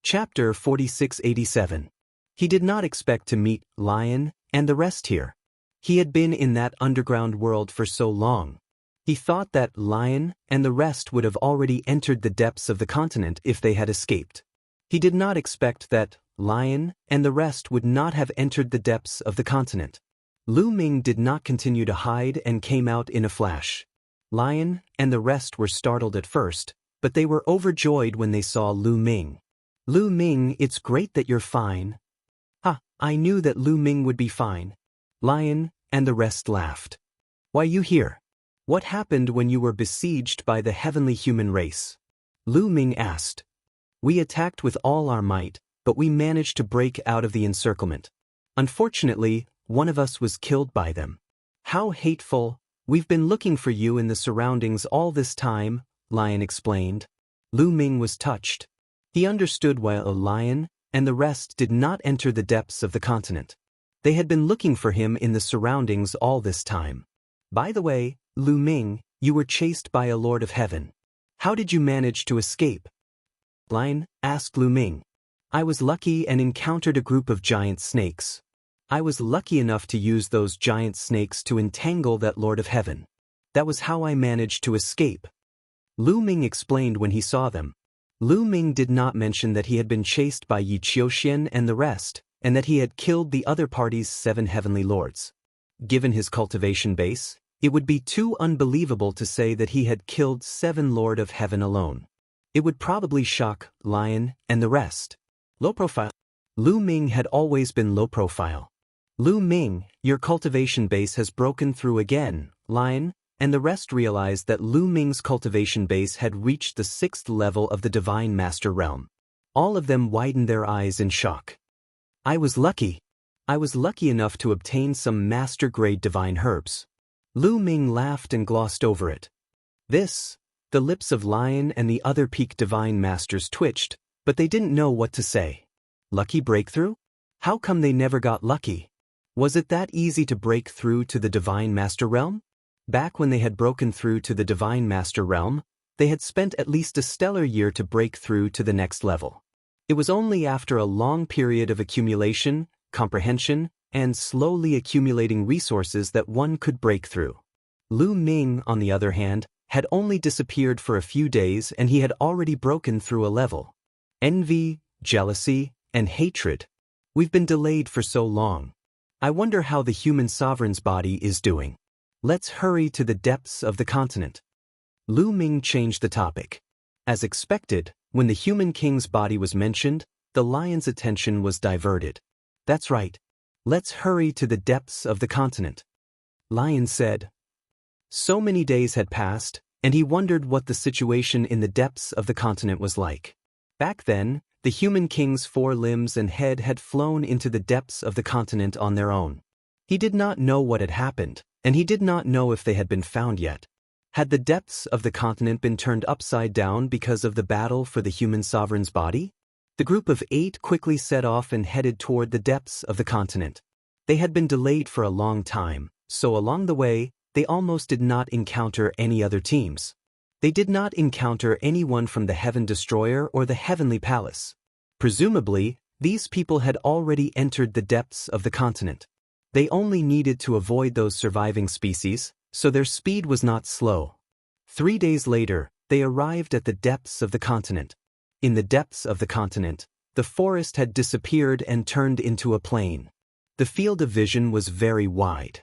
Chapter 4687. He did not expect to meet Lion and the rest here. He had been in that underground world for so long. He thought that Lion and the rest would have already entered the depths of the continent if they had escaped. He did not expect that Lion and the rest would not have entered the depths of the continent. Lu Ming did not continue to hide and came out in a flash. Lion and the rest were startled at first, but they were overjoyed when they saw Lu Ming. Lu Ming, it's great that you're fine. I knew that Lu Ming would be fine. Lion and the rest laughed. Why you here? What happened when you were besieged by the heavenly human race? Lu Ming asked. We attacked with all our might, but we managed to break out of the encirclement. Unfortunately, one of us was killed by them. How hateful. We've been looking for you in the surroundings all this time, Lion explained. Lu Ming was touched. He understood why a lion and the rest did not enter the depths of the continent. They had been looking for him in the surroundings all this time. By the way, Lu Ming, you were chased by a Lord of Heaven. How did you manage to escape? Lion asked Lu Ming. I was lucky and encountered a group of giant snakes. I was lucky enough to use those giant snakes to entangle that Lord of Heaven. That was how I managed to escape. Lu Ming explained when he saw them. Lu Ming did not mention that he had been chased by Yi Qiuxian and the rest, and that he had killed the other party's 7 heavenly lords. Given his cultivation base, it would be too unbelievable to say that he had killed 7 Lord of Heaven alone. It would probably shock Lion and the rest. Low profile. Lu Ming had always been low profile. Lu Ming, your cultivation base has broken through again, Lion, and the rest realized that Lu Ming's cultivation base had reached the 6th level of the Divine Master Realm. All of them widened their eyes in shock. I was lucky. I was lucky enough to obtain some master-grade divine herbs. Lu Ming laughed and glossed over it. The lips of Lion and the other peak divine masters twitched, but they didn't know what to say. Lucky breakthrough? How come they never got lucky? Was it that easy to break through to the Divine Master Realm? Back when they had broken through to the Divine Master Realm, they had spent at least a stellar year to break through to the next level. It was only after a long period of accumulation, comprehension, and slowly accumulating resources that one could break through. Lu Ming, on the other hand, had only disappeared for a few days and he had already broken through a level. Envy, jealousy, and hatred. We've been delayed for so long. I wonder how the human sovereign's body is doing. Let's hurry to the depths of the continent. Lu Ming changed the topic. As expected, when the human king's body was mentioned, the lion's attention was diverted. That's right. Let's hurry to the depths of the continent. Lion said. So many days had passed, and he wondered what the situation in the depths of the continent was like. Back then, the human king's 4 limbs and head had flown into the depths of the continent on their own. He did not know what had happened, and he did not know if they had been found yet. Had the depths of the continent been turned upside down because of the battle for the human sovereign's body? The group of 8 quickly set off and headed toward the depths of the continent. They had been delayed for a long time, so along the way, they almost did not encounter any other teams. They did not encounter anyone from the Heaven Destroyer or the Heavenly Palace. Presumably, these people had already entered the depths of the continent. They only needed to avoid those surviving species, so their speed was not slow. 3 days later, they arrived at the depths of the continent. In the depths of the continent, the forest had disappeared and turned into a plain. The field of vision was very wide.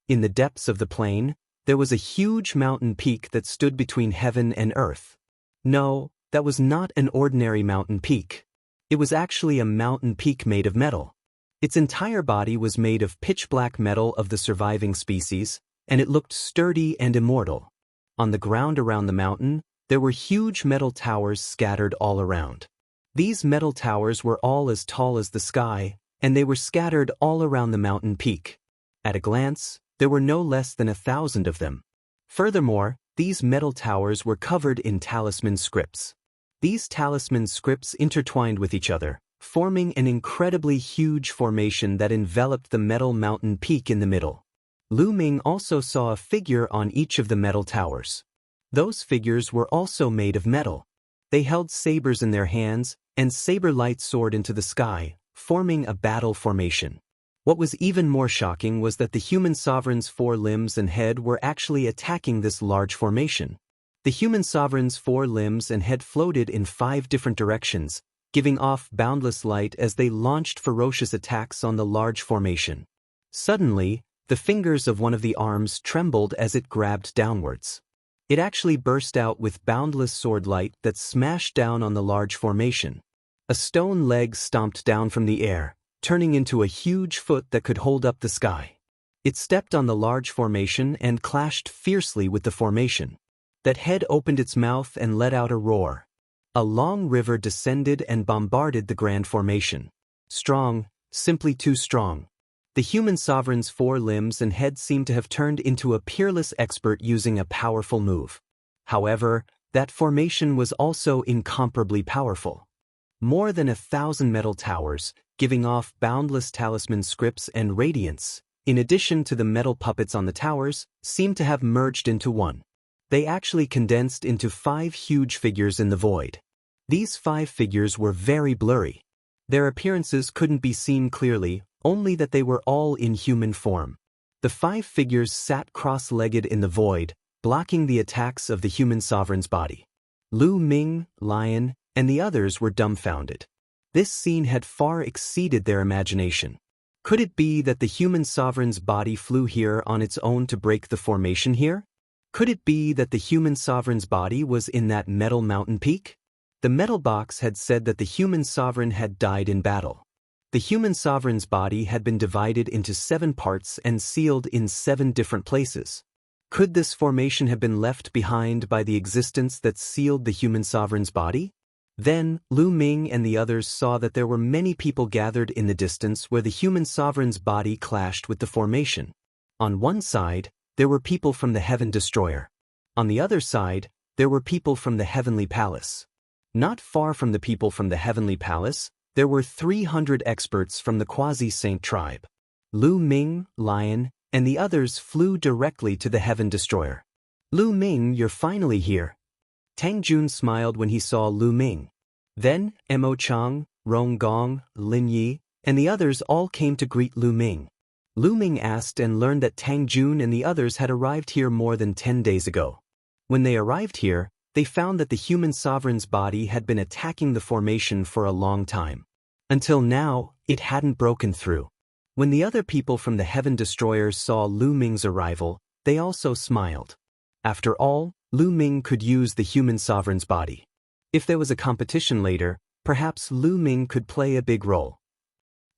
In the depths of the plain, there was a huge mountain peak that stood between heaven and earth. No, that was not an ordinary mountain peak. It was actually a mountain peak made of metal. Its entire body was made of pitch-black metal of the surviving species, and it looked sturdy and immortal. On the ground around the mountain, there were huge metal towers scattered all around. These metal towers were all as tall as the sky, and they were scattered all around the mountain peak. At a glance, there were no less than 1,000 of them. Furthermore, these metal towers were covered in talisman scripts. These talisman scripts intertwined with each other, forming an incredibly huge formation that enveloped the metal mountain peak in the middle. Lu Ming also saw a figure on each of the metal towers. Those figures were also made of metal. They held sabers in their hands, and saber lights soared into the sky, forming a battle formation. What was even more shocking was that the human sovereign's 4 limbs and head were actually attacking this large formation. The human sovereign's 4 limbs and head floated in 5 different directions, giving off boundless light as they launched ferocious attacks on the large formation. Suddenly, the fingers of one of the arms trembled as it grabbed downwards. It actually burst out with boundless sword light that smashed down on the large formation. A stone leg stomped down from the air, turning into a huge foot that could hold up the sky. It stepped on the large formation and clashed fiercely with the formation. That head opened its mouth and let out a roar. A long river descended and bombarded the grand formation. Strong, simply too strong. The human sovereign's 4 limbs and head seemed to have turned into a peerless expert using a powerful move. However, that formation was also incomparably powerful. More than 1,000 metal towers, giving off boundless talisman scripts and radiance, in addition to the metal puppets on the towers, seemed to have merged into one. They actually condensed into 5 huge figures in the void. These 5 figures were very blurry. Their appearances couldn't be seen clearly, only that they were all in human form. The 5 figures sat cross-legged in the void, blocking the attacks of the human sovereign's body. Lu Ming, Lion, and the others were dumbfounded. This scene had far exceeded their imagination. Could it be that the human sovereign's body flew here on its own to break the formation here? Could it be that the human sovereign's body was in that metal mountain peak? The metal box had said that the human sovereign had died in battle. The human sovereign's body had been divided into 7 parts and sealed in 7 different places. Could this formation have been left behind by the existence that sealed the human sovereign's body? Then, Lu Ming and the others saw that there were many people gathered in the distance where the human sovereign's body clashed with the formation. On one side, there were people from the Heaven Destroyer. On the other side, there were people from the Heavenly Palace. Not far from the people from the Heavenly Palace, there were 300 experts from the Quasi-Saint tribe. Lu Ming, Lion, and the others flew directly to the Heaven Destroyer. Lu Ming, you're finally here. Tang Jun smiled when he saw Lu Ming. Then, Mo Chang, Rong Gong, Lin Yi, and the others all came to greet Lu Ming. Lu Ming asked and learned that Tang Jun and the others had arrived here more than 10 days ago. When they arrived here, they found that the human sovereign's body had been attacking the formation for a long time. Until now, it hadn't broken through. When the other people from the Heaven Destroyer saw Lu Ming's arrival, they also smiled. After all, Lu Ming could use the human sovereign's body. If there was a competition later, perhaps Lu Ming could play a big role.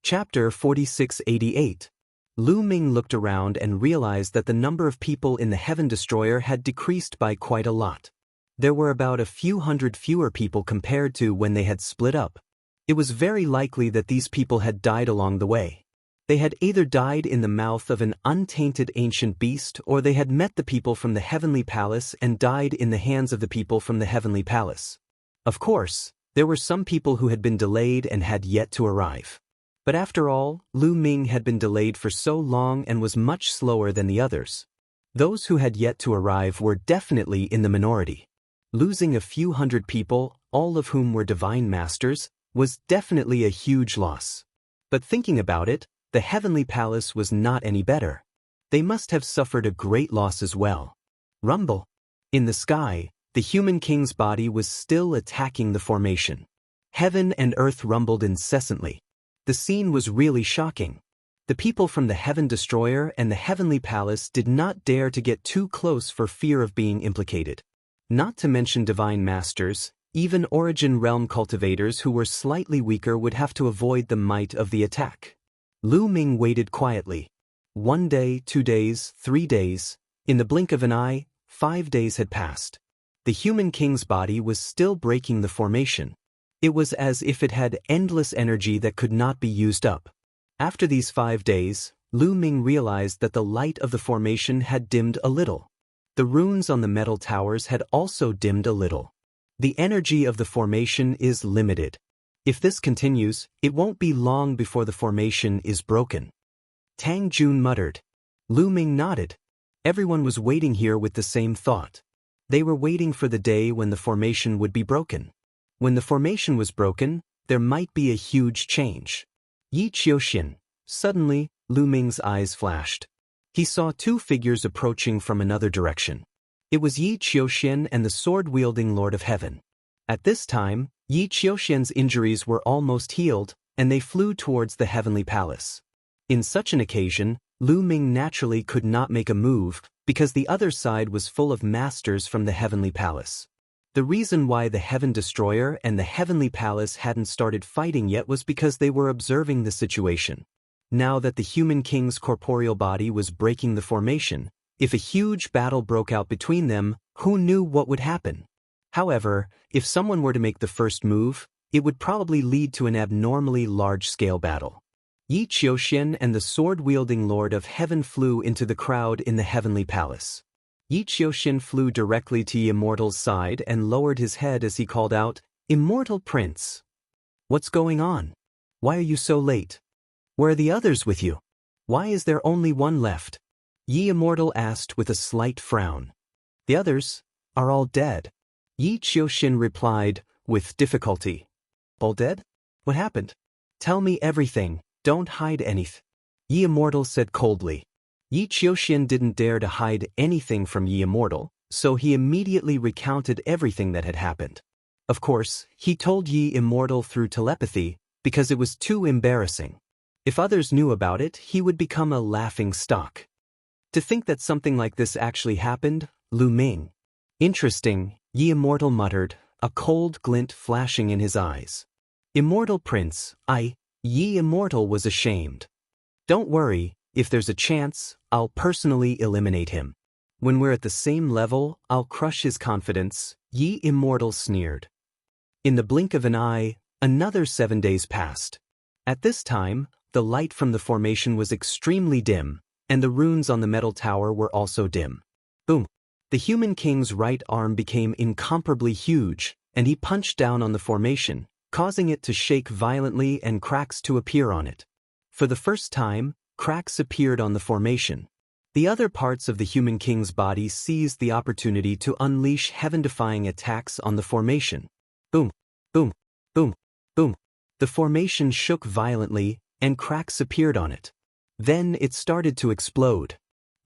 Chapter 4688. Lu Ming looked around and realized that the number of people in the Heaven Destroyer had decreased by quite a lot. There were about a few hundred fewer people compared to when they had split up. It was very likely that these people had died along the way. They had either died in the mouth of an untainted ancient beast, or they had met the people from the Heavenly Palace and died in the hands of the people from the Heavenly Palace. Of course, there were some people who had been delayed and had yet to arrive. But after all, Lu Ming had been delayed for so long and was much slower than the others. Those who had yet to arrive were definitely in the minority. Losing a few hundred people, all of whom were divine masters, was definitely a huge loss. But thinking about it, the Heavenly Palace was not any better. They must have suffered a great loss as well. Rumble. In the sky, the human king's body was still attacking the formation. Heaven and earth rumbled incessantly. The scene was really shocking. The people from the Heaven Destroyer and the Heavenly Palace did not dare to get too close for fear of being implicated. Not to mention divine masters, even Origin Realm cultivators who were slightly weaker would have to avoid the might of the attack. Lu Ming waited quietly. 1 day, 2 days, 3 days. In the blink of an eye, 5 days had passed. The human king's body was still breaking the formation. It was as if it had endless energy that could not be used up. After these 5 days, Lu Ming realized that the light of the formation had dimmed a little. The runes on the metal towers had also dimmed a little. The energy of the formation is limited. If this continues, it won't be long before the formation is broken. Tang Jun muttered. Lu Ming nodded. Everyone was waiting here with the same thought. They were waiting for the day when the formation would be broken. When the formation was broken, there might be a huge change. Yi Qiuxian. Suddenly, Lu Ming's eyes flashed. He saw two figures approaching from another direction. It was Yi Qiuxian and the sword-wielding Lord of Heaven. At this time, Yi Qiuxian's injuries were almost healed, and they flew towards the heavenly palace. In such an occasion, Lu Ming naturally could not make a move, because the other side was full of masters from the heavenly palace. The reason why the Heaven Destroyer and the heavenly palace hadn't started fighting yet was because they were observing the situation. Now that the human king's corporeal body was breaking the formation, if a huge battle broke out between them, who knew what would happen? However, if someone were to make the first move, it would probably lead to an abnormally large-scale battle. Yi Qiuxian and the sword-wielding Lord of Heaven flew into the crowd in the heavenly palace. Yi Qiuxian flew directly to Immortal's side and lowered his head as he called out, "Immortal Prince! What's going on? Why are you so late? Where are the others with you? Why is there only one left?" Yi Immortal asked with a slight frown. "The others are all dead." Yi Qiuxian replied, with difficulty. "All dead? What happened? Tell me everything, don't hide anything." Yi Immortal said coldly. Yi Qiuxian didn't dare to hide anything from Yi Immortal, so he immediately recounted everything that had happened. Of course, he told Yi Immortal through telepathy, because it was too embarrassing. If others knew about it, he would become a laughing stock. To think that something like this actually happened, Lu Ming. "Interesting," Yi Immortal muttered, a cold glint flashing in his eyes. "Immortal Prince, Yi Immortal was ashamed. Don't worry, if there's a chance, I'll personally eliminate him. When we're at the same level, I'll crush his confidence," Yi Immortal sneered. In the blink of an eye, another 7 days passed. At this time, the light from the formation was extremely dim, and the runes on the metal tower were also dim. Boom! The human king's right arm became incomparably huge, and he punched down on the formation, causing it to shake violently and cracks to appear on it. For the first time, cracks appeared on the formation. The other parts of the human king's body seized the opportunity to unleash heaven-defying attacks on the formation. Boom! Boom! Boom! Boom! The formation shook violently, and cracks appeared on it. Then it started to explode.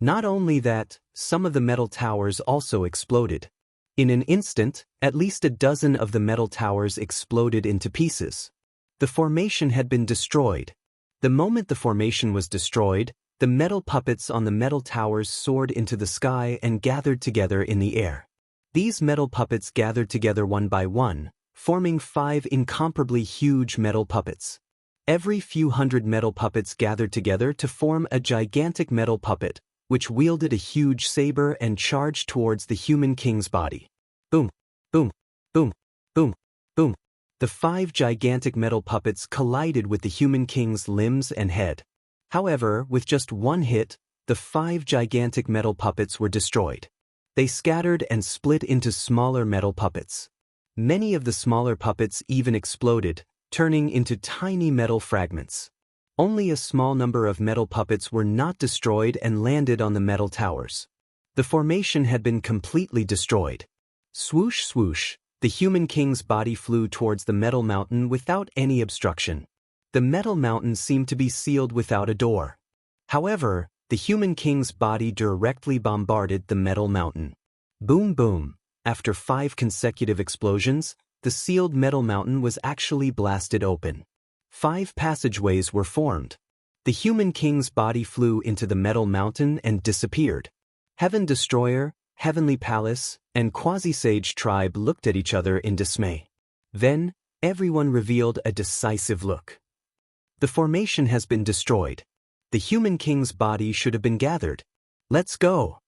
Not only that, some of the metal towers also exploded. In an instant, at least a dozen of the metal towers exploded into pieces. The formation had been destroyed. The moment the formation was destroyed, the metal puppets on the metal towers soared into the sky and gathered together in the air. These metal puppets gathered together one by one, forming 5 incomparably huge metal puppets. Every few hundred metal puppets gathered together to form a gigantic metal puppet, which wielded a huge saber and charged towards the human king's body. Boom! Boom! Boom! Boom! Boom! The 5 gigantic metal puppets collided with the human king's limbs and head. However, with just one hit, the 5 gigantic metal puppets were destroyed. They scattered and split into smaller metal puppets. Many of the smaller puppets even exploded, turning into tiny metal fragments. Only a small number of metal puppets were not destroyed and landed on the metal towers. The formation had been completely destroyed. Swoosh swoosh, the human king's body flew towards the metal mountain without any obstruction. The metal mountain seemed to be sealed without a door. However, the human king's body directly bombarded the metal mountain. Boom boom, after 5 consecutive explosions, the sealed metal mountain was actually blasted open. 5 passageways were formed. The human king's body flew into the metal mountain and disappeared. Heaven Destroyer, Heavenly Palace, and Quasi-Sage Tribe looked at each other in dismay. Then, everyone revealed a decisive look. The formation has been destroyed. The human king's body should have been gathered. Let's go!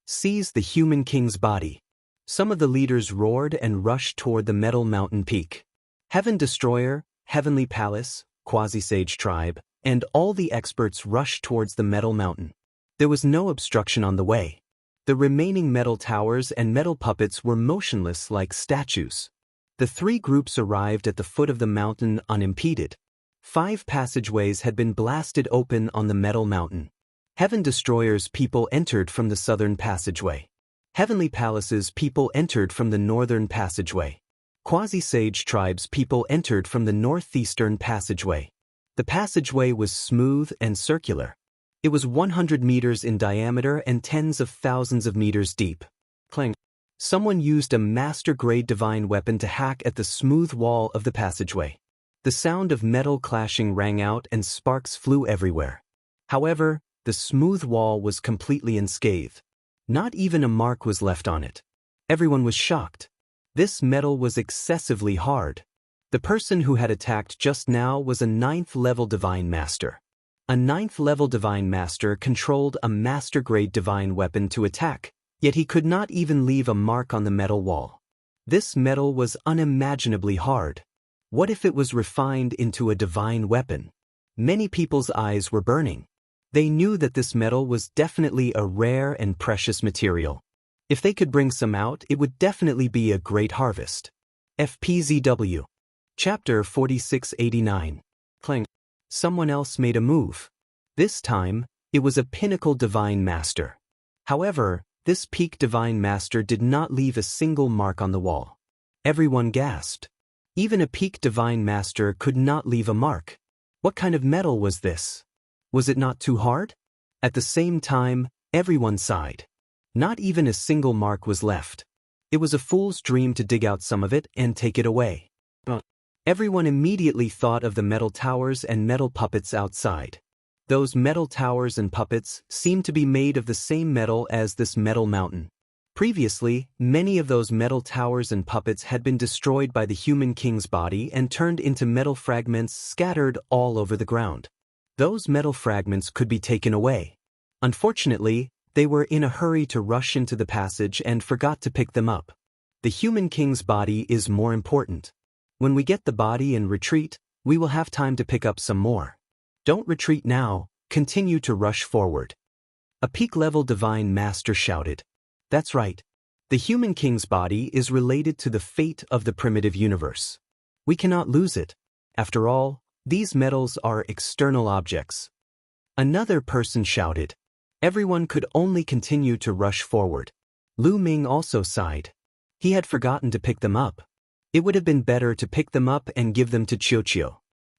Seize the human king's body. Some of the leaders roared and rushed toward the metal mountain peak. Heaven Destroyer, Heavenly Palace, Quasi-Sage Tribe, and all the experts rushed towards the metal mountain. There was no obstruction on the way. The remaining metal towers and metal puppets were motionless like statues. The 3 groups arrived at the foot of the mountain unimpeded. 5 passageways had been blasted open on the metal mountain. Heaven Destroyer's people entered from the southern passageway. Heavenly Palace's people entered from the northern passageway. Quasi-Sage tribe's people entered from the northeastern passageway. The passageway was smooth and circular. It was 100 meters in diameter and tens of thousands of meters deep. Clang. Someone used a master-grade divine weapon to hack at the smooth wall of the passageway. The sound of metal clashing rang out and sparks flew everywhere. However, the smooth wall was completely unscathed. Not even a mark was left on it. Everyone was shocked. This metal was excessively hard. The person who had attacked just now was a 9th-level divine master. A 9th-level divine master controlled a master-grade divine weapon to attack, yet he could not even leave a mark on the metal wall. This metal was unimaginably hard. What if it was refined into a divine weapon? Many people's eyes were burning. They knew that this metal was definitely a rare and precious material. If they could bring some out, it would definitely be a great harvest. FPZW. Chapter 4689. Clang. Someone else made a move. This time, it was a pinnacle divine master. However, this peak divine master did not leave a single mark on the wall. Everyone gasped. Even a peak divine master could not leave a mark. What kind of metal was this? Was it not too hard? At the same time, everyone sighed. Not even a single mark was left. It was a fool's dream to dig out some of it and take it away. Everyone immediately thought of the metal towers and metal puppets outside. Those metal towers and puppets seemed to be made of the same metal as this metal mountain. Previously, many of those metal towers and puppets had been destroyed by the human king's body and turned into metal fragments scattered all over the ground. Those metal fragments could be taken away. Unfortunately, they were in a hurry to rush into the passage and forgot to pick them up. The human king's body is more important. When we get the body and retreat, we will have time to pick up some more. Don't retreat now, continue to rush forward. A peak-level divine master shouted. That's right. The human king's body is related to the fate of the primitive universe. We cannot lose it. After all, these metals are external objects. Another person shouted. Everyone could only continue to rush forward. Lu Ming also sighed. He had forgotten to pick them up. It would have been better to pick them up and give them to Qiuqiu.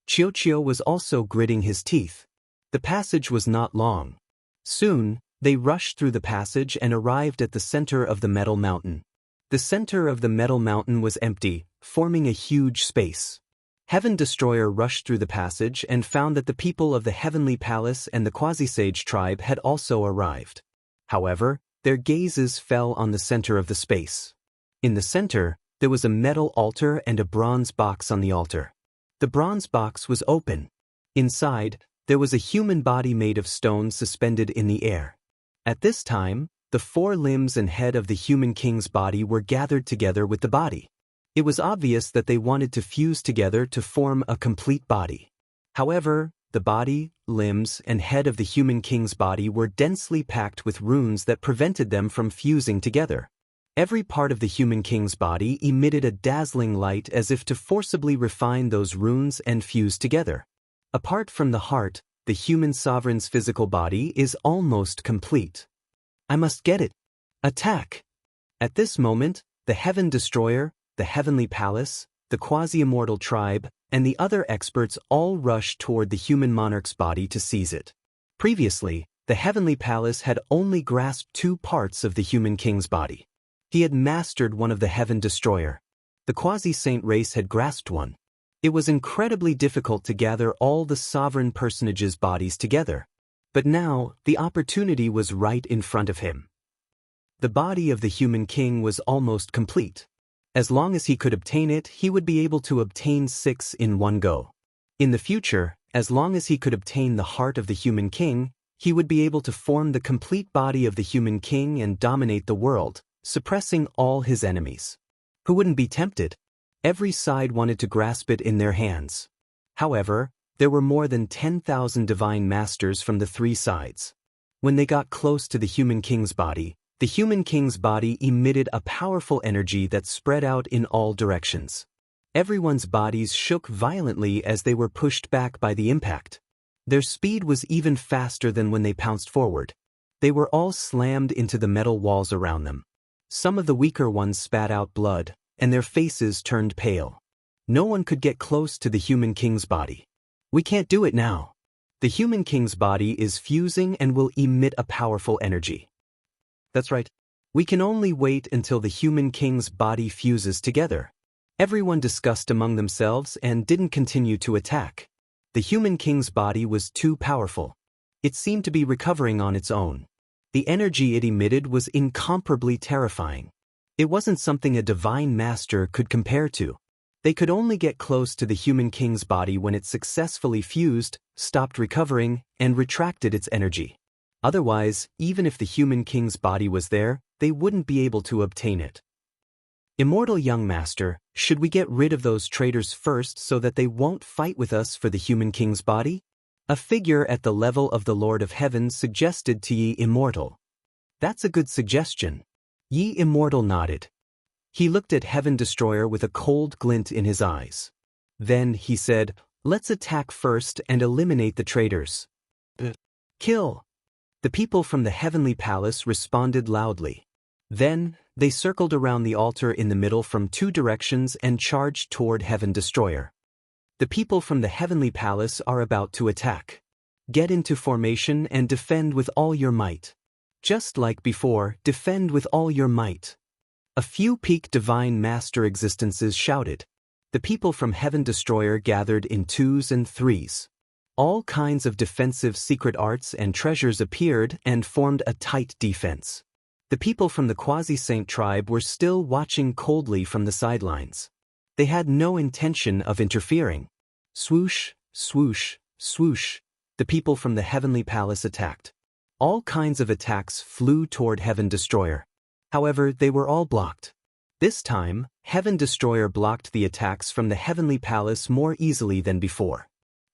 Qiuqiu was also gritting his teeth. The passage was not long. Soon, they rushed through the passage and arrived at the center of the metal mountain. The center of the metal mountain was empty, forming a huge space. Heaven Destroyer rushed through the passage and found that the people of the Heavenly Palace and the Quasi-Sage tribe had also arrived. However, their gazes fell on the center of the space. In the center, there was a metal altar and a bronze box on the altar. The bronze box was open. Inside, there was a human body made of stone suspended in the air. At this time, the 4 limbs and head of the human king's body were gathered together with the body. It was obvious that they wanted to fuse together to form a complete body. However, the body, limbs, and head of the human king's body were densely packed with runes that prevented them from fusing together. Every part of the human king's body emitted a dazzling light as if to forcibly refine those runes and fuse together. Apart from the heart, the human sovereign's physical body is almost complete. I must get it. Attack! At this moment, the Heaven Destroyer, the Heavenly Palace, the Quasi-Immortal tribe, and the other experts all rushed toward the human monarch's body to seize it. Previously, the Heavenly Palace had only grasped 2 parts of the human king's body. He had mastered one of the Heaven Destroyer. The Quasi-Saint race had grasped one. It was incredibly difficult to gather all the sovereign personages' bodies together. But now, the opportunity was right in front of him. The body of the human king was almost complete. As long as he could obtain it, he would be able to obtain 6 in one go. In the future, as long as he could obtain the heart of the human king, he would be able to form the complete body of the human king and dominate the world, suppressing all his enemies. Who wouldn't be tempted? Every side wanted to grasp it in their hands. However, there were more than 10,000 divine masters from the 3 sides. When they got close to the human king's body, the human king's body emitted a powerful energy that spread out in all directions. Everyone's bodies shook violently as they were pushed back by the impact. Their speed was even faster than when they pounced forward. They were all slammed into the metal walls around them. Some of the weaker ones spat out blood, and their faces turned pale. No one could get close to the human king's body. We can't do it now. The human king's body is fusing and will emit a powerful energy. That's right. We can only wait until the human king's body fuses together. Everyone discussed among themselves and didn't continue to attack. The human king's body was too powerful. It seemed to be recovering on its own. The energy it emitted was incomparably terrifying. It wasn't something a divine master could compare to. They could only get close to the human king's body when it successfully fused, stopped recovering, and retracted its energy. Otherwise, even if the human king's body was there, they wouldn't be able to obtain it. Immortal young master, should we get rid of those traitors first so that they won't fight with us for the human king's body? A figure at the level of the Lord of Heaven suggested to Ye Immortal. That's a good suggestion. Ye Immortal nodded. He looked at Heaven Destroyer with a cold glint in his eyes. Then he said, "Let's attack first and eliminate the traitors." Kill! The people from the heavenly palace responded loudly. Then, they circled around the altar in the middle from two directions and charged toward Heaven Destroyer. The people from the heavenly palace are about to attack. Get into formation and defend with all your might. Just like before, defend with all your might. A few peak divine master existences shouted. The people from Heaven Destroyer gathered in twos and threes. All kinds of defensive secret arts and treasures appeared and formed a tight defense. The people from the Quasi-Saint tribe were still watching coldly from the sidelines. They had no intention of interfering. Swoosh, swoosh, swoosh. The people from the heavenly palace attacked. All kinds of attacks flew toward Heaven Destroyer. However, they were all blocked. This time, Heaven Destroyer blocked the attacks from the heavenly palace more easily than before.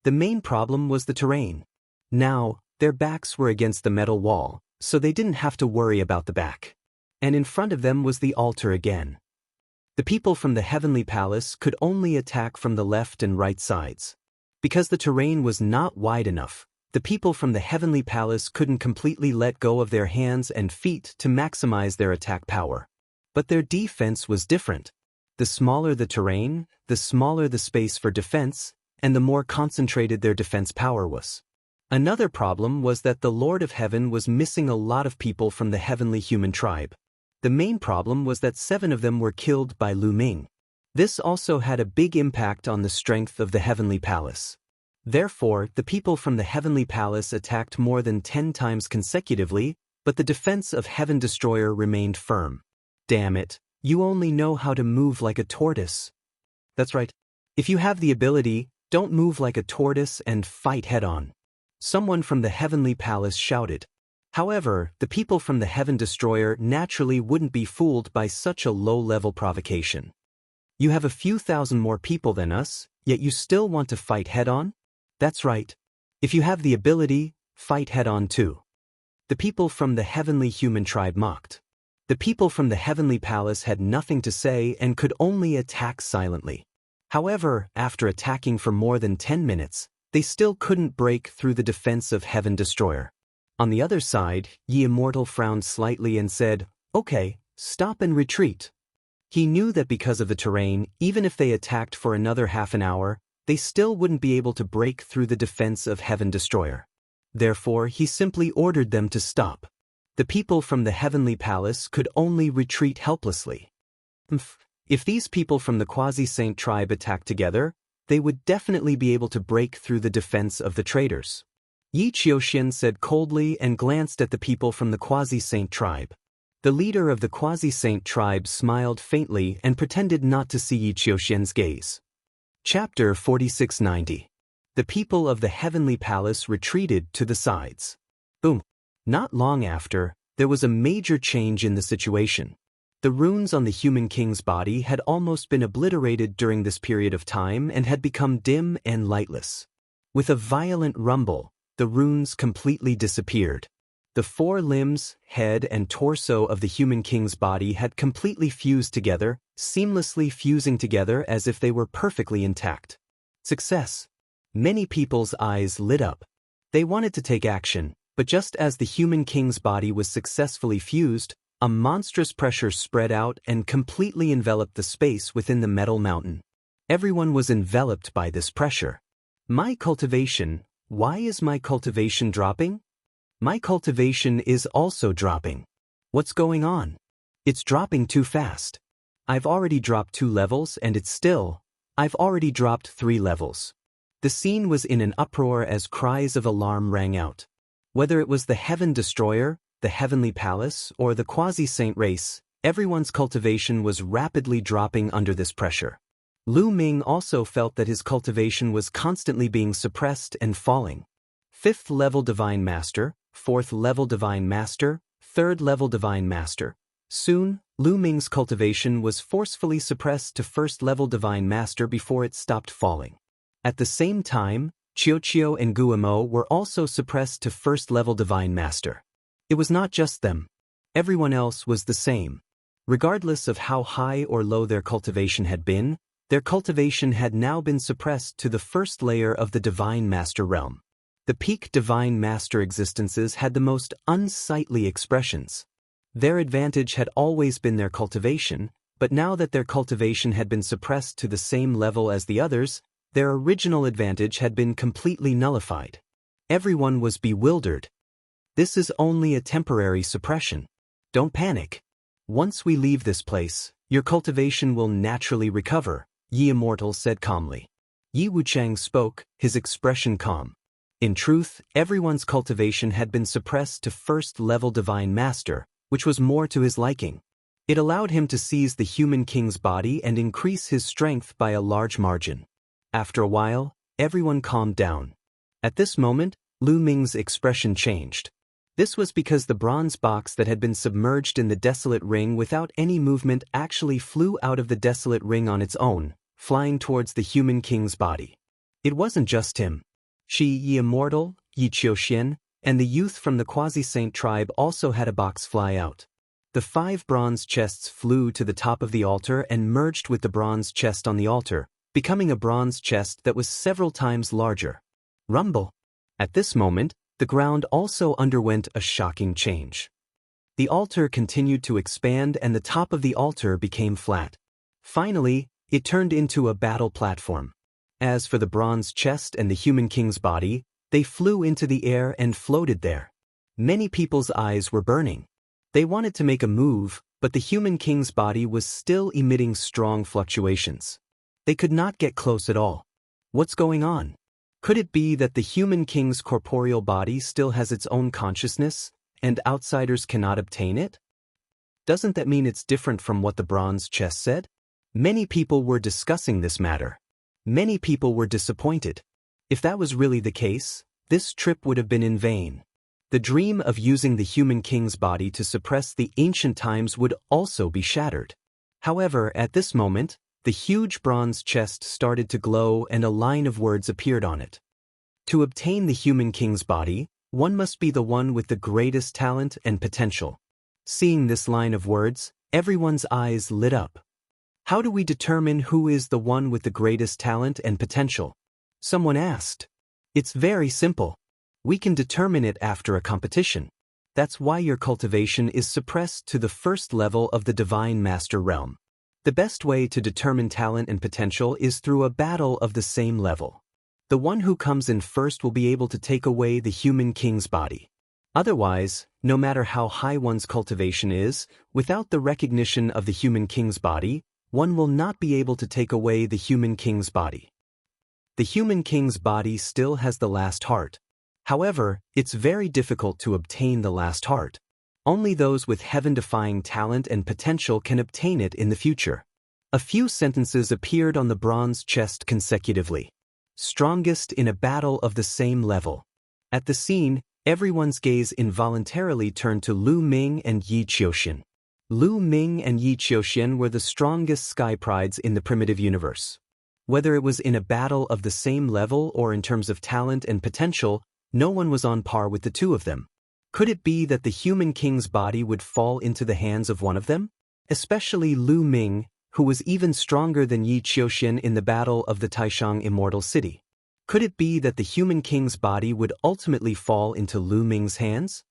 The main problem was the terrain. Now, their backs were against the metal wall, so they didn't have to worry about the back. And in front of them was the altar again. The people from the heavenly palace could only attack from the left and right sides. Because the terrain was not wide enough, the people from the heavenly palace couldn't completely let go of their hands and feet to maximize their attack power. But their defense was different. The smaller the terrain, the smaller the space for defense, and the more concentrated their defense power was. Another problem was that the Lord of Heaven was missing a lot of people from the heavenly human tribe. The main problem was that 7 of them were killed by Lu Ming. This also had a big impact on the strength of the heavenly palace. Therefore, the people from the heavenly palace attacked more than 10 times consecutively, but the defense of Heaven Destroyer remained firm. Damn it, you only know how to move like a tortoise. That's right. If you have the ability, don't move like a tortoise and fight head-on. Someone from the heavenly palace shouted. However, the people from the Heaven Destroyer naturally wouldn't be fooled by such a low-level provocation. You have a few thousand more people than us, yet you still want to fight head-on? That's right. If you have the ability, fight head-on too. The people from the heavenly human tribe mocked. The people from the heavenly palace had nothing to say and could only attack silently. However, after attacking for more than 10 minutes, they still couldn't break through the defense of Heaven Destroyer. On the other side, Ye Immortal frowned slightly and said, "Okay, stop and retreat." He knew that because of the terrain, even if they attacked for another half an hour, they still wouldn't be able to break through the defense of Heaven Destroyer. Therefore, he simply ordered them to stop. The people from the heavenly palace could only retreat helplessly. If these people from the Quasi-Saint tribe attacked together, they would definitely be able to break through the defense of the traitors. Yi Qiuxian said coldly and glanced at the people from the Quasi-Saint tribe. The leader of the Quasi-Saint tribe smiled faintly and pretended not to see Yi Qiuxian's gaze. Chapter 4690. The people of the heavenly palace retreated to the sides. Boom. Not long after, there was a major change in the situation. The runes on the human king's body had almost been obliterated during this period of time and had become dim and lightless. With a violent rumble, the runes completely disappeared. The 4 limbs, head, and torso of the human king's body had completely fused together, seamlessly fusing together as if they were perfectly intact. Success! Many people's eyes lit up. They wanted to take action, but just as the human king's body was successfully fused, A monstrous pressure spread out and completely enveloped the space within the metal mountain. Everyone was enveloped by this pressure. My cultivation, why is my cultivation dropping? My cultivation is also dropping. What's going on? It's dropping too fast. I've already dropped 2 levels and I've already dropped 3 levels. The scene was in an uproar as cries of alarm rang out. Whether it was the Heaven Destroyer, the Heavenly Palace, or the Quasi-Saint race, everyone's cultivation was rapidly dropping under this pressure. Lu Ming also felt that his cultivation was constantly being suppressed and falling. 5th level Divine Master, 4th level Divine Master, 3rd level Divine Master. Soon, Lu Ming's cultivation was forcefully suppressed to 1st level Divine Master before it stopped falling. At the same time, Qiuqiu and Guimo were also suppressed to 1st level Divine Master. It was not just them. Everyone else was the same. Regardless of how high or low their cultivation had been, their cultivation had now been suppressed to the 1st layer of the Divine Master realm. The peak Divine Master existences had the most unsightly expressions. Their advantage had always been their cultivation, but now that their cultivation had been suppressed to the same level as the others, their original advantage had been completely nullified. Everyone was bewildered. This is only a temporary suppression. Don't panic. Once we leave this place, your cultivation will naturally recover, Immortal said calmly. Yi Wuchang spoke, his expression calm. In truth, everyone's cultivation had been suppressed to 1st level Divine Master, which was more to his liking. It allowed him to seize the human king's body and increase his strength by a large margin. After a while, everyone calmed down. At this moment, Lu Ming's expression changed. This was because the bronze box that had been submerged in the desolate ring without any movement actually flew out of the desolate ring on its own, flying towards the human king's body. It wasn't just him. Yi Immortal, Yi Qiuxian, and the youth from the Quasi-Saint tribe also had a box fly out. The 5 bronze chests flew to the top of the altar and merged with the bronze chest on the altar, becoming a bronze chest that was several times larger. Rumble. At this moment, the ground also underwent a shocking change. The altar continued to expand and the top of the altar became flat. Finally, it turned into a battle platform. As for the bronze chest and the human king's body, they flew into the air and floated there. Many people's eyes were burning. They wanted to make a move, but the human king's body was still emitting strong fluctuations. They could not get close at all. What's going on? Could it be that the human king's corporeal body still has its own consciousness, and outsiders cannot obtain it? Doesn't that mean it's different from what the bronze chest said? Many people were discussing this matter. Many people were disappointed. If that was really the case, this trip would have been in vain. The dream of using the human king's body to suppress the ancient times would also be shattered. However, at this moment, the huge bronze chest started to glow and a line of words appeared on it. To obtain the human king's body, one must be the one with the greatest talent and potential. Seeing this line of words, everyone's eyes lit up. How do we determine who is the one with the greatest talent and potential? Someone asked. It's very simple. We can determine it after a competition. That's why your cultivation is suppressed to the 1st level of the Divine Master realm. The best way to determine talent and potential is through a battle of the same level. The one who comes in first will be able to take away the human king's body. Otherwise, no matter how high one's cultivation is, without the recognition of the human king's body, one will not be able to take away the human king's body. The human king's body still has the last heart. However, it's very difficult to obtain the last heart. Only those with heaven-defying talent and potential can obtain it in the future. A few sentences appeared on the bronze chest consecutively. Strongest in a battle of the same level. At the scene, everyone's gaze involuntarily turned to Lu Ming and Yi Qiuxian. Lu Ming and Yi Qiuxian were the strongest sky prides in the primitive universe. Whether it was in a battle of the same level or in terms of talent and potential, no one was on par with the two of them. Could it be that the human king's body would fall into the hands of one of them? Especially Lu Ming, who was even stronger than Yi Qiuxian in the battle of the Taishang Immortal City. Could it be that the human king's body would ultimately fall into Lu Ming's hands?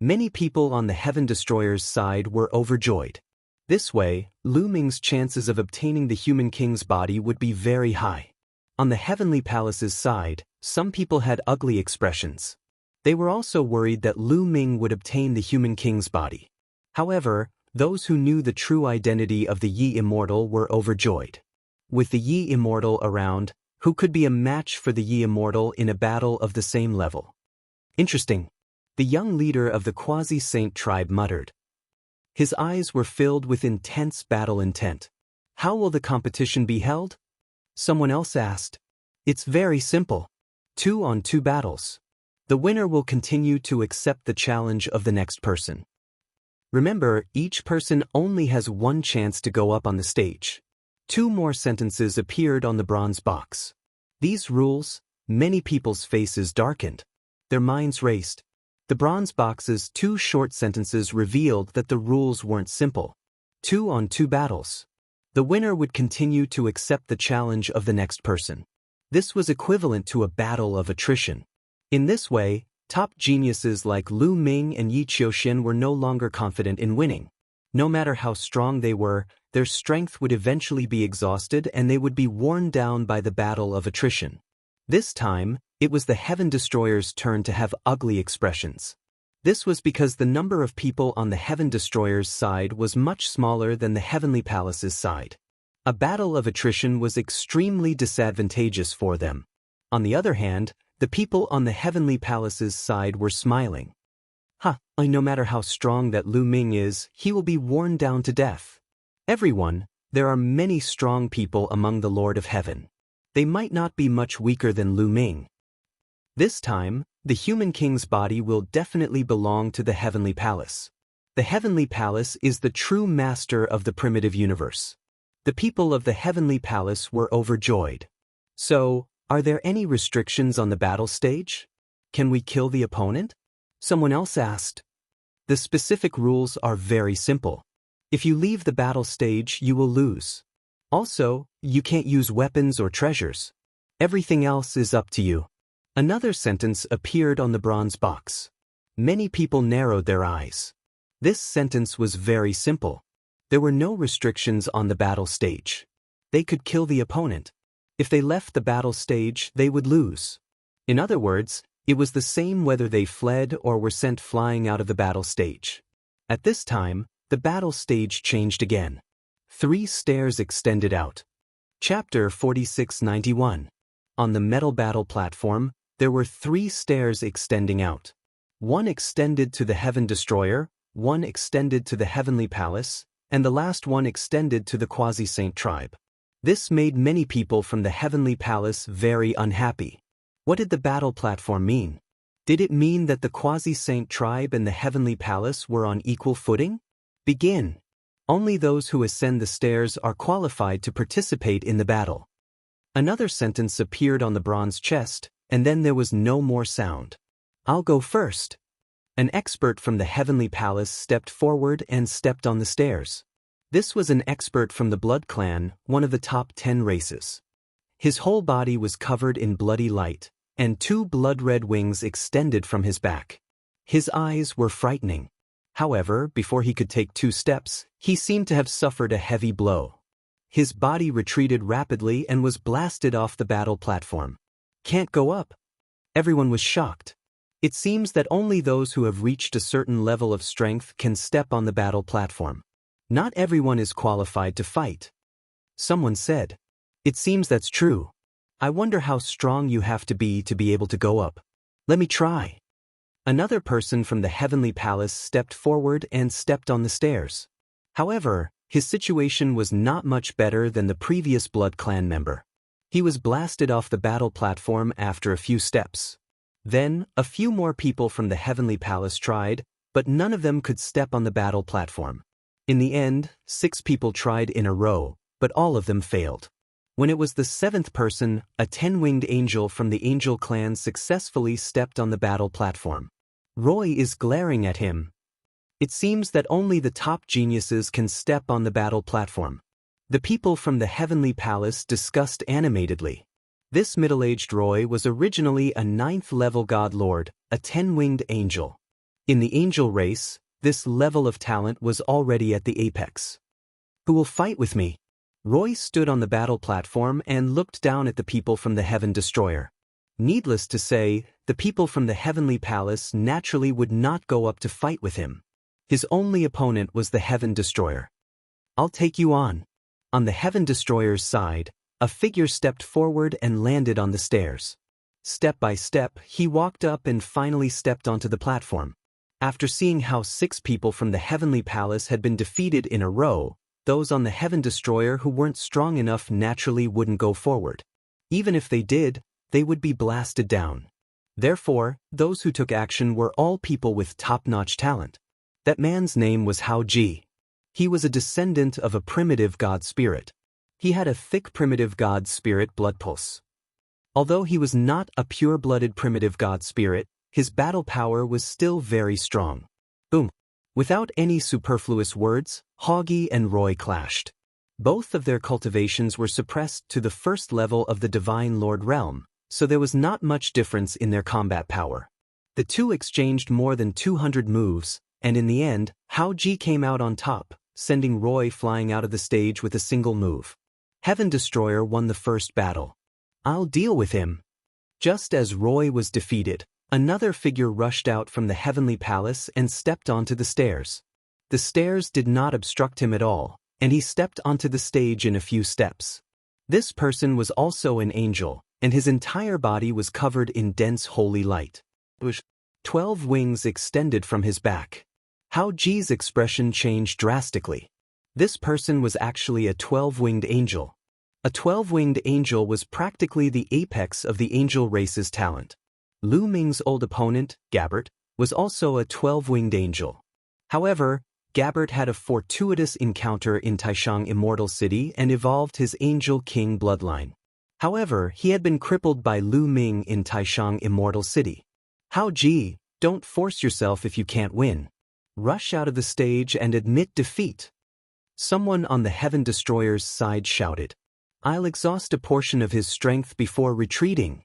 Many people on the Heaven Destroyer's side were overjoyed. This way, Lu Ming's chances of obtaining the Human King's body would be very high. On the Heavenly Palace's side, some people had ugly expressions. They were also worried that Lu Ming would obtain the Human King's body. However, those who knew the true identity of the Yi Immortal were overjoyed. With the Yi Immortal around, who could be a match for the Yi Immortal in a battle of the same level? Interesting. The young leader of the Quasi-Saint tribe muttered. His eyes were filled with intense battle intent. How will the competition be held? Someone else asked. It's very simple. 2-on-2 battles. The winner will continue to accept the challenge of the next person. Remember, each person only has one chance to go up on the stage. 2 more sentences appeared on the bronze box. These rules, many people's faces darkened. Their minds raced. The bronze box's 2 short sentences revealed that the rules weren't simple. 2-on-2 battles. The winner would continue to accept the challenge of the next person. This was equivalent to a battle of attrition. In this way, top geniuses like Lu Ming and Yi Qiuxian were no longer confident in winning. No matter how strong they were, their strength would eventually be exhausted and they would be worn down by the battle of attrition. This time, it was the Heaven Destroyer's turn to have ugly expressions. This was because the number of people on the Heaven Destroyer's side was much smaller than the Heavenly Palace's side. A battle of attrition was extremely disadvantageous for them. On the other hand, the people on the Heavenly Palace's side were smiling. No matter how strong that Lu Ming is, he will be worn down to death. Everyone, there are many strong people among the Lord of Heaven. They might not be much weaker than Lu Ming. This time, the Human King's body will definitely belong to the Heavenly Palace. The Heavenly Palace is the true master of the primitive universe. The people of the Heavenly Palace were overjoyed. So, are there any restrictions on the battle stage? Can we kill the opponent? Someone else asked. The specific rules are very simple. If you leave the battle stage, you will lose. Also, you can't use weapons or treasures. Everything else is up to you. Another sentence appeared on the bronze box. Many people narrowed their eyes. This sentence was very simple. There were no restrictions on the battle stage. They could kill the opponent. If they left the battle stage, they would lose. In other words, it was the same whether they fled or were sent flying out of the battle stage. At this time, the battle stage changed again. 3 stairs extended out. Chapter 4691. On the metal battle platform, there were 3 stairs extending out. 1 extended to the Heaven Destroyer, 1 extended to the Heavenly Palace, and the last one extended to the Quasi-Saint tribe. This made many people from the Heavenly Palace very unhappy. What did the battle platform mean? Did it mean that the Quasi-Saint tribe and the Heavenly Palace were on equal footing? Begin. Only those who ascend the stairs are qualified to participate in the battle. Another sentence appeared on the bronze chest, and then there was no more sound. I'll go first. An expert from the Heavenly Palace stepped forward and stepped on the stairs. This was an expert from the Blood Clan, one of the top 10 races. His whole body was covered in bloody light, and 2 blood-red wings extended from his back. His eyes were frightening. However, before he could take 2 steps, he seemed to have suffered a heavy blow. His body retreated rapidly and was blasted off the battle platform. Can't go up. Everyone was shocked. It seems that only those who have reached a certain level of strength can step on the battle platform. Not everyone is qualified to fight. Someone said. It seems that's true. I wonder how strong you have to be able to go up. Let me try. Another person from the Heavenly Palace stepped forward and stepped on the stairs. However, his situation was not much better than the previous Blood Clan member. He was blasted off the battle platform after a few steps. Then, a few more people from the Heavenly Palace tried, but none of them could step on the battle platform. In the end, 6 people tried in a row, but all of them failed. When it was the 7th person, a 10-winged angel from the Angel Clan successfully stepped on the battle platform. Roy is glaring at him. It seems that only the top geniuses can step on the battle platform. The people from the Heavenly Palace discussed animatedly. This middle-aged Roy was originally a 9th-level God Lord, a 10-winged angel. In the angel race, this level of talent was already at the apex. Who will fight with me? Roy stood on the battle platform and looked down at the people from the Heaven Destroyer. Needless to say, the people from the Heavenly Palace naturally would not go up to fight with him. His only opponent was the Heaven Destroyer. I'll take you on. On the Heaven Destroyer's side, a figure stepped forward and landed on the stairs. Step by step, he walked up and finally stepped onto the platform. After seeing how 6 people from the Heavenly Palace had been defeated in a row, those on the Heaven Destroyer who weren't strong enough naturally wouldn't go forward. Even if they did, they would be blasted down. Therefore, those who took action were all people with top-notch talent. That man's name was Hao Ji. He was a descendant of a primitive god spirit. He had a thick primitive god spirit blood pulse. Although he was not a pure-blooded primitive god spirit, his battle power was still very strong. Boom. Without any superfluous words, Haugi and Roy clashed. Both of their cultivations were suppressed to the first level of the Divine Lord realm, so there was not much difference in their combat power. The two exchanged more than 200 moves, and in the end, Hao Ji came out on top, sending Roy flying out of the stage with a single move. Heaven Destroyer won the first battle. I'll deal with him. Just as Roy was defeated, another figure rushed out from the Heavenly Palace and stepped onto the stairs. The stairs did not obstruct him at all, and he stepped onto the stage in a few steps. This person was also an angel, and his entire body was covered in dense holy light. 12 wings extended from his back. Hao Ji's expression changed drastically. This person was actually a 12-winged angel. A 12-winged angel was practically the apex of the angel race's talent. Lu Ming's old opponent, Gabbert, was also a 12-winged angel. However, Gabbert had a fortuitous encounter in Taishang Immortal City and evolved his Angel King bloodline. However, he had been crippled by Lu Ming in Taishang Immortal City. Hao Ji, don't force yourself if you can't win. Rush out of the stage and admit defeat. Someone on the Heaven Destroyer's side shouted. I'll exhaust a portion of his strength before retreating.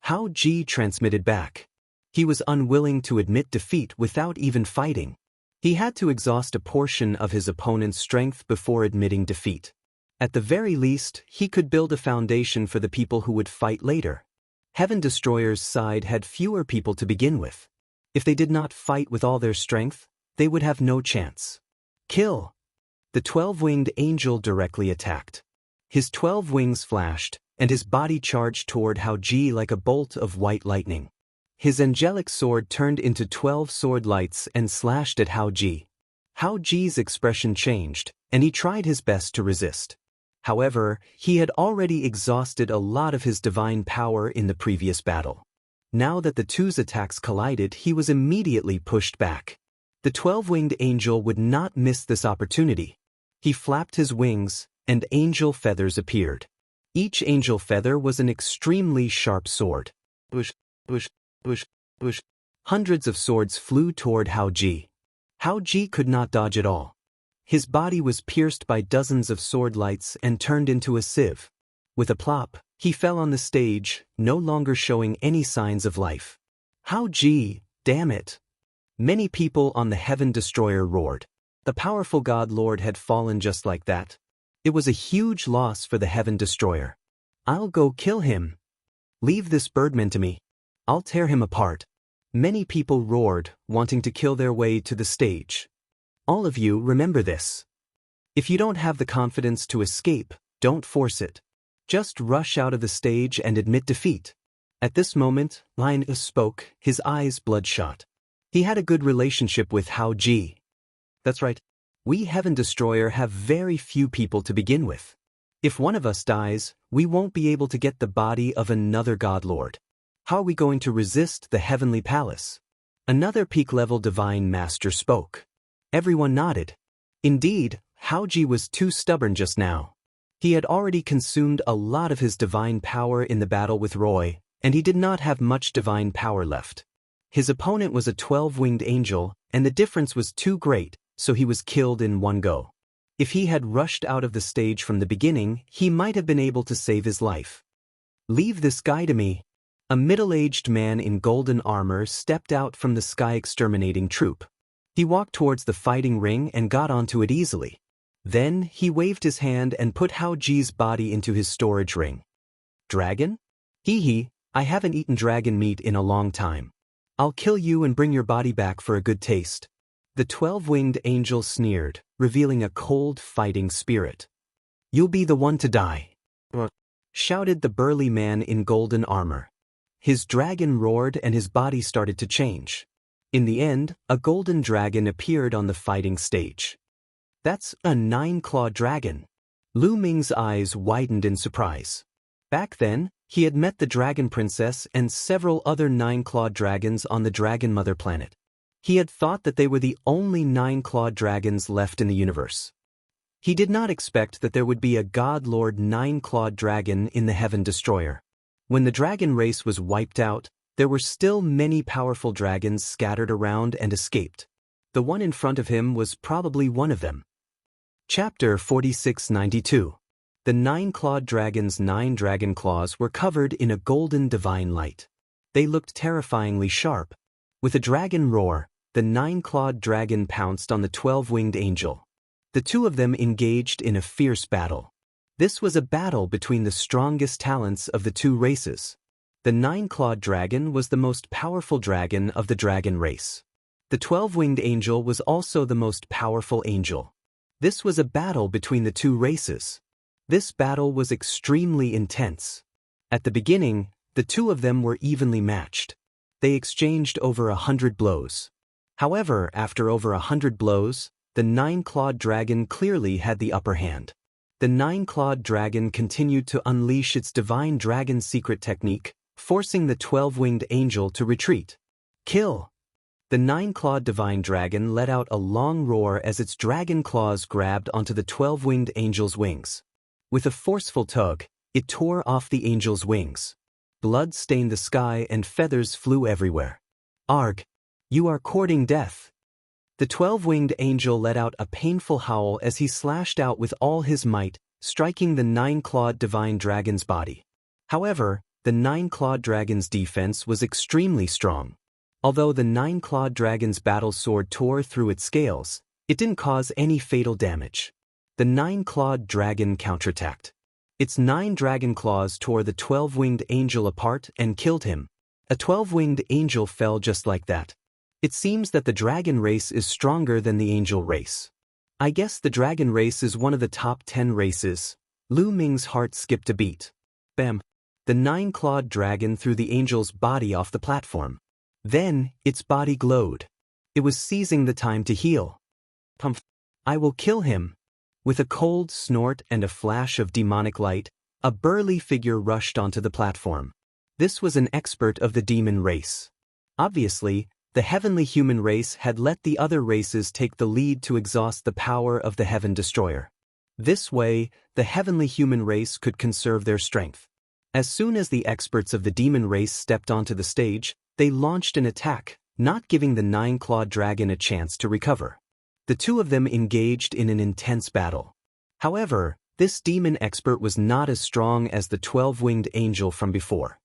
Hao Ji transmitted back. He was unwilling to admit defeat without even fighting. He had to exhaust a portion of his opponent's strength before admitting defeat. At the very least, he could build a foundation for the people who would fight later. Heaven Destroyer's side had fewer people to begin with. If they did not fight with all their strength, they would have no chance. Kill! The 12-winged angel directly attacked. His 12 wings flashed, and his body charged toward Hao Ji like a bolt of white lightning. His angelic sword turned into 12 sword lights and slashed at Hao Ji. Hao Ji's expression changed, and he tried his best to resist. However, he had already exhausted a lot of his divine power in the previous battle. Now that the two's attacks collided, he was immediately pushed back. The 12-winged angel would not miss this opportunity. He flapped his wings, and angel feathers appeared. Each angel feather was an extremely sharp sword. Bush, bush, bush, bush. Hundreds of swords flew toward Hao Ji. Hao Ji could not dodge at all. His body was pierced by dozens of sword lights and turned into a sieve. With a plop, he fell on the stage, no longer showing any signs of life. Hao Ji, damn it! Many people on the Heaven Destroyer roared. The powerful God Lord had fallen just like that. It was a huge loss for the Heaven Destroyer. I'll go kill him. Leave this birdman to me. I'll tear him apart. Many people roared, wanting to kill their way to the stage. All of you remember this. If you don't have the confidence to escape, don't force it. Just rush out of the stage and admit defeat. At this moment, Lion spoke, his eyes bloodshot. He had a good relationship with Hao Ji. That's right. We Heaven Destroyer have very few people to begin with. If one of us dies, we won't be able to get the body of another God Lord. How are we going to resist the Heavenly Palace? Another peak-level Divine Master spoke. Everyone nodded. Indeed, Hao Ji was too stubborn just now. He had already consumed a lot of his divine power in the battle with Roy, and he did not have much divine power left. His opponent was a 12-winged angel, and the difference was too great, so he was killed in one go. If he had rushed out of the stage from the beginning, he might have been able to save his life. Leave this guy to me. A middle-aged man in golden armor stepped out from the sky-exterminating troop. He walked towards the fighting ring and got onto it easily. Then, he waved his hand and put Hao Ji's body into his storage ring. Dragon? Hee, I haven't eaten dragon meat in a long time. I'll kill you and bring your body back for a good taste. The 12-winged angel sneered, revealing a cold, fighting spirit. You'll be the one to die. Shouted the burly man in golden armor. His dragon roared and his body started to change. In the end, a golden dragon appeared on the fighting stage. That's a 9-clawed dragon. Lu Ming's eyes widened in surprise. Back then, he had met the Dragon Princess and several other 9-clawed dragons on the Dragon Mother planet. He had thought that they were the only 9-clawed dragons left in the universe. He did not expect that there would be a God Lord 9-clawed dragon in the Heaven Destroyer. When the dragon race was wiped out, there were still many powerful dragons scattered around and escaped. The one in front of him was probably one of them. Chapter 4692. The 9-clawed dragon's 9 dragon claws were covered in a golden divine light. They looked terrifyingly sharp. With a dragon roar, the 9-clawed dragon pounced on the 12-winged angel. The two of them engaged in a fierce battle. This was a battle between the strongest talents of the two races. The 9-clawed dragon was the most powerful dragon of the dragon race. The 12-winged angel was also the most powerful angel. This was a battle between the two races. This battle was extremely intense. At the beginning, the two of them were evenly matched. They exchanged over 100 blows. However, after over 100 blows, the 9-clawed dragon clearly had the upper hand. The 9-clawed dragon continued to unleash its divine dragon secret technique, forcing the 12-winged angel to retreat. Kill! The 9-clawed divine dragon let out a long roar as its dragon claws grabbed onto the 12-winged angel's wings. With a forceful tug, it tore off the angel's wings. Blood stained the sky and feathers flew everywhere. Arg! You are courting death! The 12-winged angel let out a painful howl as he slashed out with all his might, striking the 9-clawed divine dragon's body. However, the 9-clawed dragon's defense was extremely strong. Although the 9-clawed dragon's battle sword tore through its scales, it didn't cause any fatal damage. The 9-clawed dragon counterattacked. Its 9 dragon claws tore the 12-winged angel apart and killed him. A 12-winged angel fell just like that. It seems that the dragon race is stronger than the angel race. I guess the dragon race is one of the top 10 races. Lu Ming's heart skipped a beat. Bam! The 9-clawed dragon threw the angel's body off the platform. Then, its body glowed. It was seizing the time to heal. Pumph! I will kill him! With a cold snort and a flash of demonic light, a burly figure rushed onto the platform. This was an expert of the demon race. Obviously, the heavenly human race had let the other races take the lead to exhaust the power of the Heaven Destroyer. This way, the heavenly human race could conserve their strength. As soon as the experts of the demon race stepped onto the stage, they launched an attack, not giving the 9-clawed dragon a chance to recover. The two of them engaged in an intense battle. However, this demon expert was not as strong as the 12-winged angel from before.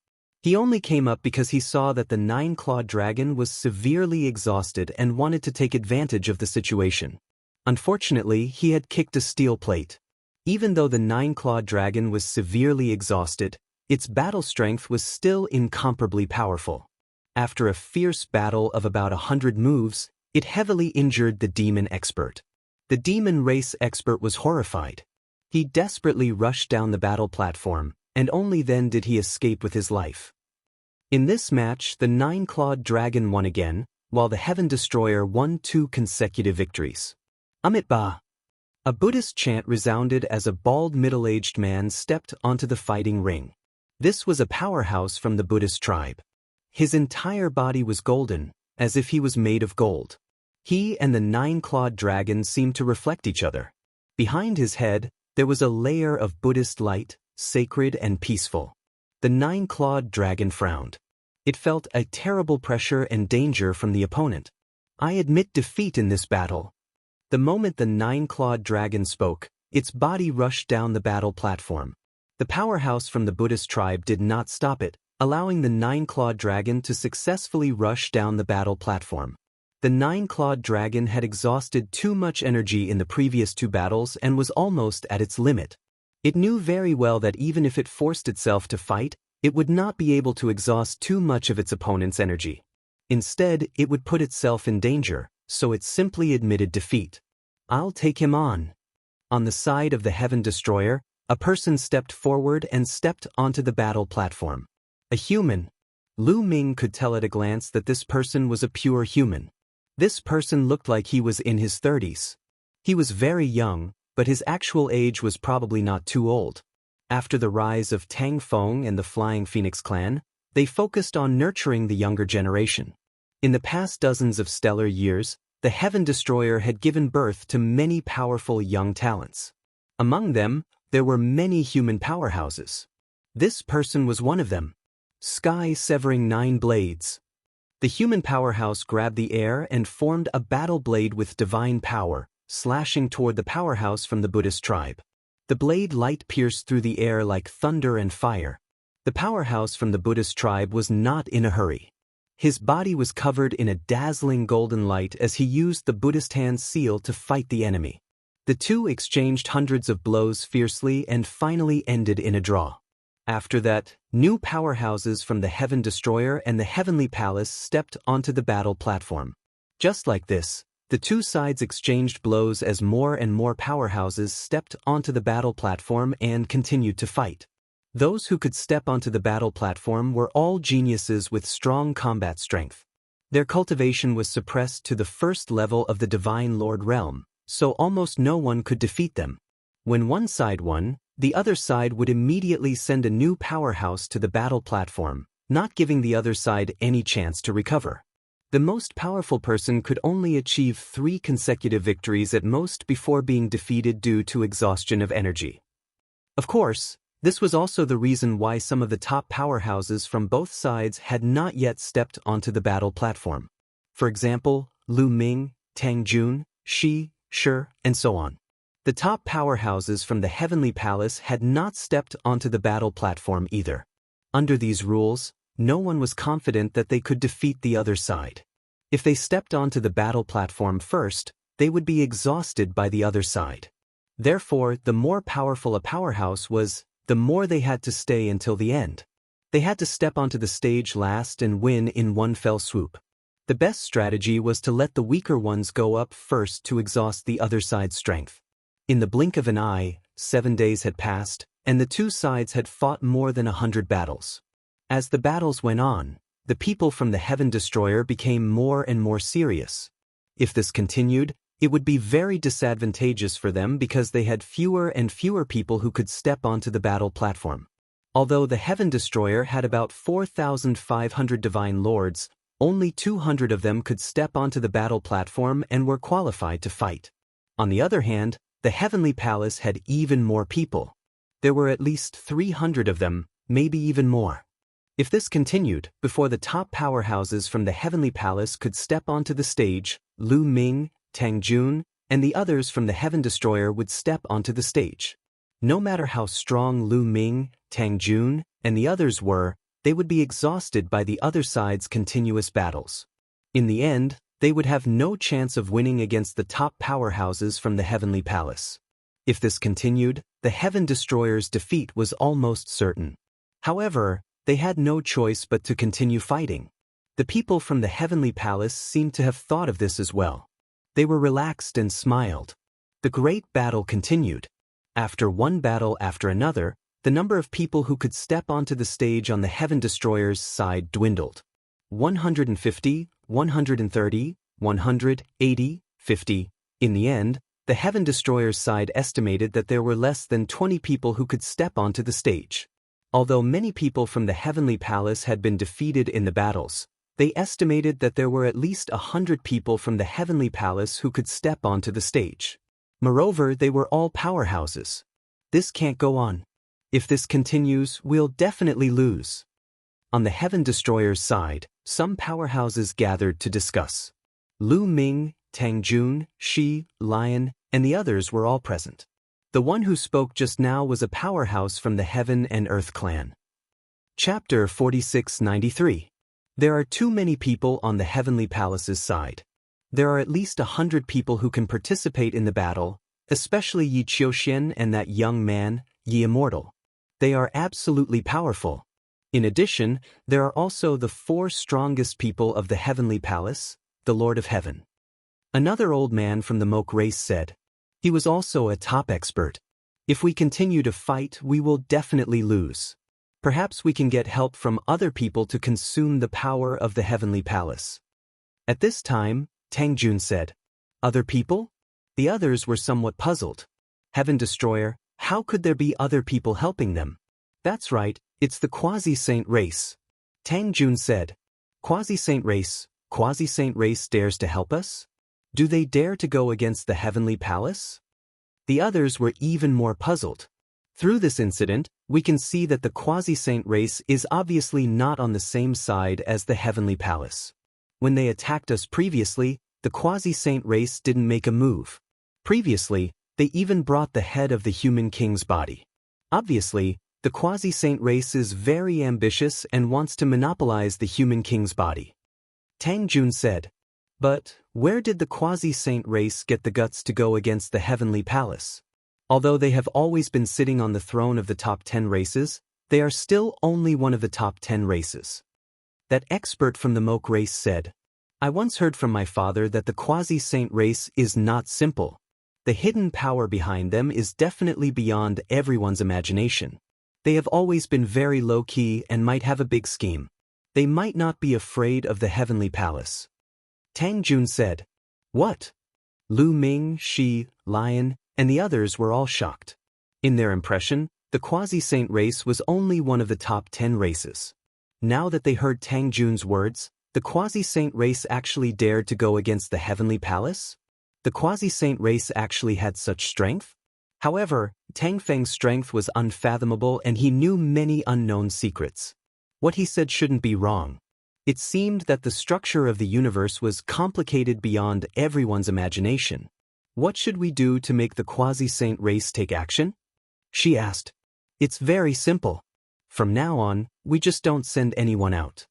He only came up because he saw that the 9-clawed dragon was severely exhausted and wanted to take advantage of the situation. Unfortunately, he had kicked a steel plate. Even though the 9-clawed dragon was severely exhausted, its battle strength was still incomparably powerful. After a fierce battle of about 100 moves, it heavily injured the demon expert. The demon race expert was horrified. He desperately rushed down the battle platform, and only then did he escape with his life. In this match, the 9-clawed dragon won again, while the Heaven Destroyer won 2 consecutive victories. Amitabha! A Buddhist chant resounded as a bald middle-aged man stepped onto the fighting ring. This was a powerhouse from the Buddhist tribe. His entire body was golden, as if he was made of gold. He and the 9-clawed dragon seemed to reflect each other. Behind his head, there was a layer of Buddhist light, sacred and peaceful. The 9-clawed dragon frowned. It felt a terrible pressure and danger from the opponent. I admit defeat in this battle. The moment the 9-clawed dragon spoke, its body rushed down the battle platform. The powerhouse from the Buddhist tribe did not stop it, allowing the nine-clawed dragon to successfully rush down the battle platform. The nine-clawed dragon had exhausted too much energy in the previous two battles and was almost at its limit. It knew very well that even if it forced itself to fight, it would not be able to exhaust too much of its opponent's energy. Instead, it would put itself in danger, so it simply admitted defeat. "I'll take him on." On the side of the Heaven Destroyer, a person stepped forward and stepped onto the battle platform. A human. Lu Ming could tell at a glance that this person was a pure human. This person looked like he was in his 30s. He was very young, but his actual age was probably not too old. After the rise of Tang Feng and the Flying Phoenix clan, they focused on nurturing the younger generation. In the past dozens of stellar years, the Heaven Destroyer had given birth to many powerful young talents. Among them, there were many human powerhouses. This person was one of them. Sky-severing 9 blades. The human powerhouse grabbed the air and formed a battle blade with divine power, slashing toward the powerhouse from the Buddhist tribe. The blade light pierced through the air like thunder and fire. The powerhouse from the Buddhist tribe was not in a hurry. His body was covered in a dazzling golden light as he used the Buddhist hand seal to fight the enemy. The two exchanged hundreds of blows fiercely and finally ended in a draw. After that, new powerhouses from the Heaven Destroyer and the Heavenly Palace stepped onto the battle platform. Just like this, the two sides exchanged blows as more and more powerhouses stepped onto the battle platform and continued to fight. Those who could step onto the battle platform were all geniuses with strong combat strength. Their cultivation was suppressed to the first level of the Divine Lord realm, so almost no one could defeat them. When one side won, the other side would immediately send a new powerhouse to the battle platform, not giving the other side any chance to recover. The most powerful person could only achieve 3 consecutive victories at most before being defeated due to exhaustion of energy. Of course, this was also the reason why some of the top powerhouses from both sides had not yet stepped onto the battle platform. For example, Lu Ming, Tang Jun, Shi, Shi, and so on. The top powerhouses from the Heavenly Palace had not stepped onto the battle platform either. Under these rules, no one was confident that they could defeat the other side. If they stepped onto the battle platform first, they would be exhausted by the other side. Therefore, the more powerful a powerhouse was, the more they had to stay until the end. They had to step onto the stage last and win in one fell swoop. The best strategy was to let the weaker ones go up first to exhaust the other side's strength. In the blink of an eye, 7 days had passed, and the two sides had fought more than 100 battles. As the battles went on, the people from the Heaven Destroyer became more and more serious. If this continued, it would be very disadvantageous for them because they had fewer and fewer people who could step onto the battle platform. Although the Heaven Destroyer had about 4,500 Divine Lords, only 200 of them could step onto the battle platform and were qualified to fight. On the other hand, the Heavenly Palace had even more people. There were at least 300 of them, maybe even more. If this continued, before the top powerhouses from the Heavenly Palace could step onto the stage, Lu Ming, Tang Jun, and the others from the Heaven Destroyer would step onto the stage. No matter how strong Lu Ming, Tang Jun, and the others were, they would be exhausted by the other side's continuous battles. In the end, they would have no chance of winning against the top powerhouses from the Heavenly Palace. If this continued, the Heaven Destroyer's defeat was almost certain. However, they had no choice but to continue fighting. The people from the Heavenly Palace seemed to have thought of this as well. They were relaxed and smiled. The great battle continued. After one battle after another, the number of people who could step onto the stage on the Heaven Destroyer's side dwindled. 150, 130, 180, 50. In the end, the Heaven Destroyer's side estimated that there were less than 20 people who could step onto the stage. Although many people from the Heavenly Palace had been defeated in the battles, they estimated that there were at least 100 people from the Heavenly Palace who could step onto the stage. Moreover, they were all powerhouses. This can't go on. If this continues, we'll definitely lose. On the Heaven Destroyer's side, some powerhouses gathered to discuss. Lu Ming, Tang Jun, Shi, Lion, and the others were all present. The one who spoke just now was a powerhouse from the Heaven and Earth clan. Chapter 4693. There are too many people on the Heavenly Palace's side. There are at least 100 people who can participate in the battle, especially Yi Qiuxian and that young man, Yi Immortal. They are absolutely powerful. In addition, there are also the 4 strongest people of the Heavenly Palace, the Lord of Heaven. Another old man from the Moke race said. He was also a top expert. If we continue to fight, we will definitely lose. Perhaps we can get help from other people to consume the power of the Heavenly Palace. At this time, Tang Jun said. Other people? The others were somewhat puzzled. Heaven Destroyer, how could there be other people helping them? That's right, it's the Quasi-Saint race. Tang Jun said. Quasi-Saint race dares to help us? Do they dare to go against the Heavenly Palace? The others were even more puzzled. Through this incident, we can see that the Quasi-Saint race is obviously not on the same side as the Heavenly Palace. When they attacked us previously, the Quasi-Saint race didn't make a move. Previously, they even brought the head of the human king's body. Obviously, the Quasi-Saint race is very ambitious and wants to monopolize the human king's body. Tang Jun said. But, where did the Quasi-Saint race get the guts to go against the Heavenly Palace? Although they have always been sitting on the throne of the top 10 races, they are still only one of the top 10 races. That expert from the Moke race said, I once heard from my father that the Quasi-Saint race is not simple. The hidden power behind them is definitely beyond everyone's imagination. They have always been very low-key and might have a big scheme. They might not be afraid of the Heavenly Palace. Tang Jun said, What? Lu Ming, Shi, Lion, and the others were all shocked. In their impression, the Quasi-Saint race was only one of the top 10 races. Now that they heard Tang Jun's words, the Quasi-Saint race actually dared to go against the Heavenly Palace? The Quasi-Saint race actually had such strength? However, Tang Feng's strength was unfathomable and he knew many unknown secrets. What he said shouldn't be wrong. It seemed that the structure of the universe was complicated beyond everyone's imagination. What should we do to make the Quasi-Saint race take action? She asked. It's very simple. From now on, we just don't send anyone out.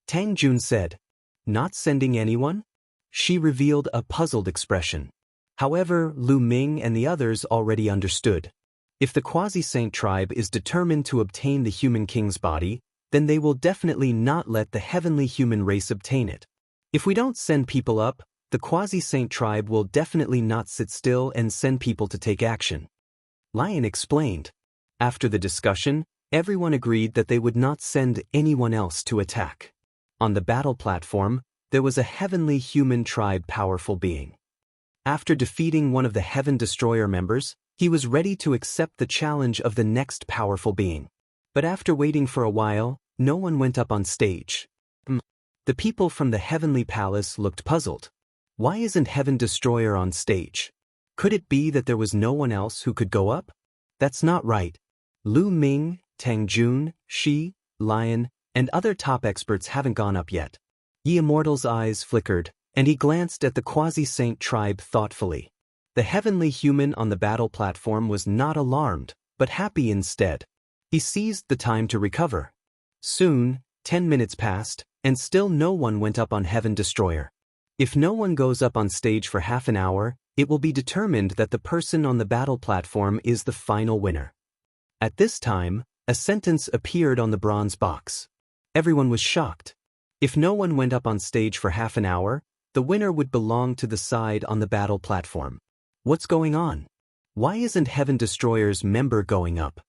Tang Jun said. Not sending anyone? She revealed a puzzled expression. However, Lu Ming and the others already understood. If the Quasi-Saint tribe is determined to obtain the human king's body, then they will definitely not let the heavenly human race obtain it. If we don't send people up, the Quasi-Saint tribe will definitely not sit still and send people to take action. Lion explained. After the discussion, everyone agreed that they would not send anyone else to attack. On the battle platform, there was a heavenly human tribe powerful being. After defeating one of the Heaven Destroyer members, he was ready to accept the challenge of the next powerful being. But after waiting for a while, no one went up on stage. The people from the Heavenly Palace looked puzzled. Why isn't Heaven Destroyer on stage? Could it be that there was no one else who could go up? That's not right. Lu Ming, Tang Jun, Shi, Lion, and other top experts haven't gone up yet. Yi Immortal's eyes flickered, and he glanced at the Quasi-Saint tribe thoughtfully. The heavenly human on the battle platform was not alarmed, but happy instead. He seized the time to recover. Soon, 10 minutes passed, and still no one went up on Heaven Destroyer. If no one goes up on stage for half an hour, it will be determined that the person on the battle platform is the final winner. At this time, a sentence appeared on the bronze box. Everyone was shocked. If no one went up on stage for half an hour, the winner would belong to the side on the battle platform. What's going on? Why isn't Heaven Destroyer's member going up?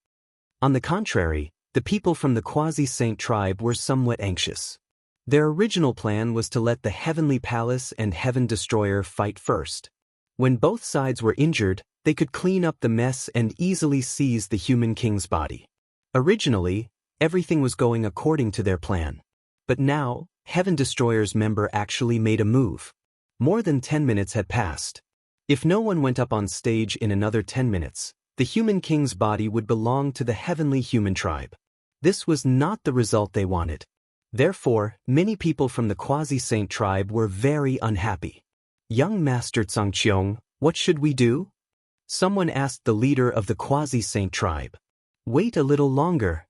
On the contrary, the people from the Quasi-Saint tribe were somewhat anxious. Their original plan was to let the Heavenly Palace and Heaven Destroyer fight first. When both sides were injured, they could clean up the mess and easily seize the human king's body. Originally, everything was going according to their plan. But now, Heaven Destroyer's member actually made a move. More than 10 minutes had passed. If no one went up on stage in another 10 minutes, the human king's body would belong to the heavenly human tribe. This was not the result they wanted. Therefore, many people from the Quasi-Saint tribe were very unhappy. Young Master Zhangqiong, what should we do? Someone asked the leader of the Quasi-Saint tribe. Wait a little longer.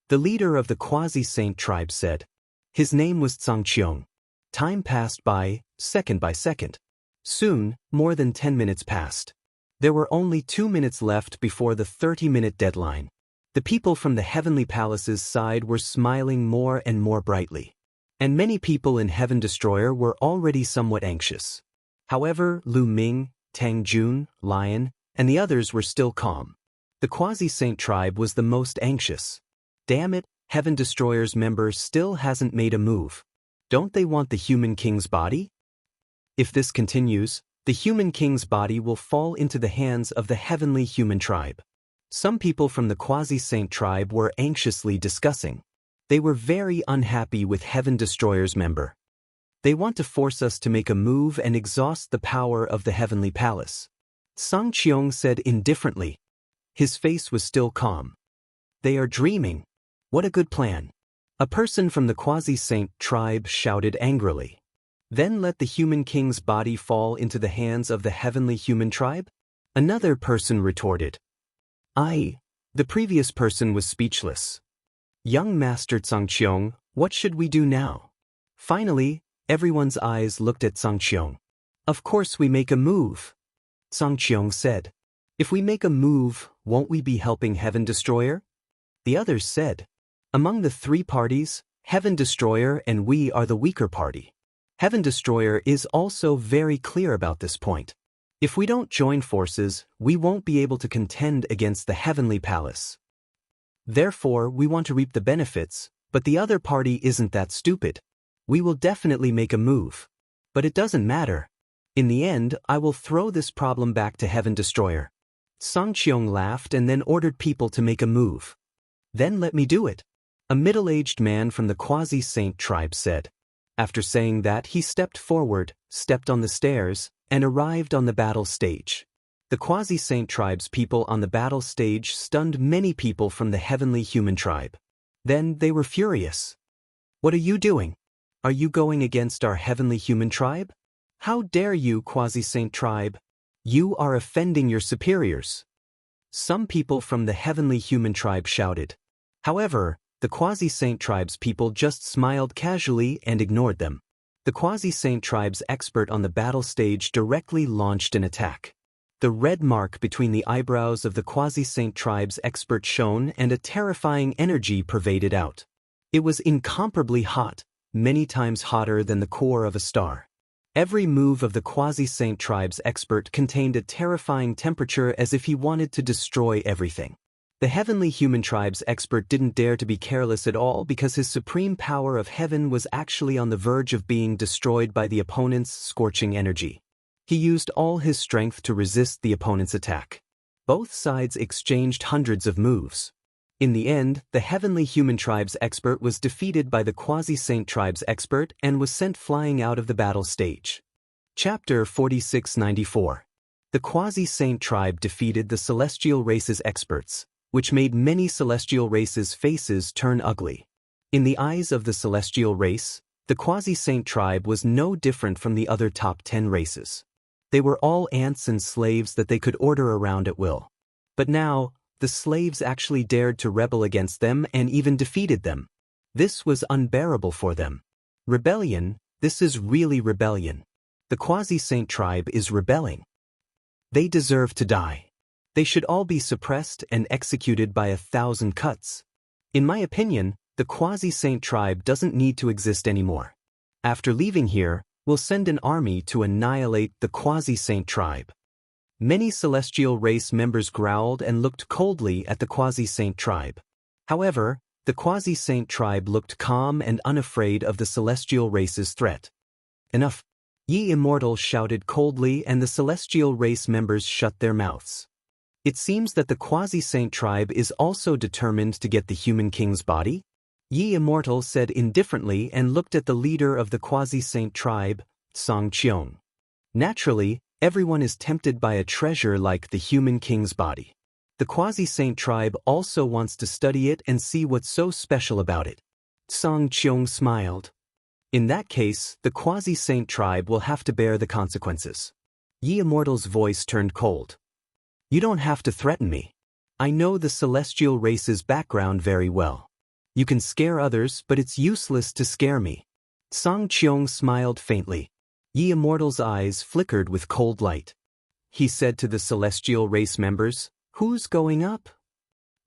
The leader of the quasi-saint tribe said. His name was Zhang. Time passed by second. Soon, more than 10 minutes passed. There were only 2 minutes left before the 30-minute deadline. The people from the heavenly palace's side were smiling more and more brightly. And many people in Heaven Destroyer were already somewhat anxious. However, Lu Ming, Tang Jun, Lion, and the others were still calm. The quasi-saint tribe was the most anxious. Damn it, Heaven Destroyer's member still hasn't made a move. Don't they want the human king's body? If this continues, the human king's body will fall into the hands of the heavenly human tribe. Some people from the quasi-saint tribe were anxiously discussing. They were very unhappy with Heaven Destroyer's member. They want to force us to make a move and exhaust the power of the heavenly palace. Sang Qiong said indifferently. His face was still calm. They are dreaming. What a good plan. A person from the quasi-saint tribe shouted angrily. Then let the human king's body fall into the hands of the heavenly human tribe? Another person retorted. The previous person was speechless. Young Master Zhangqiong, what should we do now? Finally, everyone's eyes looked at Zhangqiong. Of course we make a move. Zhangqiong said. If we make a move, won't we be helping Heaven Destroyer? The others said. Among the three parties, Heaven Destroyer and we are the weaker party. Heaven Destroyer is also very clear about this point. If we don't join forces, we won't be able to contend against the heavenly palace. Therefore, we want to reap the benefits, but the other party isn't that stupid. We will definitely make a move. But it doesn't matter. In the end, I will throw this problem back to Heaven Destroyer. Sang Qiong laughed and then ordered people to make a move. Then let me do it. A middle-aged man from the quasi-saint tribe said. After saying that, he stepped forward, stepped on the stairs, and arrived on the battle stage. The quasi-saint tribe's people on the battle stage stunned many people from the heavenly human tribe. Then they were furious. What are you doing? Are you going against our heavenly human tribe? How dare you, quasi-saint tribe? You are offending your superiors. Some people from the heavenly human tribe shouted. However, the quasi-saint tribe's people just smiled casually and ignored them. The quasi-saint tribe's expert on the battle stage directly launched an attack. The red mark between the eyebrows of the quasi-saint tribe's expert shone and a terrifying energy pervaded out. It was incomparably hot, many times hotter than the core of a star. Every move of the quasi-saint tribe's expert contained a terrifying temperature as if he wanted to destroy everything. The heavenly human tribe's expert didn't dare to be careless at all because his supreme power of heaven was actually on the verge of being destroyed by the opponent's scorching energy. He used all his strength to resist the opponent's attack. Both sides exchanged hundreds of moves. In the end, the heavenly human tribe's expert was defeated by the quasi-saint tribe's expert and was sent flying out of the battle stage. Chapter 4694. The quasi-saint tribe defeated the celestial race's experts, which made many celestial races' faces turn ugly. In the eyes of the celestial race, the quasi-saint tribe was no different from the other top 10 races. They were all ants and slaves that they could order around at will. But now, the slaves actually dared to rebel against them and even defeated them. This was unbearable for them. Rebellion, this is really rebellion. The quasi-saint tribe is rebelling. They deserve to die. They should all be suppressed and executed by 1,000 cuts. In my opinion, the quasi-saint tribe doesn't need to exist anymore. After leaving here, we'll send an army to annihilate the quasi-saint tribe. Many celestial race members growled and looked coldly at the quasi-saint tribe. However, the quasi-saint tribe looked calm and unafraid of the celestial race's threat. Enough! Ye Immortal shouted coldly, and the celestial race members shut their mouths. It seems that the quasi-saint tribe is also determined to get the human king's body? Ye Immortal said indifferently and looked at the leader of the quasi-saint tribe, Sang Qiong. Naturally, everyone is tempted by a treasure like the human king's body. The quasi-saint tribe also wants to study it and see what's so special about it. Sang Qiong smiled. In that case, the quasi-saint tribe will have to bear the consequences. Ye Immortal's voice turned cold. You don't have to threaten me. I know the celestial race's background very well. You can scare others, but it's useless to scare me. Song Qiong smiled faintly. Yi Immortal's eyes flickered with cold light. He said to the celestial race members, "Who's going up?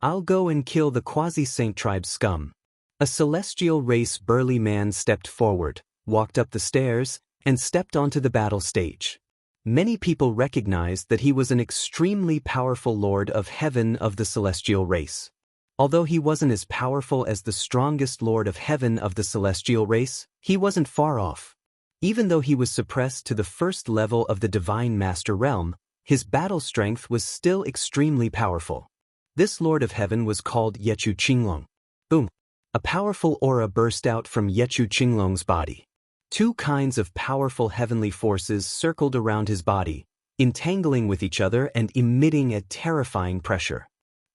I'll go and kill the quasi-saint tribe scum." A celestial race burly man stepped forward, walked up the stairs, and stepped onto the battle stage. Many people recognized that he was an extremely powerful lord of heaven of the celestial race. Although he wasn't as powerful as the strongest lord of heaven of the celestial race, he wasn't far off. Even though he was suppressed to the first level of the divine master realm, his battle strength was still extremely powerful. This lord of heaven was called Yechu Qinglong. Boom! A powerful aura burst out from Yechu Qinglong's body. Two kinds of powerful heavenly forces circled around his body, entangling with each other and emitting a terrifying pressure.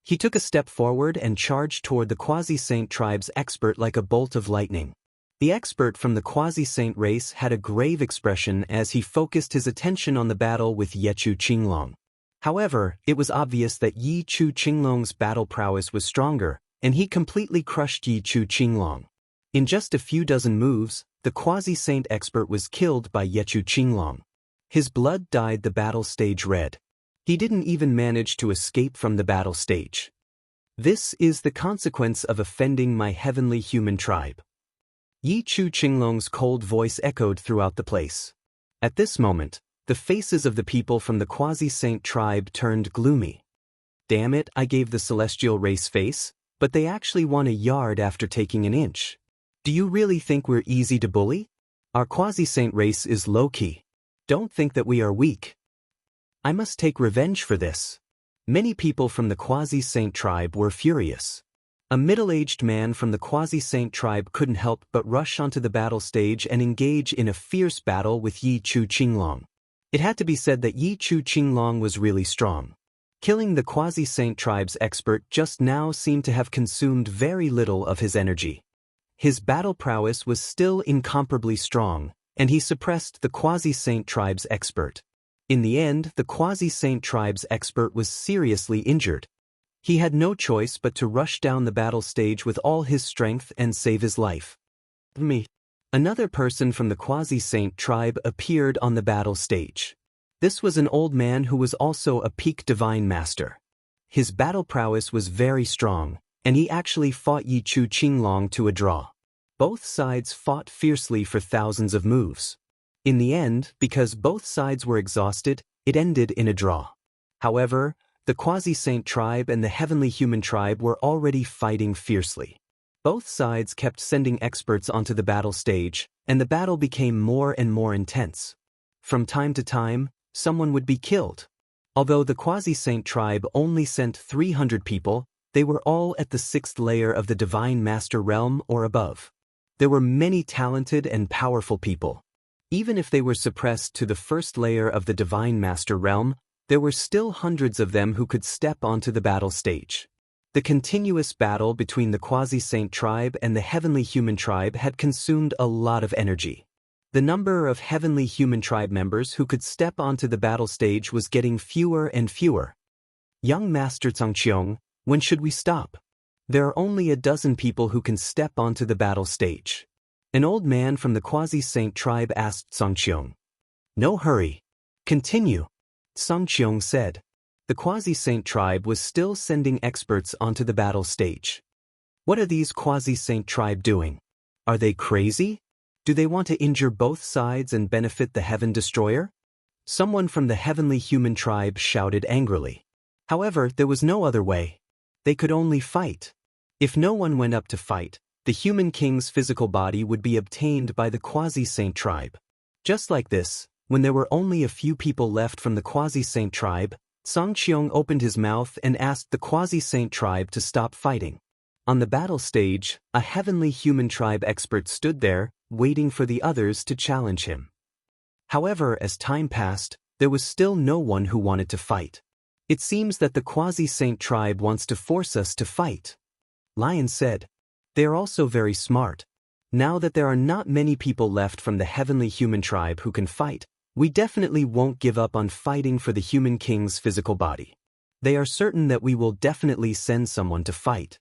He took a step forward and charged toward the quasi-saint tribe's expert like a bolt of lightning. The expert from the quasi-saint race had a grave expression as he focused his attention on the battle with Yechu Qinglong. However, it was obvious that Yechu Qinglong's battle prowess was stronger, and he completely crushed Yechu Qinglong. In just a few dozen moves, the quasi-saint expert was killed by Yechu Qinglong. His blood dyed the battle stage red. He didn't even manage to escape from the battle stage. This is the consequence of offending my heavenly human tribe. Yechu Qinglong's cold voice echoed throughout the place. At this moment, the faces of the people from the quasi-saint tribe turned gloomy. Damn it, I gave the celestial race face, but they actually won a yard after taking an inch. Do you really think we're easy to bully? Our quasi-saint race is low-key. Don't think that we are weak. I must take revenge for this. Many people from the quasi-saint tribe were furious. A middle-aged man from the quasi-saint tribe couldn't help but rush onto the battle stage and engage in a fierce battle with Yechu Qinglong. It had to be said that Yechu Qinglong was really strong. Killing the quasi-saint tribe's expert just now seemed to have consumed very little of his energy. His battle prowess was still incomparably strong, and he suppressed the quasi-saint tribe's expert. In the end, the quasi-saint tribe's expert was seriously injured. He had no choice but to rush down the battle stage with all his strength and save his life. Me. Another person from the quasi-saint tribe appeared on the battle stage. This was an old man who was also a peak divine master. His battle prowess was very strong, and he actually fought Yechu Qinglong to a draw. Both sides fought fiercely for thousands of moves. In the end, because both sides were exhausted, it ended in a draw. However, the quasi-saint tribe and the heavenly human tribe were already fighting fiercely. Both sides kept sending experts onto the battle stage, and the battle became more and more intense. From time to time, someone would be killed. Although the quasi-saint tribe only sent 300 people, they were all at the 6th layer of the divine master realm or above. There were many talented and powerful people. Even if they were suppressed to the 1st layer of the divine master realm, there were still hundreds of them who could step onto the battle stage. The continuous battle between the quasi-saint tribe and the heavenly human tribe had consumed a lot of energy. The number of heavenly human tribe members who could step onto the battle stage was getting fewer and fewer. Young Master Zhangqiong, when should we stop? There are only a dozen people who can step onto the battle stage. An old man from the quasi-saint tribe asked Zhangqiong. No hurry. Continue. Zhangqiong said. The quasi-saint tribe was still sending experts onto the battle stage. What are these quasi-saint tribe doing? Are they crazy? Do they want to injure both sides and benefit the Heaven Destroyer? Someone from the heavenly human tribe shouted angrily. However, there was no other way. They could only fight. If no one went up to fight, the human king's physical body would be obtained by the quasi-saint tribe. Just like this, when there were only a few people left from the quasi-saint tribe, Zhangqiong opened his mouth and asked the quasi-saint tribe to stop fighting. On the battle stage, a heavenly human tribe expert stood there, waiting for the others to challenge him. However, as time passed, there was still no one who wanted to fight. It seems that the quasi-saint tribe wants to force us to fight. Lion said. They are also very smart. Now that there are not many people left from the heavenly human tribe who can fight, we definitely won't give up on fighting for the human king's physical body. They are certain that we will definitely send someone to fight.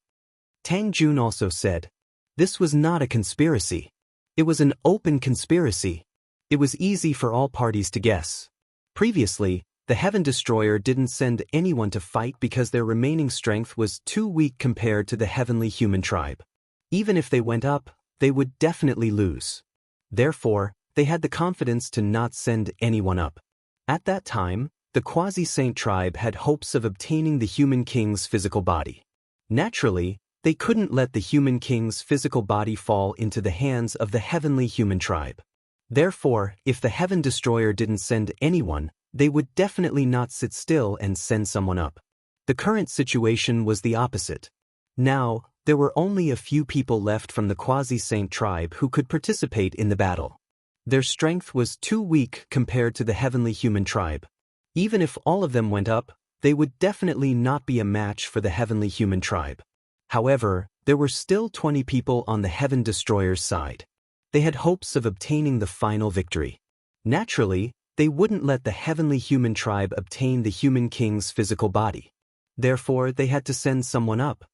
Tang Jun also said. This was not a conspiracy. It was an open conspiracy. It was easy for all parties to guess. Previously, the Heaven Destroyer didn't send anyone to fight because their remaining strength was too weak compared to the heavenly human tribe. Even if they went up, they would definitely lose. Therefore, they had the confidence to not send anyone up. At that time, the Quasi-Saint tribe had hopes of obtaining the human king's physical body. Naturally, they couldn't let the human king's physical body fall into the hands of the heavenly human tribe. Therefore, if the Heaven Destroyer didn't send anyone, they would definitely not sit still and send someone up. The current situation was the opposite. Now, there were only a few people left from the Quasi-Saint tribe who could participate in the battle. Their strength was too weak compared to the heavenly human tribe. Even if all of them went up, they would definitely not be a match for the heavenly human tribe. However, there were still 20 people on the Heaven Destroyer's side. They had hopes of obtaining the final victory. Naturally, they wouldn't let the heavenly human tribe obtain the human king's physical body. Therefore, they had to send someone up.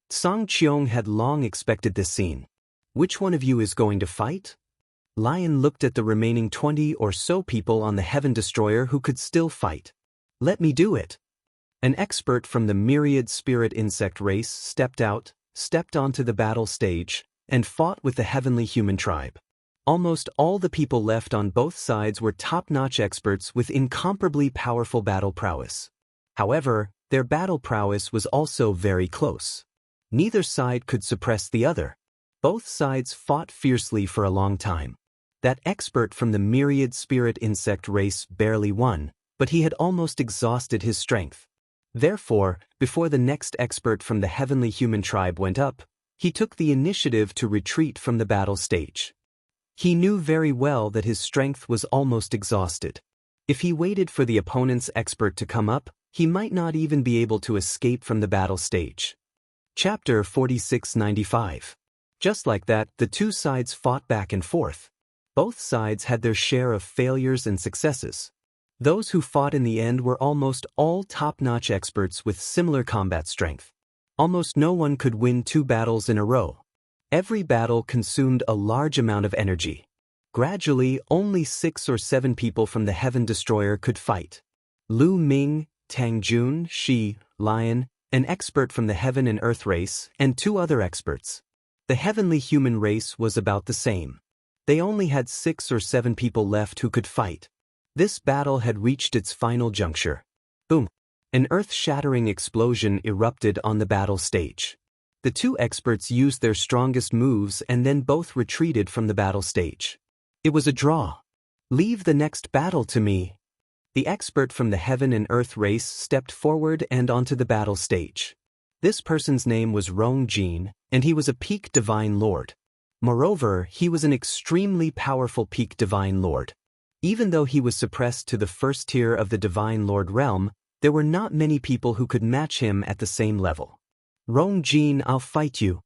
Song Qiong had long expected this scene. Which one of you is going to fight? Lion looked at the remaining 20 or so people on the Heaven Destroyer who could still fight. Let me do it. An expert from the myriad spirit insect race stepped onto the battle stage, and fought with the heavenly human tribe. Almost all the people left on both sides were top-notch experts with incomparably powerful battle prowess. However, their battle prowess was also very close. Neither side could suppress the other. Both sides fought fiercely for a long time. That expert from the myriad spirit insect race barely won, but he had almost exhausted his strength. Therefore, before the next expert from the heavenly human tribe went up, he took the initiative to retreat from the battle stage. He knew very well that his strength was almost exhausted. If he waited for the opponent's expert to come up, he might not even be able to escape from the battle stage. Chapter 4695. Just like that, the two sides fought back and forth. Both sides had their share of failures and successes. Those who fought in the end were almost all top-notch experts with similar combat strength. Almost no one could win 2 battles in a row. Every battle consumed a large amount of energy. Gradually, only 6 or 7 people from the Heaven Destroyer could fight. Lu Ming, Tang Jun, Shi, Lion, an expert from the Heaven and Earth race, and 2 other experts. The heavenly human race was about the same. They only had 6 or 7 people left who could fight. This battle had reached its final juncture. Boom! An earth-shattering explosion erupted on the battle stage. The 2 experts used their strongest moves and then both retreated from the battle stage. It was a draw. Leave the next battle to me. The expert from the Heaven and Earth race stepped forward and onto the battle stage. This person's name was Rong Jin, and he was a peak divine lord. Moreover, he was an extremely powerful peak divine lord. Even though he was suppressed to the first tier of the divine lord realm, there were not many people who could match him at the same level. Rong Jin, I'll fight you.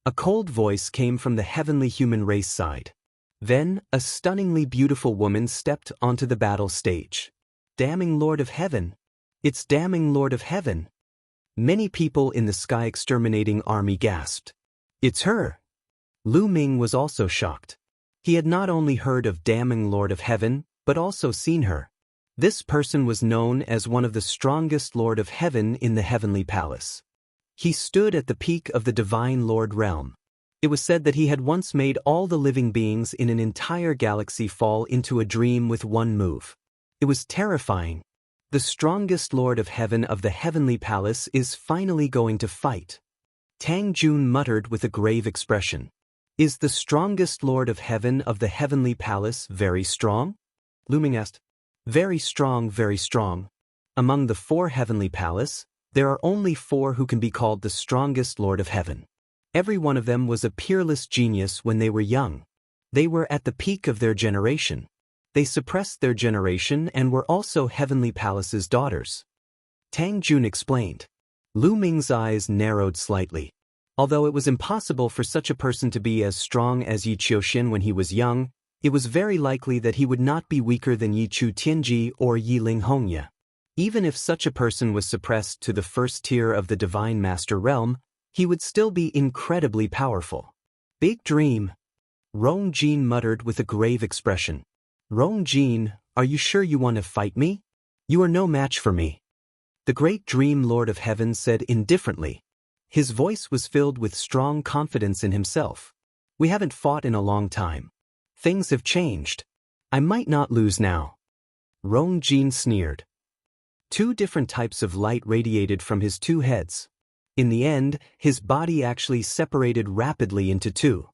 A cold voice came from the heavenly human race side. Then, a stunningly beautiful woman stepped onto the battle stage. Damning Lord of Heaven! It's Damning Lord of Heaven! Many people in the Sky Exterminating Army gasped. It's her! Lu Ming was also shocked. He had not only heard of Damning Lord of Heaven, but also seen her. This person was known as one of the strongest Lord of Heaven in the Heavenly Palace. He stood at the peak of the Divine Lord realm. It was said that he had once made all the living beings in an entire galaxy fall into a dream with one move. It was terrifying. The strongest Lord of Heaven of the Heavenly Palace is finally going to fight. Tang Jun muttered with a grave expression. Is the strongest Lord of Heaven of the Heavenly Palace very strong? Lu Ming asked. Very strong, very strong. Among the 4 Heavenly Palace, there are only 4 who can be called the strongest Lord of Heaven. Every one of them was a peerless genius when they were young. They were at the peak of their generation. They suppressed their generation and were also Heavenly Palace's daughters. Tang Jun explained. Lu Ming's eyes narrowed slightly. Although it was impossible for such a person to be as strong as Yi Qiuxin when he was young, it was very likely that he would not be weaker than Yi Chu Tianji or Yi Ling Hongya. Even if such a person was suppressed to the first tier of the Divine Master realm, he would still be incredibly powerful. Big dream, Rong Jin muttered with a grave expression. Rong Jin, are you sure you want to fight me? You are no match for me. The great Dream Lord of Heaven said indifferently. His voice was filled with strong confidence in himself. We haven't fought in a long time. Things have changed. I might not lose now. Rong Jin sneered. Two different types of light radiated from his two heads. In the end, his body actually separated rapidly into two.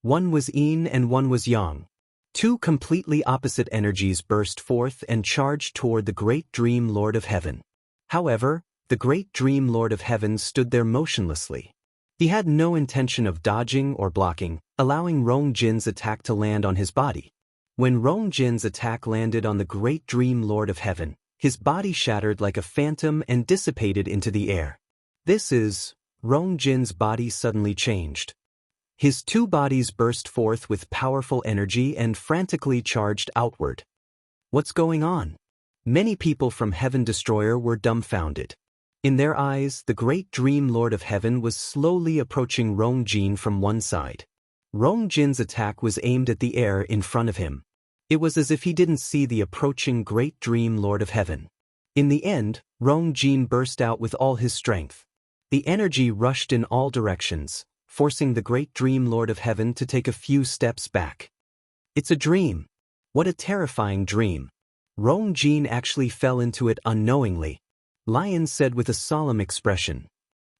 One was yin and one was yang. Two completely opposite energies burst forth and charged toward the great Dream Lord of Heaven. However, the great Dream Lord of Heaven stood there motionlessly. He had no intention of dodging or blocking, allowing Rong Jin's attack to land on his body. When Rong Jin's attack landed on the great Dream Lord of Heaven, his body shattered like a phantom and dissipated into the air. Rong Jin's body suddenly changed. His two bodies burst forth with powerful energy and frantically charged outward. What's going on? Many people from Heaven Destroyer were dumbfounded. In their eyes, the great Dream Lord of Heaven was slowly approaching Rong Jin from one side. Rong Jin's attack was aimed at the air in front of him. It was as if he didn't see the approaching great Dream Lord of Heaven. In the end, Rong Jin burst out with all his strength. The energy rushed in all directions, forcing the great Dream Lord of Heaven to take a few steps back. It's a dream. What a terrifying dream. Rong Jin actually fell into it unknowingly. Lion said with a solemn expression.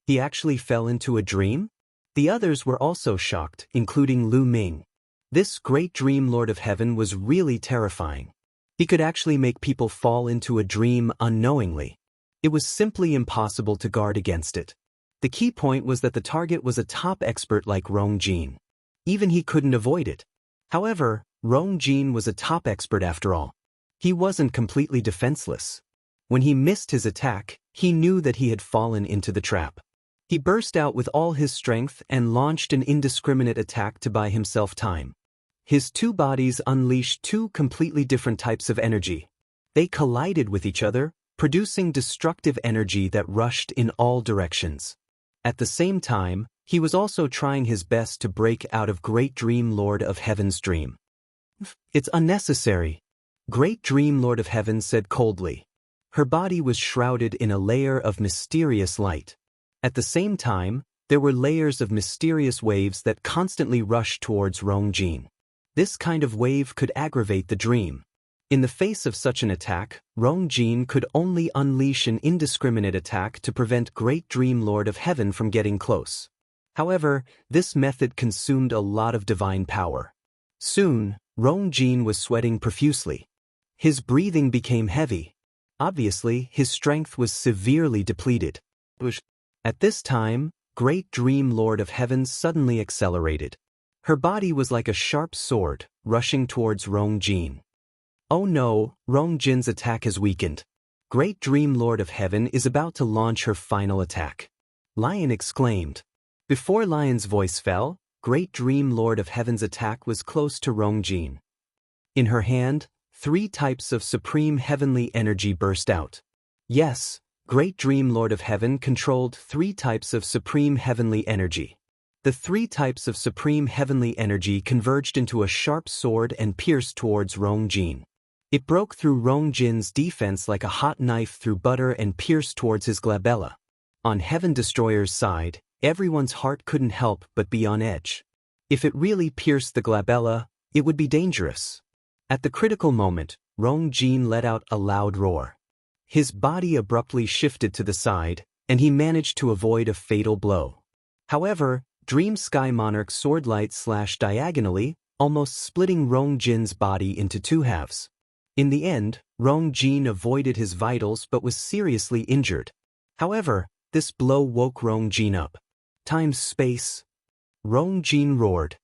He actually fell into a dream? The others were also shocked, including Lu Ming. This great Dream Lord of Heaven was really terrifying. He could actually make people fall into a dream unknowingly. It was simply impossible to guard against it. The key point was that the target was a top expert like Rong Jin. Even he couldn't avoid it. However, Rong Jin was a top expert after all. He wasn't completely defenseless. When he missed his attack, he knew that he had fallen into the trap. He burst out with all his strength and launched an indiscriminate attack to buy himself time. His two bodies unleashed two completely different types of energy. They collided with each other, producing destructive energy that rushed in all directions. At the same time, he was also trying his best to break out of Great Dream Lord of Heaven's dream. It's unnecessary, Great Dream Lord of Heaven said coldly. Her body was shrouded in a layer of mysterious light. At the same time, there were layers of mysterious waves that constantly rushed towards Rong Jin. This kind of wave could aggravate the dream. In the face of such an attack, Rong Jin could only unleash an indiscriminate attack to prevent Great Dream Lord of Heaven from getting close. However, this method consumed a lot of divine power. Soon, Rong Jin was sweating profusely. His breathing became heavy. Obviously, his strength was severely depleted. At this time, Great Dream Lord of Heaven suddenly accelerated. Her body was like a sharp sword, rushing towards Rong Jin. Oh no, Rong Jin's attack has weakened. Great Dream Lord of Heaven is about to launch her final attack. Lion exclaimed. Before Lion's voice fell, Great Dream Lord of Heaven's attack was close to Rong Jin. In her hand, 3 types of supreme heavenly energy burst out. Yes, Great Dream Lord of Heaven controlled 3 types of supreme heavenly energy. The 3 types of supreme heavenly energy converged into a sharp sword and pierced towards Rong Jin. It broke through Rong Jin's defense like a hot knife through butter and pierced towards his glabella. On Heaven Destroyer's side, everyone's heart couldn't help but be on edge. If it really pierced the glabella, it would be dangerous. At the critical moment, Rong Jin let out a loud roar. His body abruptly shifted to the side, and he managed to avoid a fatal blow. However, Dream Sky Monarch's swordlight slashed diagonally, almost splitting Rong Jin's body into 2 halves. In the end, Rong Jin avoided his vitals but was seriously injured. However, this blow woke Rong Jin up. Time-space. Rong Jin roared.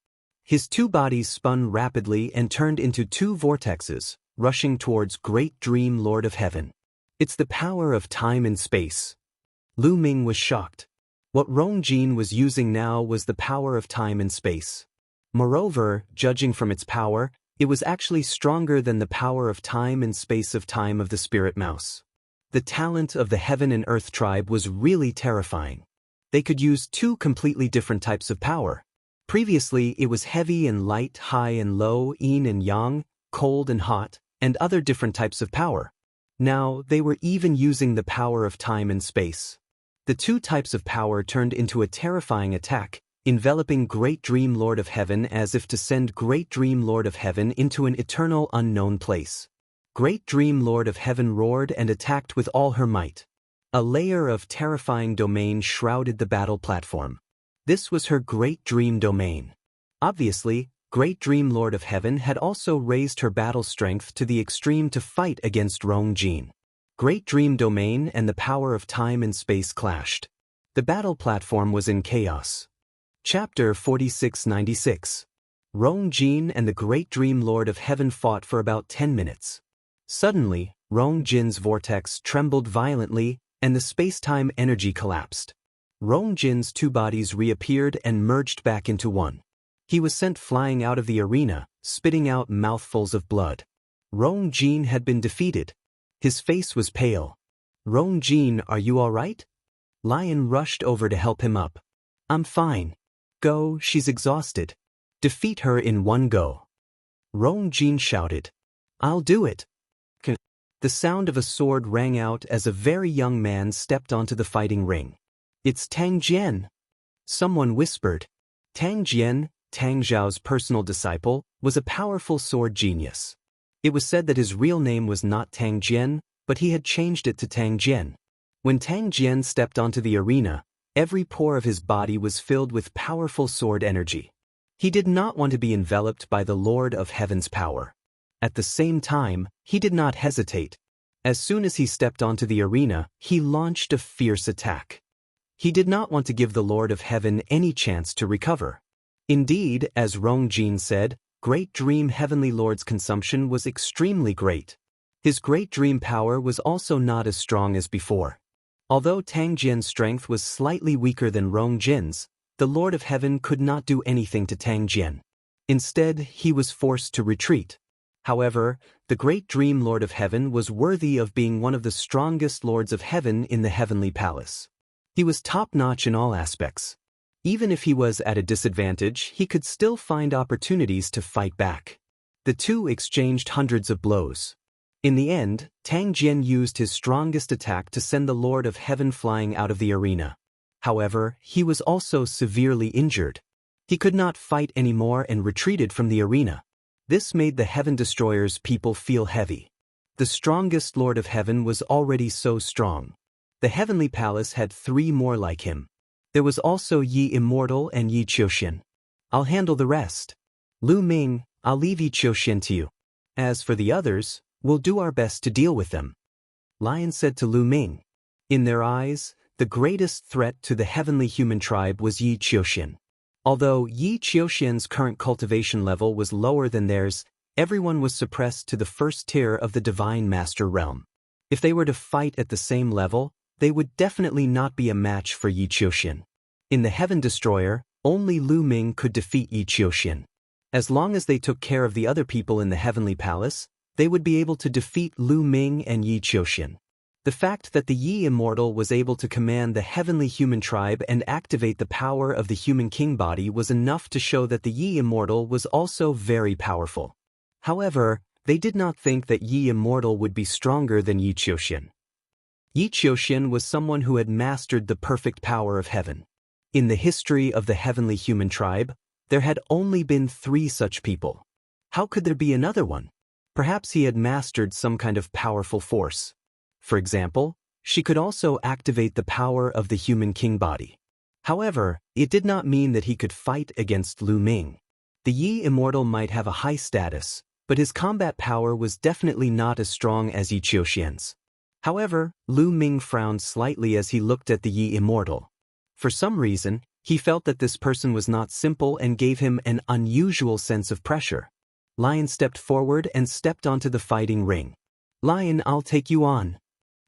His 2 bodies spun rapidly and turned into 2 vortexes, rushing towards Great Dream Lord of Heaven. It's the power of time and space. Lu Ming was shocked. What Rong Jin was using now was the power of time and space. Moreover, judging from its power, it was actually stronger than the power of time and space of time of the Spirit Mouse. The talent of the Heaven and Earth tribe was really terrifying. They could use two completely different types of power. Previously, it was heavy and light, high and low, yin and yang, cold and hot, and other different types of power. Now, they were even using the power of time and space. The two types of power turned into a terrifying attack, enveloping Great Dream Lord of Heaven as if to send Great Dream Lord of Heaven into an eternal unknown place. Great Dream Lord of Heaven roared and attacked with all her might. A layer of terrifying domain shrouded the battle platform. This was her Great Dream domain. Obviously, Great Dream Lord of Heaven had also raised her battle strength to the extreme to fight against Rongjin. Great Dream domain and the power of time and space clashed. The battle platform was in chaos. Chapter 4696. Rongjin and the Great Dream Lord of Heaven fought for about 10 minutes. Suddenly, Rongjin's vortex trembled violently, and the space-time energy collapsed. Rongjin's two bodies reappeared and merged back into one. He was sent flying out of the arena, spitting out mouthfuls of blood. Rongjin had been defeated. His face was pale. "Rongjin, are you all right?" Lion rushed over to help him up. "I'm fine. Go, she's exhausted. Defeat her in one go." Rongjin shouted. "I'll do it." The sound of a sword rang out as a very young man stepped onto the fighting ring. "It's Tang Jian." Someone whispered. Tang Jian, Tang Zhao's personal disciple, was a powerful sword genius. It was said that his real name was not Tang Jian, but he had changed it to Tang Jian. When Tang Jian stepped onto the arena, every pore of his body was filled with powerful sword energy. He did not want to be enveloped by the Lord of Heaven's power. At the same time, he did not hesitate. As soon as he stepped onto the arena, he launched a fierce attack. He did not want to give the Lord of Heaven any chance to recover. Indeed, as Rongjin said, Great Dream Heavenly Lord's consumption was extremely great. His Great Dream power was also not as strong as before. Although Tang Jian's strength was slightly weaker than Rongjin's, the Lord of Heaven could not do anything to Tang Jian. Instead, he was forced to retreat. However, the Great Dream Lord of Heaven was worthy of being one of the strongest Lords of Heaven in the Heavenly Palace. He was top-notch in all aspects. Even if he was at a disadvantage, he could still find opportunities to fight back. The two exchanged hundreds of blows. In the end, Tang Jian used his strongest attack to send the Lord of Heaven flying out of the arena. However, he was also severely injured. He could not fight anymore and retreated from the arena. This made the Heaven Destroyer's people feel heavy. The strongest Lord of Heaven was already so strong. The Heavenly Palace had 3 more like him. There was also Yi Immortal and Yi Qiuxian. "I'll handle the rest. Lu Ming, I'll leave Yi Qiuxian to you. As for the others, we'll do our best to deal with them," Lion said to Lu Ming. In their eyes, the greatest threat to the heavenly human tribe was Yi Qiuxian. Although Yi Qiuxian's current cultivation level was lower than theirs, everyone was suppressed to the first tier of the Divine Master Realm. If they were to fight at the same level, they would definitely not be a match for Yi Qiuxian. In the Heaven Destroyer, only Lu Ming could defeat Yi Qiuxian. As long as they took care of the other people in the Heavenly Palace, they would be able to defeat Lu Ming and Yi Qiuxian. The fact that the Yi Immortal was able to command the heavenly human tribe and activate the power of the human king body was enough to show that the Yi Immortal was also very powerful. However, they did not think that Yi Immortal would be stronger than Yi Qiuxian. Yi Qiuxian was someone who had mastered the perfect power of heaven. In the history of the heavenly human tribe, there had only been 3 such people. How could there be another one? Perhaps he had mastered some kind of powerful force. For example, she could also activate the power of the human king body. However, it did not mean that he could fight against Lu Ming. The Yi Immortal might have a high status, but his combat power was definitely not as strong as Yi Qiuxian's. However, Lu Ming frowned slightly as he looked at the Yi Immortal. For some reason, he felt that this person was not simple and gave him an unusual sense of pressure. Lion stepped forward and stepped onto the fighting ring. "Lion, I'll take you on."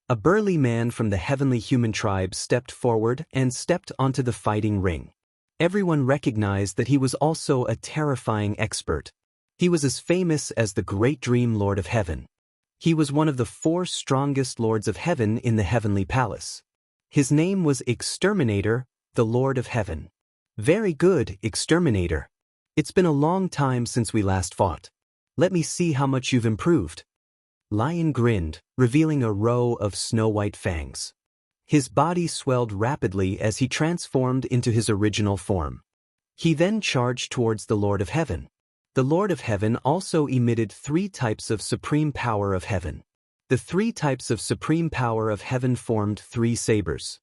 A burly man from the heavenly human tribe stepped forward and stepped onto the fighting ring. Everyone recognized that he was also a terrifying expert. He was as famous as the Great Dream Lord of Heaven. He was one of the 4 strongest Lords of Heaven in the Heavenly Palace. His name was Exterminator, the Lord of Heaven. Very good, Exterminator. It's been a long time since we last fought. Let me see how much you've improved. Lion grinned, revealing a row of snow-white fangs. His body swelled rapidly as he transformed into his original form. He then charged towards the Lord of Heaven. The Lord of Heaven also emitted 3 types of supreme power of heaven. The 3 types of supreme power of heaven formed 3 sabers.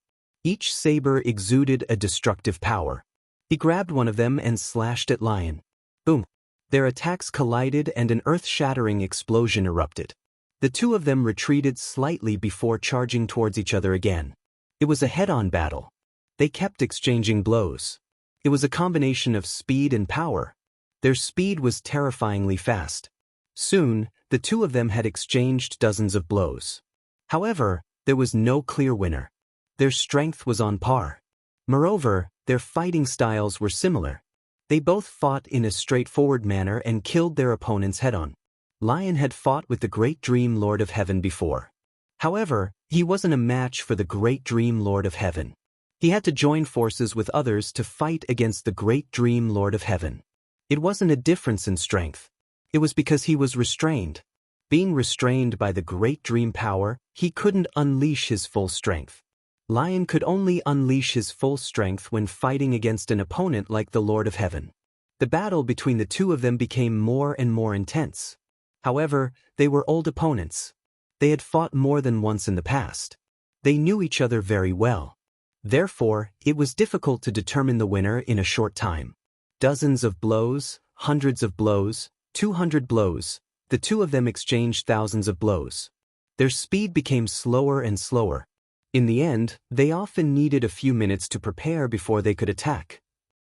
Each saber exuded a destructive power. He grabbed one of them and slashed at Lion. Boom! Their attacks collided and an earth-shattering explosion erupted. The 2 of them retreated slightly before charging towards each other again. It was a head-on battle. They kept exchanging blows. It was a combination of speed and power. Their speed was terrifyingly fast. Soon, the 2 of them had exchanged dozens of blows. However, there was no clear winner. Their strength was on par. Moreover, their fighting styles were similar. They both fought in a straightforward manner and killed their opponents head-on. Lion had fought with the Great Dream Lord of Heaven before. However, he wasn't a match for the Great Dream Lord of Heaven. He had to join forces with others to fight against the Great Dream Lord of Heaven. It wasn't a difference in strength. It was because he was restrained. Being restrained by the Great Dream power, he couldn't unleash his full strength. Lion could only unleash his full strength when fighting against an opponent like the Lord of Heaven. The battle between the 2 of them became more and more intense. However, they were old opponents. They had fought more than once in the past. They knew each other very well. Therefore, it was difficult to determine the winner in a short time. Dozens of blows, hundreds of blows, 200 blows, the 2 of them exchanged thousands of blows. Their speed became slower and slower. In the end, they often needed a few minutes to prepare before they could attack.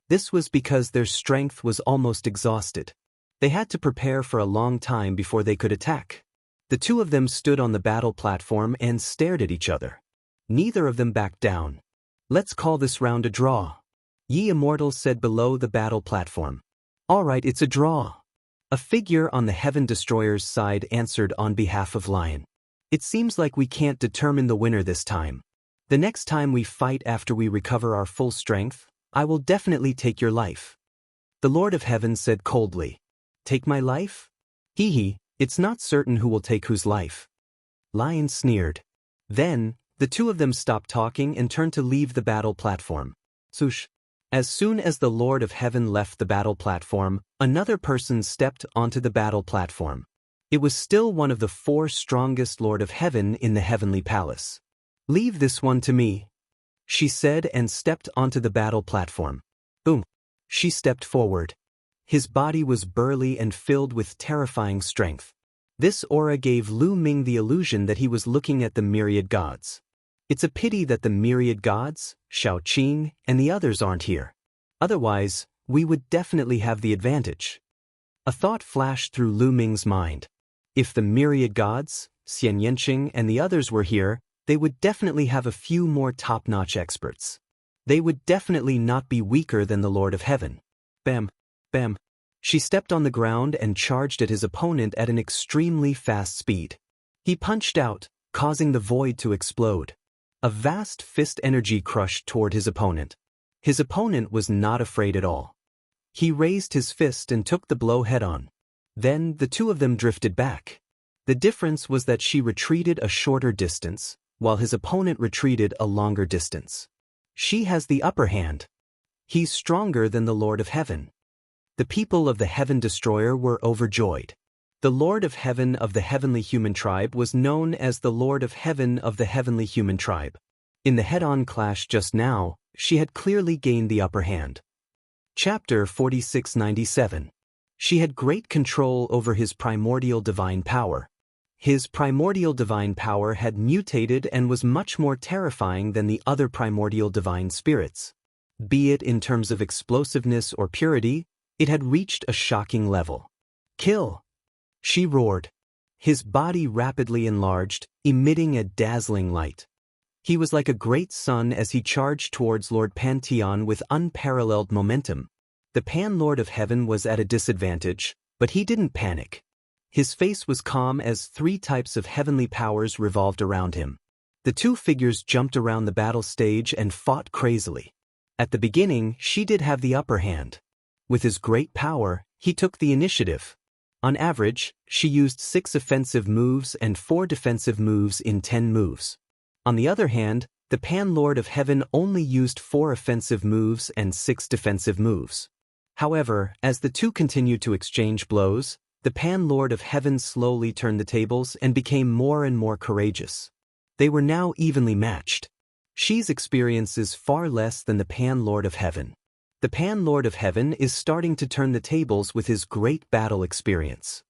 This was because their strength was almost exhausted. They had to prepare for a long time before they could attack. The 2 of them stood on the battle platform and stared at each other. Neither of them backed down. Let's call this round a draw. Immortal said below the battle platform. All right, it's a draw. A figure on the Heaven Destroyer's side answered on behalf of Lion. It seems like we can't determine the winner this time. The next time we fight after we recover our full strength, I will definitely take your life. The Lord of Heaven said coldly. Take my life? Hee, it's not certain who will take whose life. Lion sneered. Then, the 2 of them stopped talking and turned to leave the battle platform. Swoosh. As soon as the Lord of Heaven left the battle platform, another person stepped onto the battle platform. It was still one of the 4 strongest Lord of Heaven in the Heavenly Palace. Leave this one to me, she said and stepped onto the battle platform. Boom. She stepped forward. His body was burly and filled with terrifying strength. This aura gave Lu Ming the illusion that he was looking at the myriad gods. It's a pity that the myriad gods, Shao Qing, and the others aren't here. Otherwise, we would definitely have the advantage. A thought flashed through Lu Ming's mind. If the myriad gods, Xian Yanqing, and the others were here, they would definitely have a few more top-notch experts. They would definitely not be weaker than the Lord of Heaven. Bam, bam. She stepped on the ground and charged at his opponent at an extremely fast speed. He punched out, causing the void to explode. A vast fist energy crushed toward his opponent. His opponent was not afraid at all. He raised his fist and took the blow head-on. Then the 2 of them drifted back. The difference was that she retreated a shorter distance, while his opponent retreated a longer distance. She has the upper hand. He's stronger than the Lord of Heaven. The people of the Heaven Destroyer were overjoyed. The Lord of Heaven of the Heavenly Human Tribe was known as the Lord of Heaven of the Heavenly Human Tribe. In the head-on clash just now, she had clearly gained the upper hand. Chapter 4697. She had great control over his primordial divine power. His primordial divine power had mutated and was much more terrifying than the other primordial divine spirits. Be it in terms of explosiveness or purity, it had reached a shocking level. Kill! She roared. His body rapidly enlarged, emitting a dazzling light. He was like a great sun as he charged towards Lord Pantheon with unparalleled momentum. The Pan-Lord of Heaven was at a disadvantage, but he didn't panic. His face was calm as 3 types of heavenly powers revolved around him. The 2 figures jumped around the battle stage and fought crazily. At the beginning, she did have the upper hand. With his great power, he took the initiative. On average, she used 6 offensive moves and 4 defensive moves in 10 moves. On the other hand, the Pan-Lord of Heaven only used 4 offensive moves and 6 defensive moves. However, as the two continued to exchange blows, the Pan-Lord of Heaven slowly turned the tables and became more and more courageous. They were now evenly matched. She's experience is far less than the Pan-Lord of Heaven. The Pan-Lord of Heaven is starting to turn the tables with his great battle experience.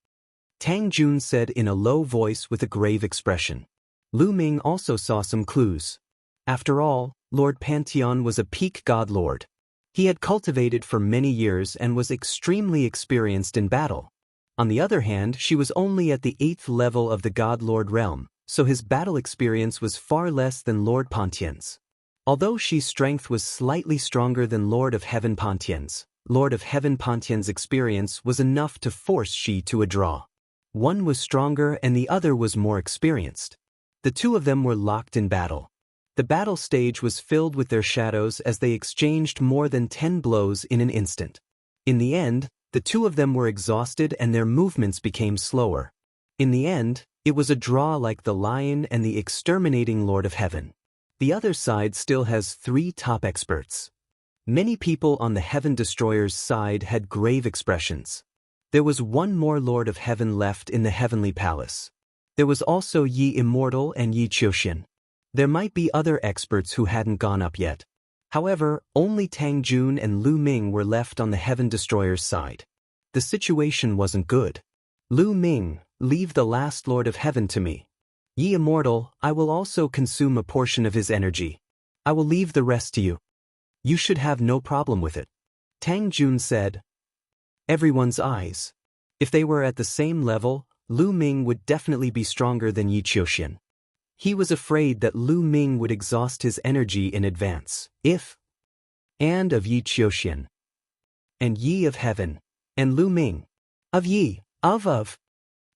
Tang Jun said in a low voice with a grave expression. Lu Ming also saw some clues. After all, Lord Pantheon was a peak god lord. He had cultivated for many years and was extremely experienced in battle. On the other hand, she was only at the 8th level of the god lord realm, so his battle experience was far less than Lord Pantien's. Although Shi's strength was slightly stronger than Lord of Heaven Pantien's, Lord of Heaven Pantien's experience was enough to force Shi to a draw. One was stronger and the other was more experienced. The two of them were locked in battle. The battle stage was filled with their shadows as they exchanged more than 10 blows in an instant. In the end, the two of them were exhausted and their movements became slower. In the end, it was a draw like the lion and the exterminating Lord of Heaven. The other side still has 3 top experts. Many people on the Heaven Destroyer's side had grave expressions. There was one more Lord of Heaven left in the Heavenly Palace. There was also Yi Immortal and Yi Qiuxian. There might be other experts who hadn't gone up yet. However, only Tang Jun and Lu Ming were left on the Heaven Destroyer's side. The situation wasn't good. Lu Ming, leave the last Lord of Heaven to me. Yi Immortal, I will also consume a portion of his energy. I will leave the rest to you. You should have no problem with it. Tang Jun said. Everyone's eyes. If they were at the same level, Lu Ming would definitely be stronger than Yi Qiuxian. He was afraid that Lu Ming would exhaust his energy in advance, and of Yi Qiuxian, and Yi of Heaven, and Lu Ming, of Yi, of.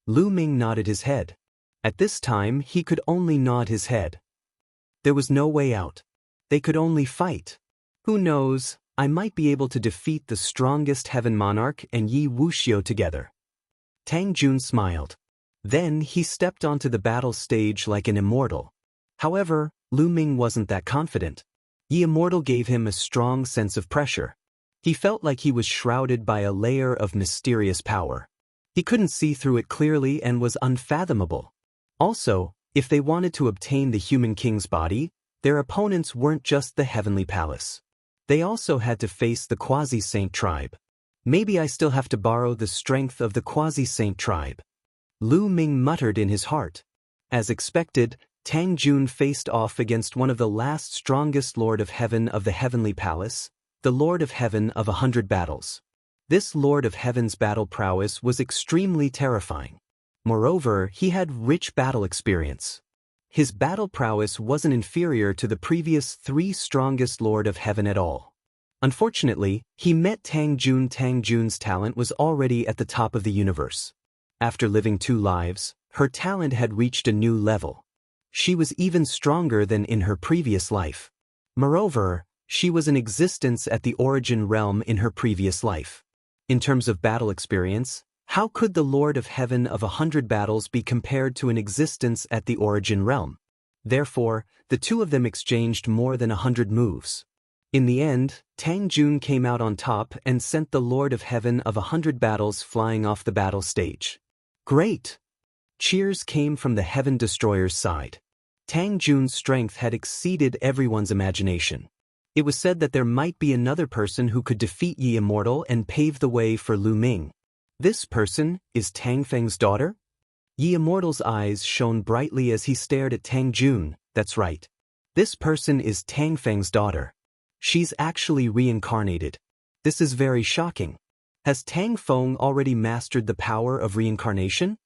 Lu Ming nodded his head. At this time he could only nod his head. There was no way out. They could only fight. Who knows, I might be able to defeat the strongest Heaven Monarch and Yi Wuxia together. Tang Jun smiled. Then he stepped onto the battle stage like an immortal. However, Lu Ming wasn't that confident. Yi Immortal gave him a strong sense of pressure. He felt like he was shrouded by a layer of mysterious power. He couldn't see through it clearly and was unfathomable. Also, if they wanted to obtain the human king's body, their opponents weren't just the Heavenly Palace. They also had to face the Quasi-Saint tribe. Maybe I still have to borrow the strength of the Quasi-Saint tribe. Lu Ming muttered in his heart. As expected, Tang Jun faced off against one of the last strongest Lord of Heaven of the Heavenly Palace, the Lord of Heaven of 100 battles. This Lord of Heaven's battle prowess was extremely terrifying. Moreover, he had rich battle experience. His battle prowess wasn't inferior to the previous 3 strongest Lord of Heaven at all. Unfortunately, he met Tang Jun. Tang Jun's talent was already at the top of the universe. After living 2 lives, her talent had reached a new level. She was even stronger than in her previous life. Moreover, she was in existence at the origin realm in her previous life. In terms of battle experience, how could the Lord of Heaven of 100 battles be compared to an existence at the origin realm? Therefore, the two of them exchanged more than 100 moves. In the end, Tang Jun came out on top and sent the Lord of Heaven of 100 battles flying off the battle stage. Great! Cheers came from the Heaven Destroyer's side. Tang Jun's strength had exceeded everyone's imagination. It was said that there might be another person who could defeat Yi Immortal and pave the way for Lu Ming. This person is Tang Feng's daughter? Yi Immortal's eyes shone brightly as he stared at Tang Jun. That's right. This person is Tang Feng's daughter. She's actually reincarnated. This is very shocking. Has Tang Feng already mastered the power of reincarnation?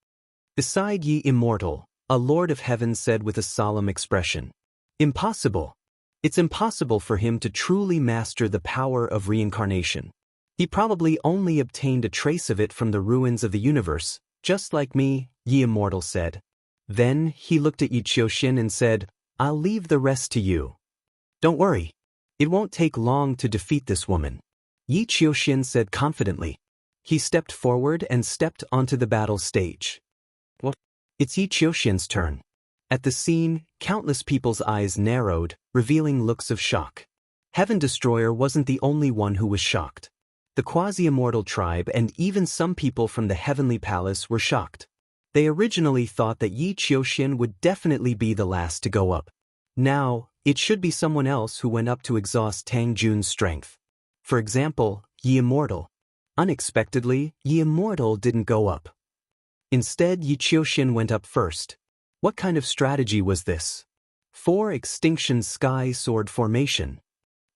Beside Yi Immortal, a Lord of Heaven said with a solemn expression. Impossible. It's impossible for him to truly master the power of reincarnation. He probably only obtained a trace of it from the ruins of the universe, just like me, Yi Immortal said. Then he looked at Yi Qiuxian and said, I'll leave the rest to you. Don't worry. It won't take long to defeat this woman, Yi Qiuxian said confidently. He stepped forward and stepped onto the battle stage. What? It's Yi Qiuxian's turn. At the scene, countless people's eyes narrowed, revealing looks of shock. Heaven Destroyer wasn't the only one who was shocked. The quasi-immortal tribe and even some people from the Heavenly Palace were shocked. They originally thought that Yi Qiuxian would definitely be the last to go up. Now, it should be someone else who went up to exhaust Tang Jun's strength. For example, Yi Immortal. Unexpectedly, Yi Immortal didn't go up. Instead, Yi Qiuxian went up first. What kind of strategy was this? 4 Extinction Sky Sword Formation.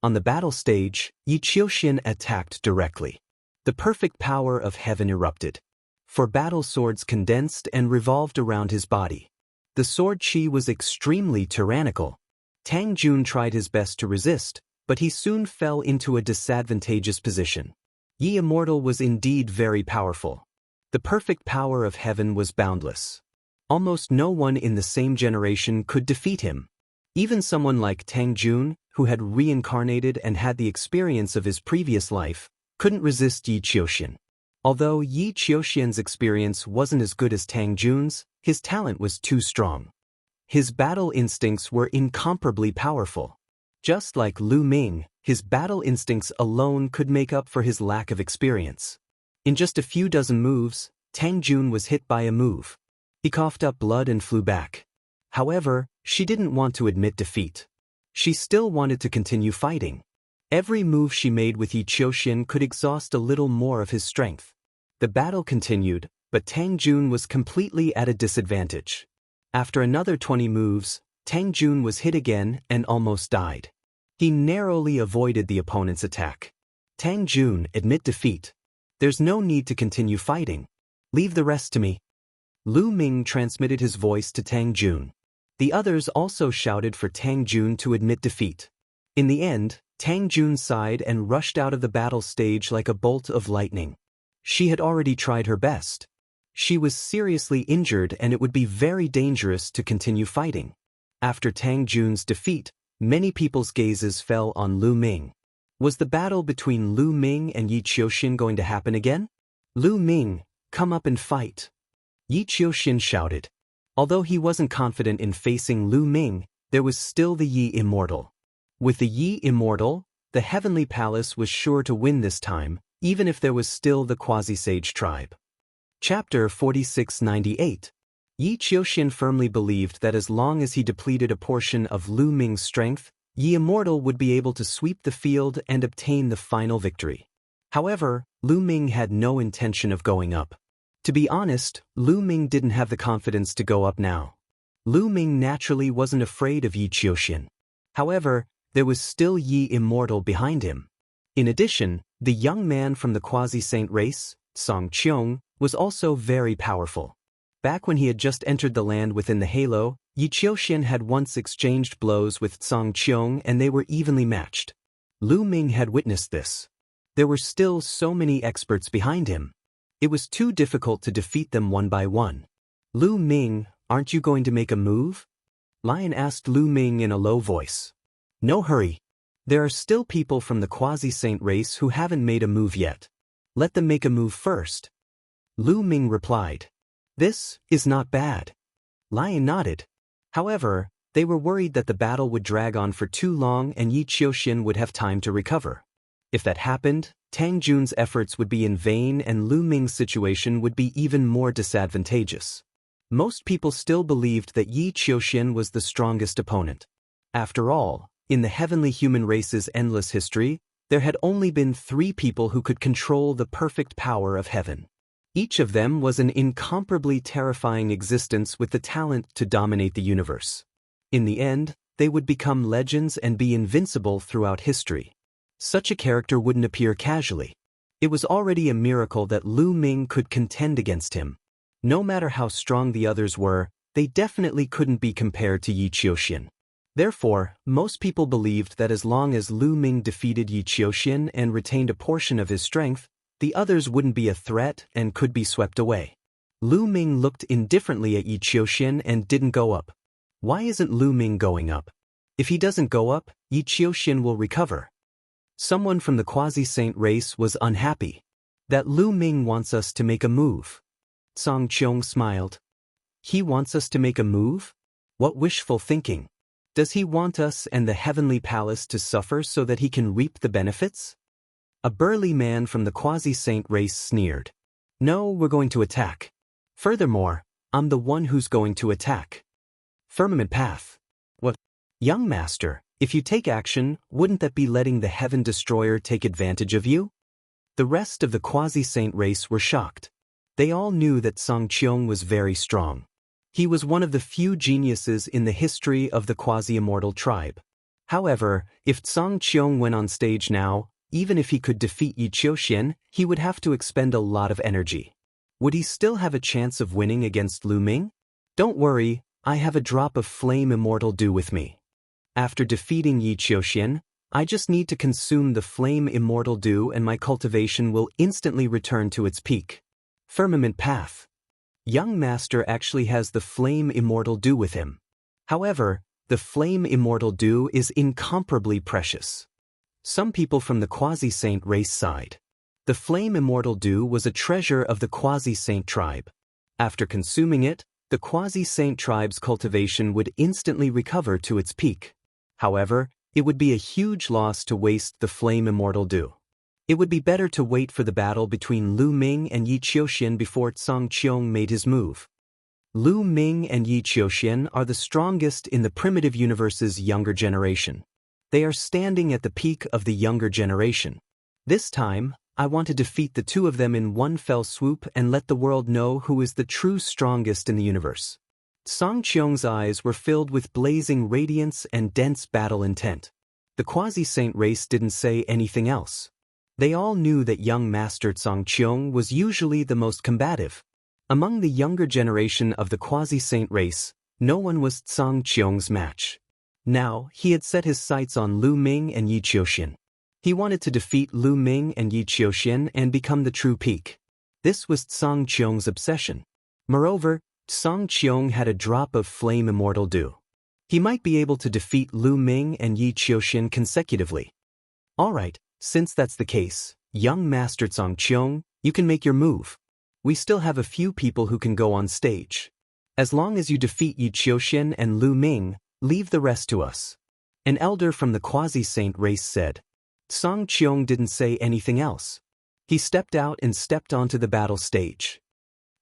On the battle stage, Yi Qiuxian attacked directly. The perfect power of heaven erupted. 4 battle swords condensed and revolved around his body. The sword chi was extremely tyrannical. Tang Jun tried his best to resist, but he soon fell into a disadvantageous position. Yi Immortal was indeed very powerful. The perfect power of heaven was boundless. Almost no one in the same generation could defeat him. Even someone like Tang Jun, who had reincarnated and had the experience of his previous life, couldn't resist Yi Qiuxian. Although Yi Qiuxian's experience wasn't as good as Tang Jun's, his talent was too strong. His battle instincts were incomparably powerful. Just like Lu Ming, his battle instincts alone could make up for his lack of experience. In just a few dozen moves, Tang Jun was hit by a move. He coughed up blood and flew back. However, she didn't want to admit defeat. She still wanted to continue fighting. Every move she made with Yi Qiuxian could exhaust a little more of his strength. The battle continued, but Tang Jun was completely at a disadvantage. After another 20 moves, Tang Jun was hit again and almost died. He narrowly avoided the opponent's attack. Tang Jun, admit defeat. There's no need to continue fighting. Leave the rest to me. Lu Ming transmitted his voice to Tang Jun. The others also shouted for Tang Jun to admit defeat. In the end, Tang Jun sighed and rushed out of the battle stage like a bolt of lightning. She had already tried her best. She was seriously injured and it would be very dangerous to continue fighting. After Tang Jun's defeat, many people's gazes fell on Lu Ming. Was the battle between Lu Ming and Yi Qiuxian going to happen again? Lu Ming, come up and fight. Yi Qiuxian shouted. Although he wasn't confident in facing Lu Ming, there was still the Yi Immortal. With the Yi Immortal, the Heavenly Palace was sure to win this time, even if there was still the Quasi-Sage tribe. Chapter 4698. Yi Qiuxian firmly believed that as long as he depleted a portion of Lu Ming's strength, Yi Immortal would be able to sweep the field and obtain the final victory. However, Lu Ming had no intention of going up. To be honest, Lu Ming didn't have the confidence to go up now. Lu Ming naturally wasn't afraid of Yi Qiuxian. However, there was still Yi Immortal behind him. In addition, the young man from the quasi-saint race, Song Qiong, was also very powerful. Back when he had just entered the land within the halo, Yi Qiuxian had once exchanged blows with Song Qiong and they were evenly matched. Lu Ming had witnessed this. There were still so many experts behind him. It was too difficult to defeat them one by one. Lu Ming, aren't you going to make a move? Lion asked Lu Ming in a low voice. No hurry. There are still people from the quasi-saint race who haven't made a move yet. Let them make a move first. Lu Ming replied. This is not bad. Lion nodded. However, they were worried that the battle would drag on for too long and Yi Qiuxian would have time to recover. If that happened, Tang Jun's efforts would be in vain and Lu Ming's situation would be even more disadvantageous. Most people still believed that Yi Qiuxian was the strongest opponent. After all, in the heavenly human race's endless history, there had only been 3 people who could control the perfect power of heaven. Each of them was an incomparably terrifying existence with the talent to dominate the universe. In the end, they would become legends and be invincible throughout history. Such a character wouldn't appear casually. It was already a miracle that Lu Ming could contend against him. No matter how strong the others were, they definitely couldn't be compared to Yi Qiuxian. Therefore, most people believed that as long as Lu Ming defeated Yi Qiuxian and retained a portion of his strength, the others wouldn't be a threat and could be swept away. Lu Ming looked indifferently at Yi Qiuxian and didn't go up. Why isn't Lu Ming going up? If he doesn't go up, Yi Qiuxian will recover. Someone from the quasi-saint race was unhappy. That Lu Ming wants us to make a move. Song Qiong smiled. He wants us to make a move? What wishful thinking. Does he want us and the heavenly palace to suffer so that he can reap the benefits? A burly man from the quasi-saint race sneered. No, we're going to attack. Furthermore, I'm the one who's going to attack. Firmament Path. What? Young master, if you take action, wouldn't that be letting the Heaven Destroyer take advantage of you? The rest of the quasi-saint race were shocked. They all knew that Song Qiong was very strong. He was one of the few geniuses in the history of the quasi-immortal tribe. However, if Song Qiong went on stage now, even if he could defeat Yi Qiuxian, he would have to expend a lot of energy. Would he still have a chance of winning against Lu Ming? Don't worry, I have a drop of flame immortal dew with me. After defeating Yi Qiuxian, I just need to consume the flame immortal dew and my cultivation will instantly return to its peak. Firmament Path. Young master actually has the flame immortal dew with him. However, the flame immortal dew is incomparably precious. Some people from the quasi-saint race sighed. The flame immortal dew was a treasure of the quasi-saint tribe. After consuming it, the quasi-saint tribe's cultivation would instantly recover to its peak. However, it would be a huge loss to waste the flame immortal dew. It would be better to wait for the battle between Lu Ming and Yi Qiuxian before Song Qiong made his move. Lu Ming and Yi Qiuxian are the strongest in the primitive universe's younger generation. They are standing at the peak of the younger generation. This time, I want to defeat the two of them in one fell swoop and let the world know who is the true strongest in the universe. Song Qiong's eyes were filled with blazing radiance and dense battle intent. The quasi-saint race didn't say anything else. They all knew that young master Song Qiong was usually the most combative. Among the younger generation of the quasi-saint race, no one was Song Qiong's match. Now, he had set his sights on Lu Ming and Yi Qiuxian. He wanted to defeat Lu Ming and Yi Qiuxian and become the true peak. This was Song Qiong's obsession. Moreover, Song Qiong had a drop of flame immortal dew. He might be able to defeat Lu Ming and Yi Qiuxian consecutively. Alright, since that's the case, young master Song Qiong, you can make your move. We still have a few people who can go on stage. As long as you defeat Yi Qiuxian and Lu Ming, leave the rest to us. An elder from the quasi-saint race said. Song Qiong didn't say anything else. He stepped out and stepped onto the battle stage.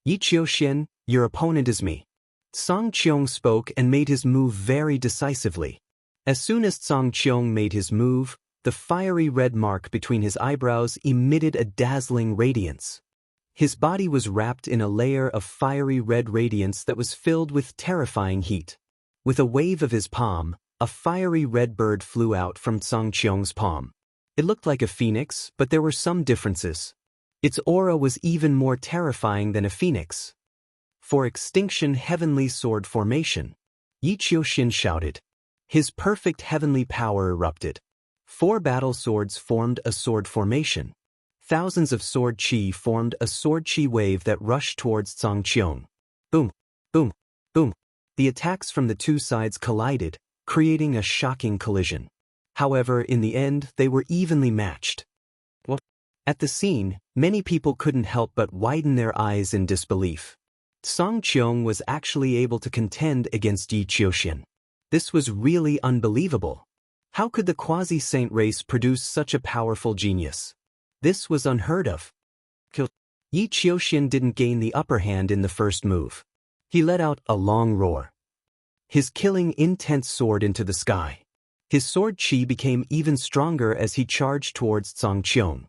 Yi Qiuxian, your opponent is me. Song Qiong spoke and made his move very decisively. As soon as Song Qiong made his move, the fiery red mark between his eyebrows emitted a dazzling radiance. His body was wrapped in a layer of fiery red radiance that was filled with terrifying heat. With a wave of his palm, a fiery red bird flew out from Song Qiong's palm. It looked like a phoenix, but there were some differences. Its aura was even more terrifying than a phoenix. For extinction heavenly sword formation. Yi Qiuxian shouted. His perfect heavenly power erupted. 4 battle swords formed a sword formation. Thousands of sword chi formed a sword chi wave that rushed towards Song Qiong. Boom, boom, boom. The attacks from the two sides collided, creating a shocking collision. However, in the end, they were evenly matched. At the scene, many people couldn't help but widen their eyes in disbelief. Song Qiong was actually able to contend against Yi Qiuxian. This was really unbelievable. How could the quasi-saint race produce such a powerful genius? This was unheard of. Yi Qiuxian didn't gain the upper hand in the first move. He let out a long roar. His killing intense soared into the sky. His sword chi became even stronger as he charged towards Song Qiong.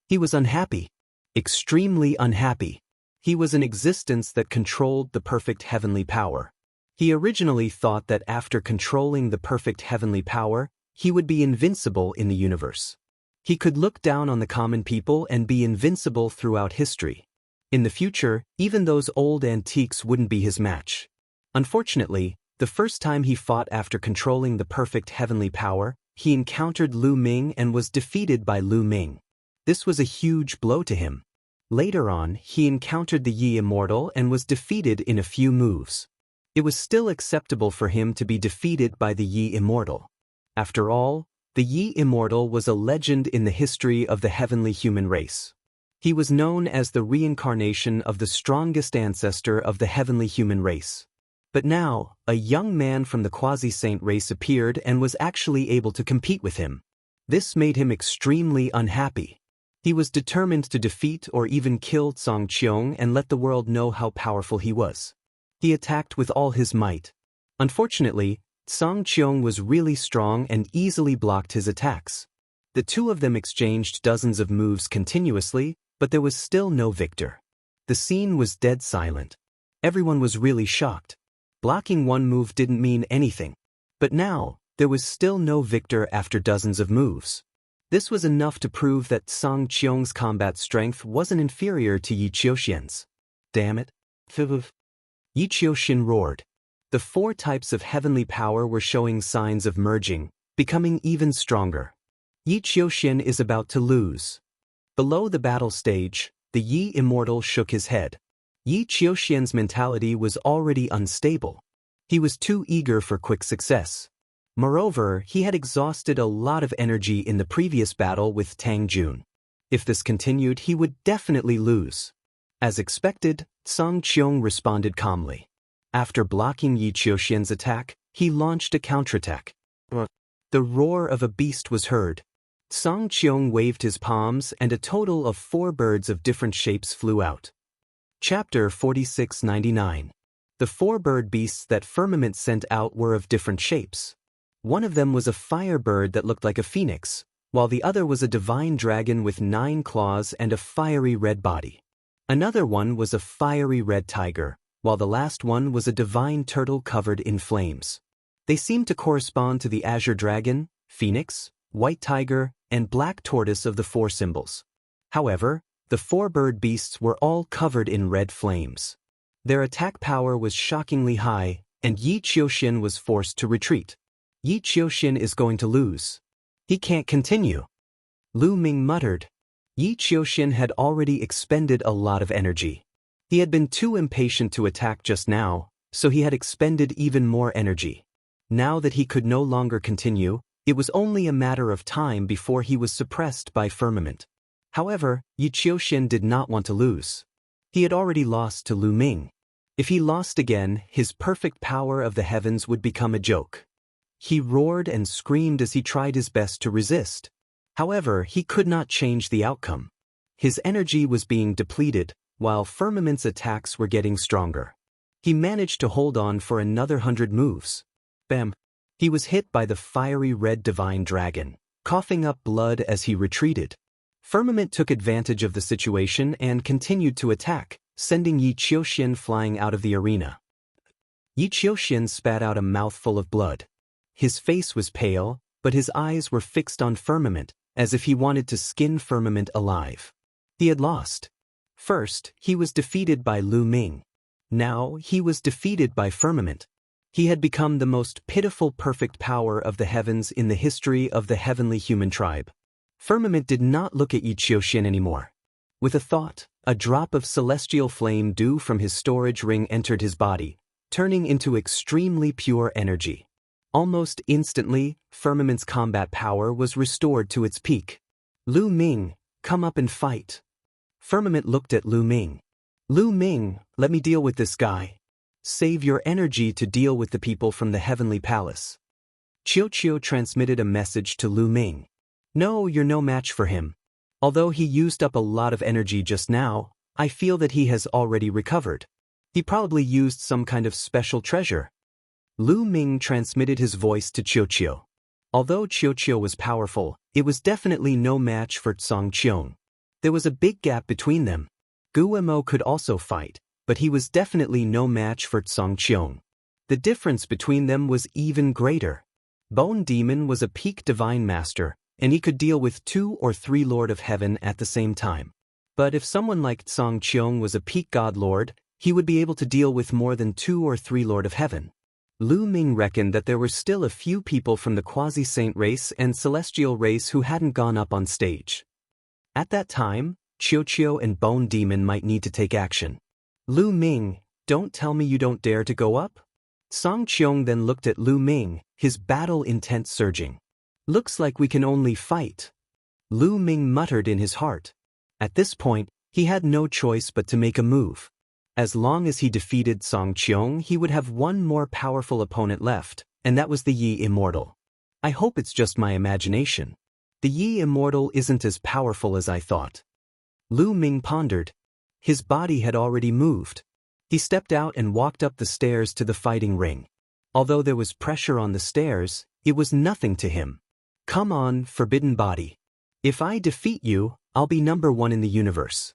He was unhappy. Extremely unhappy. He was an existence that controlled the perfect heavenly power. He originally thought that after controlling the perfect heavenly power, he would be invincible in the universe. He could look down on the common people and be invincible throughout history. In the future, even those old antiques wouldn't be his match. Unfortunately, the first time he fought after controlling the perfect heavenly power, he encountered Lu Ming and was defeated by Lu Ming. This was a huge blow to him. Later on, he encountered the Yi Immortal and was defeated in a few moves. It was still acceptable for him to be defeated by the Yi Immortal. After all, the Yi Immortal was a legend in the history of the heavenly human race. He was known as the reincarnation of the strongest ancestor of the heavenly human race. But now, a young man from the quasi-saint race appeared and was actually able to compete with him. This made him extremely unhappy. He was determined to defeat or even kill Zhang Qiong and let the world know how powerful he was. He attacked with all his might. Unfortunately, Zhang Qiong was really strong and easily blocked his attacks. The two of them exchanged dozens of moves continuously, but there was still no victor. The scene was dead silent. Everyone was really shocked. Blocking one move didn't mean anything. But now, there was still no victor after dozens of moves. This was enough to prove that Zhang Qiong's combat strength wasn't inferior to Yi Qiuxian's. Damn it. Yi Qiuxian roared. The 4 types of heavenly power were showing signs of merging, becoming even stronger. Yi Qiuxian is about to lose. Below the battle stage, the Yi Immortal shook his head. Yi Qiuxian's mentality was already unstable. He was too eager for quick success. Moreover, he had exhausted a lot of energy in the previous battle with Tang Jun. If this continued, he would definitely lose. As expected, Zhang Qiong responded calmly. After blocking Yi Qiuxian's attack, he launched a counterattack. The roar of a beast was heard. Zhang Qiong waved his palms and a total of 4 birds of different shapes flew out. Chapter 4699. The 4 bird beasts that Firmament sent out were of different shapes. One of them was a fire bird that looked like a phoenix, while the other was a divine dragon with 9 claws and a fiery red body. Another one was a fiery red tiger, while the last one was a divine turtle covered in flames. They seemed to correspond to the azure dragon, phoenix, white tiger, and black tortoise of the 4 symbols. However, the 4 bird beasts were all covered in red flames. Their attack power was shockingly high, and Yi Qiuxian was forced to retreat. Yi Qiuxian is going to lose. He can't continue. Lu Ming muttered. Yi Qiuxian had already expended a lot of energy. He had been too impatient to attack just now, so he had expended even more energy. Now that he could no longer continue, it was only a matter of time before he was suppressed by Firmament. However, Yi Qiuxian did not want to lose. He had already lost to Lu Ming. If he lost again, his perfect power of the heavens would become a joke. He roared and screamed as he tried his best to resist. However, he could not change the outcome. His energy was being depleted, while Firmament's attacks were getting stronger. He managed to hold on for another 100 moves. Bam! He was hit by the fiery red divine dragon, coughing up blood as he retreated. Firmament took advantage of the situation and continued to attack, sending Yi Qiuxian flying out of the arena. Yi Qiuxian spat out a mouthful of blood. His face was pale, but his eyes were fixed on Firmament, as if he wanted to skin Firmament alive. He had lost. First, he was defeated by Lu Ming. Now, he was defeated by Firmament. He had become the most pitiful perfect power of the heavens in the history of the heavenly human tribe. Firmament did not look at Yi Qiuxian anymore. With a thought, a drop of celestial flame due from his storage ring entered his body, turning into extremely pure energy. Almost instantly, Firmament's combat power was restored to its peak. Lu Ming, come up and fight. Firmament looked at Lu Ming. Lu Ming, let me deal with this guy. Save your energy to deal with the people from the heavenly palace. Qiu transmitted a message to Lu Ming. No, you're no match for him. Although he used up a lot of energy just now, I feel that he has already recovered. He probably used some kind of special treasure. Lu Ming transmitted his voice to Qiu. Although Qiu was powerful, it was definitely no match for Zhang Qiong. There was a big gap between them. Guemo could also fight, but he was definitely no match for Zhang Qiong. The difference between them was even greater. Bone Demon was a peak divine master, and he could deal with 2 or 3 Lord of Heaven at the same time. But if someone like Zhang Qiong was a peak God Lord, he would be able to deal with more than 2 or 3 Lord of Heaven. Lu Ming reckoned that there were still a few people from the quasi-saint race and celestial race who hadn't gone up on stage. At that time, Qiu and Bone Demon might need to take action. Lu Ming, don't tell me you don't dare to go up? Song Qiong then looked at Lu Ming, his battle intent surging. Looks like we can only fight. Lu Ming muttered in his heart. At this point, he had no choice but to make a move. As long as he defeated Song Qiong, he would have one more powerful opponent left, and that was the Yi Immortal. I hope it's just my imagination. The Yi Immortal isn't as powerful as I thought. Lu Ming pondered. His body had already moved. He stepped out and walked up the stairs to the fighting ring. Although there was pressure on the stairs, it was nothing to him. Come on, forbidden body. If I defeat you, I'll be number one in the universe.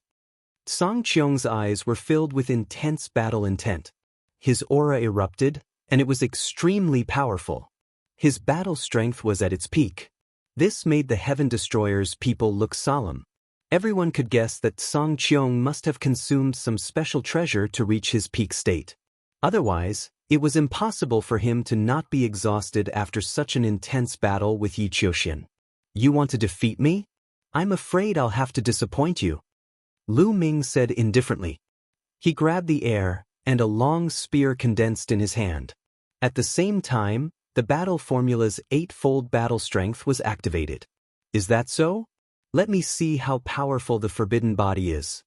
Song Qiong's eyes were filled with intense battle intent. His aura erupted, and it was extremely powerful. His battle strength was at its peak. This made the Heaven Destroyer's people look solemn. Everyone could guess that Song Qiong must have consumed some special treasure to reach his peak state. Otherwise, it was impossible for him to not be exhausted after such an intense battle with Yi Qiuxian. You want to defeat me? I'm afraid I'll have to disappoint you. Lu Ming said indifferently. He grabbed the air, and a long spear condensed in his hand. At the same time, the battle formula's eightfold battle strength was activated. Is that so? Let me see how powerful the forbidden body is.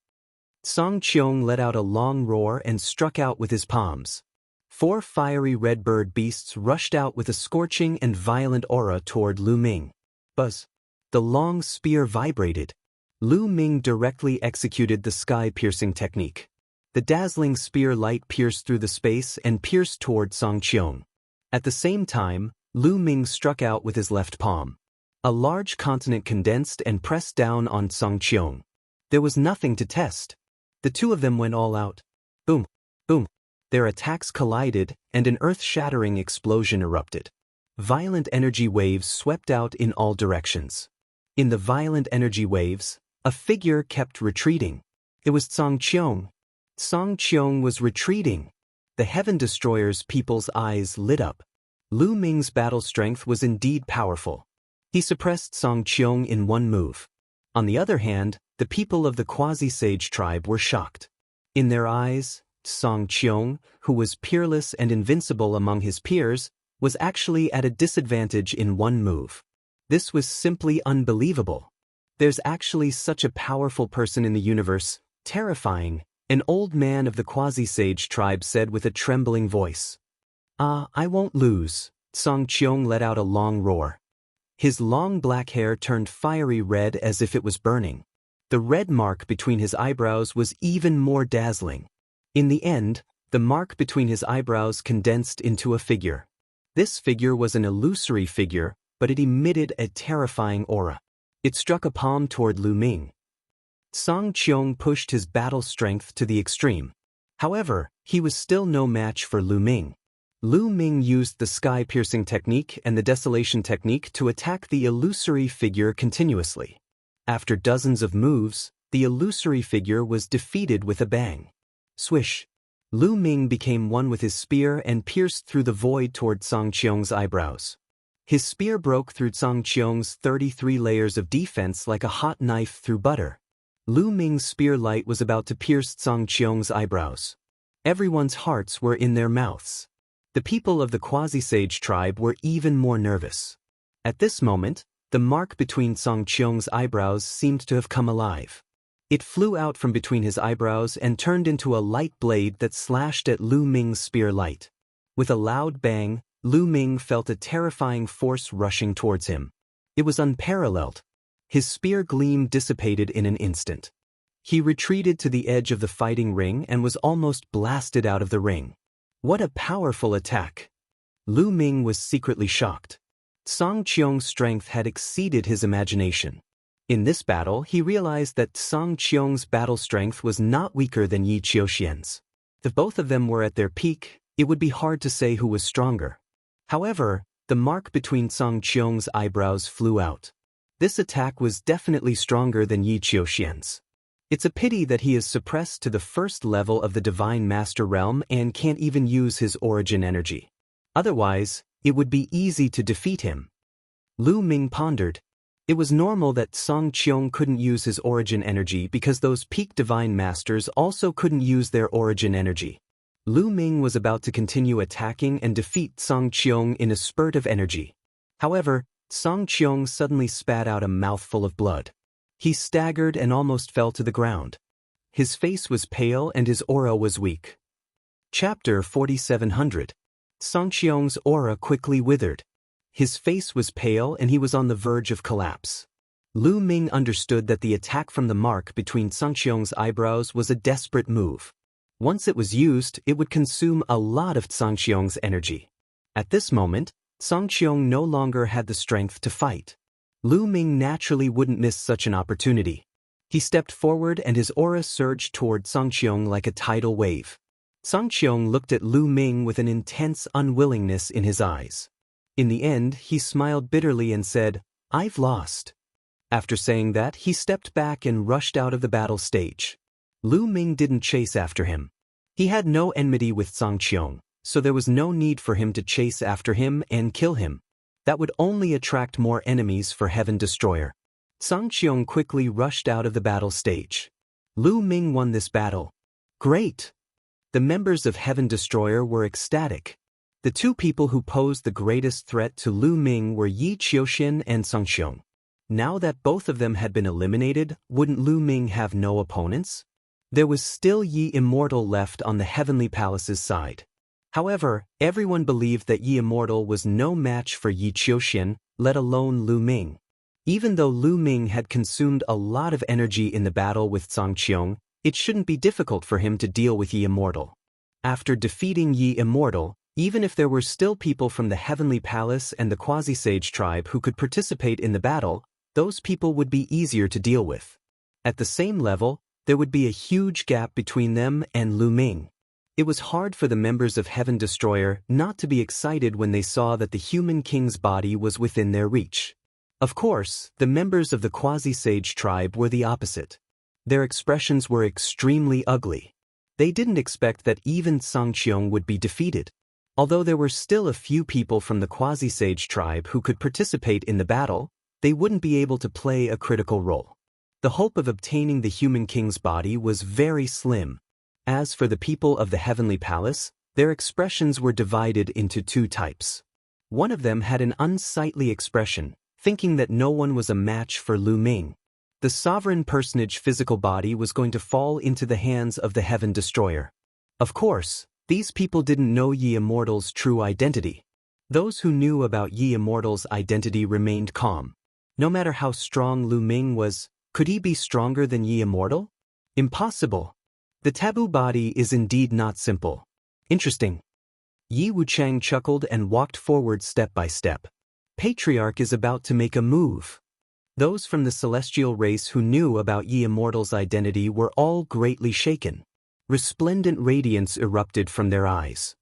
Song Qiong let out a long roar and struck out with his palms. 4 fiery red bird beasts rushed out with a scorching and violent aura toward Lu Ming. Buzz. The long spear vibrated. Lu Ming directly executed the sky-piercing technique. The dazzling spear light pierced through the space and pierced toward Song Qiong. At the same time, Lu Ming struck out with his left palm. A large continent condensed and pressed down on Song Qiong. There was nothing to test. The two of them went all out. Boom, boom. Their attacks collided, and an earth-shattering explosion erupted. Violent energy waves swept out in all directions. In the violent energy waves, a figure kept retreating. It was Song Qiong. Song Qiong was retreating. The Heaven Destroyer's people's eyes lit up. Lu Ming's battle strength was indeed powerful. He suppressed Song Qiong in one move. On the other hand, the people of the Quasi-Sage tribe were shocked. In their eyes, Song Qiong, who was peerless and invincible among his peers, was actually at a disadvantage in one move. This was simply unbelievable. There's actually such a powerful person in the universe, terrifying, an old man of the Quasi-Sage tribe said with a trembling voice. I won't lose. Song Qiong let out a long roar. His long black hair turned fiery red as if it was burning. The red mark between his eyebrows was even more dazzling. In the end, the mark between his eyebrows condensed into a figure. This figure was an illusory figure, but it emitted a terrifying aura. It struck a palm toward Lu Ming. Song Qiong pushed his battle strength to the extreme. However, he was still no match for Lu Ming. Lu Ming used the sky-piercing technique and the desolation technique to attack the illusory figure continuously. After dozens of moves, the illusory figure was defeated with a bang. Swish! Lu Ming became one with his spear and pierced through the void toward Song Qiong's eyebrows. His spear broke through Song Qiong's 33 layers of defense like a hot knife through butter. Lu Ming's spear light was about to pierce Song Qiong's eyebrows. Everyone's hearts were in their mouths. The people of the Quasi-Sage tribe were even more nervous. At this moment, the mark between Song Qiong's eyebrows seemed to have come alive. It flew out from between his eyebrows and turned into a light blade that slashed at Lu Ming's spear light. With a loud bang, Lu Ming felt a terrifying force rushing towards him. It was unparalleled. His spear gleam dissipated in an instant. He retreated to the edge of the fighting ring and was almost blasted out of the ring. What a powerful attack! Lu Ming was secretly shocked. Song Qiong's strength had exceeded his imagination. In this battle, he realized that Song Qiong's battle strength was not weaker than Yi Qiuxian's. If both of them were at their peak, it would be hard to say who was stronger. However, the mark between Song Qiong's eyebrows flew out. This attack was definitely stronger than Yi Qiuxian's. It's a pity that he is suppressed to the first level of the Divine Master Realm and can't even use his origin energy. Otherwise, it would be easy to defeat him. Lu Ming pondered. It was normal that Song Qiong couldn't use his origin energy because those peak Divine Masters also couldn't use their origin energy. Lu Ming was about to continue attacking and defeat Song Qiong in a spurt of energy. However, Song Qiong suddenly spat out a mouthful of blood. He staggered and almost fell to the ground. His face was pale and his aura was weak. Chapter 4700. Song Qiong's aura quickly withered. His face was pale and he was on the verge of collapse. Lu Ming understood that the attack from the mark between Song Qiong's eyebrows was a desperate move. Once it was used, it would consume a lot of Song Qiong's energy. At this moment, Song Qiong no longer had the strength to fight. Lu Ming naturally wouldn't miss such an opportunity. He stepped forward and his aura surged toward Song Qiong like a tidal wave. Song Qiong looked at Lu Ming with an intense unwillingness in his eyes. In the end, he smiled bitterly and said, "I've lost." After saying that, he stepped back and rushed out of the battle stage. Lu Ming didn't chase after him. He had no enmity with Song Qiong, so there was no need for him to chase after him and kill him. That would only attract more enemies for Heaven Destroyer. Song Qiong quickly rushed out of the battle stage. Lu Ming won this battle. Great! The members of Heaven Destroyer were ecstatic. The two people who posed the greatest threat to Lu Ming were Yi Qiuxin and Song Qiong. Now that both of them had been eliminated, wouldn't Lu Ming have no opponents? There was still Yi Immortal left on the Heavenly Palace's side. However, everyone believed that Yi Immortal was no match for Yi Qiuxin, let alone Lu Ming. Even though Lu Ming had consumed a lot of energy in the battle with Song Qiong, it shouldn't be difficult for him to deal with Yi Immortal. After defeating Yi Immortal, even if there were still people from the Heavenly Palace and the Quasi-Sage tribe who could participate in the battle, those people would be easier to deal with. At the same level, there would be a huge gap between them and Lu Ming. It was hard for the members of Heaven Destroyer not to be excited when they saw that the human king's body was within their reach. Of course, the members of the Quasi-Sage tribe were the opposite. Their expressions were extremely ugly. They didn't expect that even Song Qiong would be defeated. Although there were still a few people from the Quasi-Sage tribe who could participate in the battle, they wouldn't be able to play a critical role. The hope of obtaining the human king's body was very slim. As for the people of the Heavenly Palace, their expressions were divided into two types. One of them had an unsightly expression, thinking that no one was a match for Lu Ming. The sovereign personage physical body was going to fall into the hands of the Heaven Destroyer. Of course, these people didn't know Yi Immortal's true identity. Those who knew about Yi Immortal's identity remained calm. No matter how strong Lu Ming was, could he be stronger than Yi Immortal? Impossible. The taboo body is indeed not simple. Interesting. Yi Wuchang chuckled and walked forward step by step. Patriarch is about to make a move. Those from the celestial race who knew about Yi Immortal's identity were all greatly shaken. Resplendent radiance erupted from their eyes.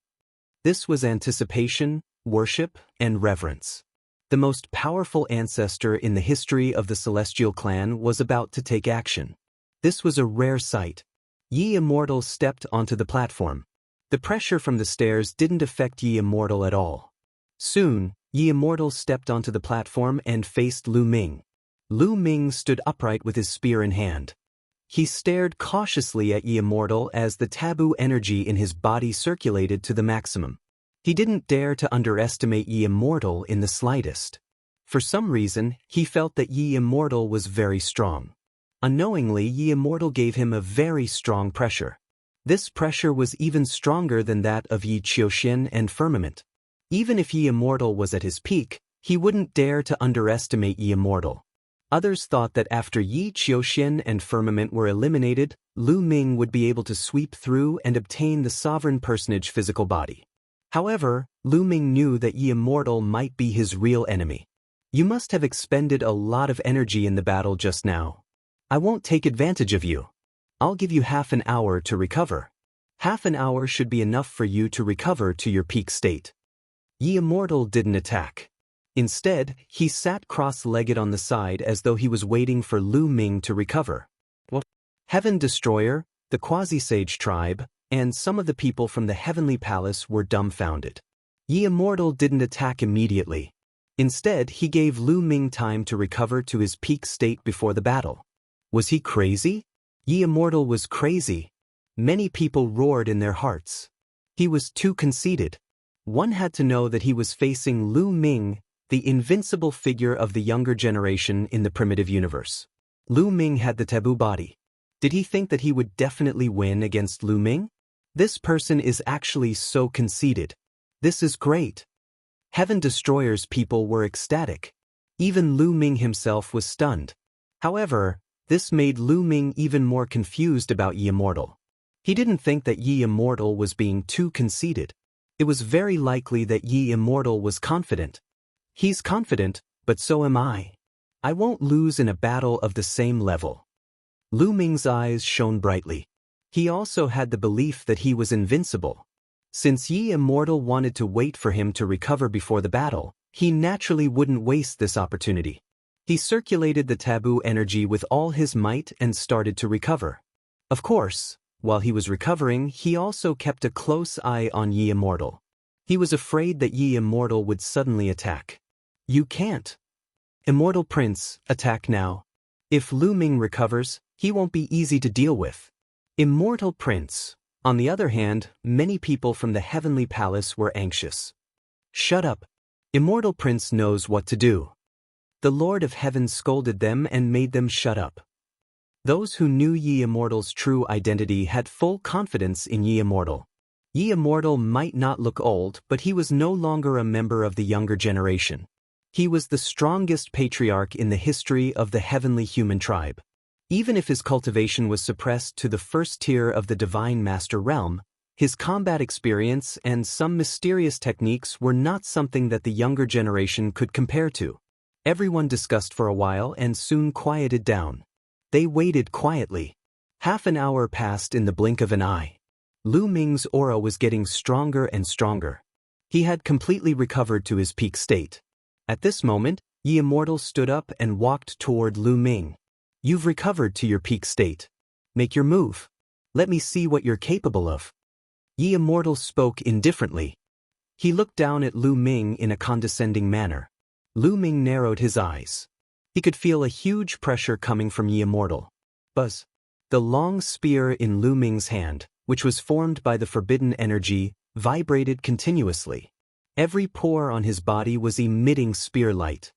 This was anticipation, worship, and reverence. The most powerful ancestor in the history of the Celestial Clan was about to take action. This was a rare sight. Yi Immortal stepped onto the platform. The pressure from the stairs didn't affect Yi Immortal at all. Soon, Yi Immortal stepped onto the platform and faced Lu Ming. Lu Ming stood upright with his spear in hand. He stared cautiously at Yi Immortal as the taboo energy in his body circulated to the maximum. He didn't dare to underestimate Yi Immortal in the slightest. For some reason, he felt that Yi Immortal was very strong. Unknowingly, Yi Immortal gave him a very strong pressure. This pressure was even stronger than that of Yi Qiuxin and Firmament. Even if Yi Immortal was at his peak, he wouldn't dare to underestimate Yi Immortal. Others thought that after Yi Qiuxin and Firmament were eliminated, Lu Ming would be able to sweep through and obtain the sovereign personage physical body. However, Lu Ming knew that Yi Immortal might be his real enemy. You must have expended a lot of energy in the battle just now. I won't take advantage of you. I'll give you half an hour to recover. Half an hour should be enough for you to recover to your peak state. Yi Immortal didn't attack. Instead, he sat cross-legged on the side as though he was waiting for Lu Ming to recover. Heaven Destroyer, the Quasi-Sage tribe, and some of the people from the Heavenly Palace were dumbfounded. Yi Immortal didn't attack immediately. Instead, he gave Lu Ming time to recover to his peak state before the battle. Was he crazy? Yi Immortal was crazy. Many people roared in their hearts. He was too conceited. One had to know that he was facing Lu Ming, the invincible figure of the younger generation in the primitive universe. Lu Ming had the taboo body. Did he think that he would definitely win against Lu Ming? This person is actually so conceited. This is great. Heaven Destroyer's people were ecstatic. Even Lu Ming himself was stunned. However, this made Lu Ming even more confused about Immortal. He didn't think that Immortal was being too conceited. It was very likely that Immortal was confident. He's confident, but so am I. I won't lose in a battle of the same level. Lu Ming's eyes shone brightly. He also had the belief that he was invincible. Since Immortal wanted to wait for him to recover before the battle, he naturally wouldn't waste this opportunity. He circulated the taboo energy with all his might and started to recover. Of course, while he was recovering, he also kept a close eye on Immortal. He was afraid that Immortal would suddenly attack. You can't. Immortal Prince, attack now. If Lu Ming recovers, he won't be easy to deal with. Immortal Prince. On the other hand, many people from the Heavenly Palace were anxious. Shut up. Immortal Prince knows what to do. The Lord of Heaven scolded them and made them shut up. Those who knew Immortal's true identity had full confidence in Immortal. Immortal might not look old, but he was no longer a member of the younger generation. He was the strongest patriarch in the history of the heavenly human tribe. Even if his cultivation was suppressed to the first tier of the Divine Master realm, his combat experience and some mysterious techniques were not something that the younger generation could compare to. Everyone discussed for a while and soon quieted down. They waited quietly. Half an hour passed in the blink of an eye. Lu Ming's aura was getting stronger and stronger. He had completely recovered to his peak state. At this moment, Immortal stood up and walked toward Lu Ming. You've recovered to your peak state. Make your move. Let me see what you're capable of. Immortal spoke indifferently. He looked down at Lu Ming in a condescending manner. Lu Ming narrowed his eyes. He could feel a huge pressure coming from Immortal. Buzz. The long spear in Lu Ming's hand, which was formed by the forbidden energy, vibrated continuously. Every pore on his body was emitting spear light.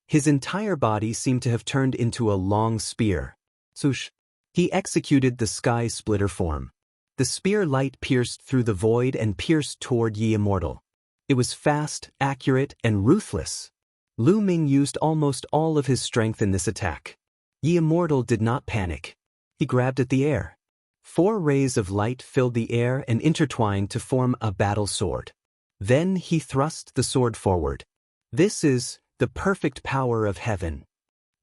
His entire body seemed to have turned into a long spear. Swoosh. He executed the sky splitter form. The spear light pierced through the void and pierced toward Immortal. It was fast, accurate, and ruthless. Lu Ming used almost all of his strength in this attack. Immortal did not panic. He grabbed at the air. 4 rays of light filled the air and intertwined to form a battle sword. Then he thrust the sword forward. This is the perfect power of heaven.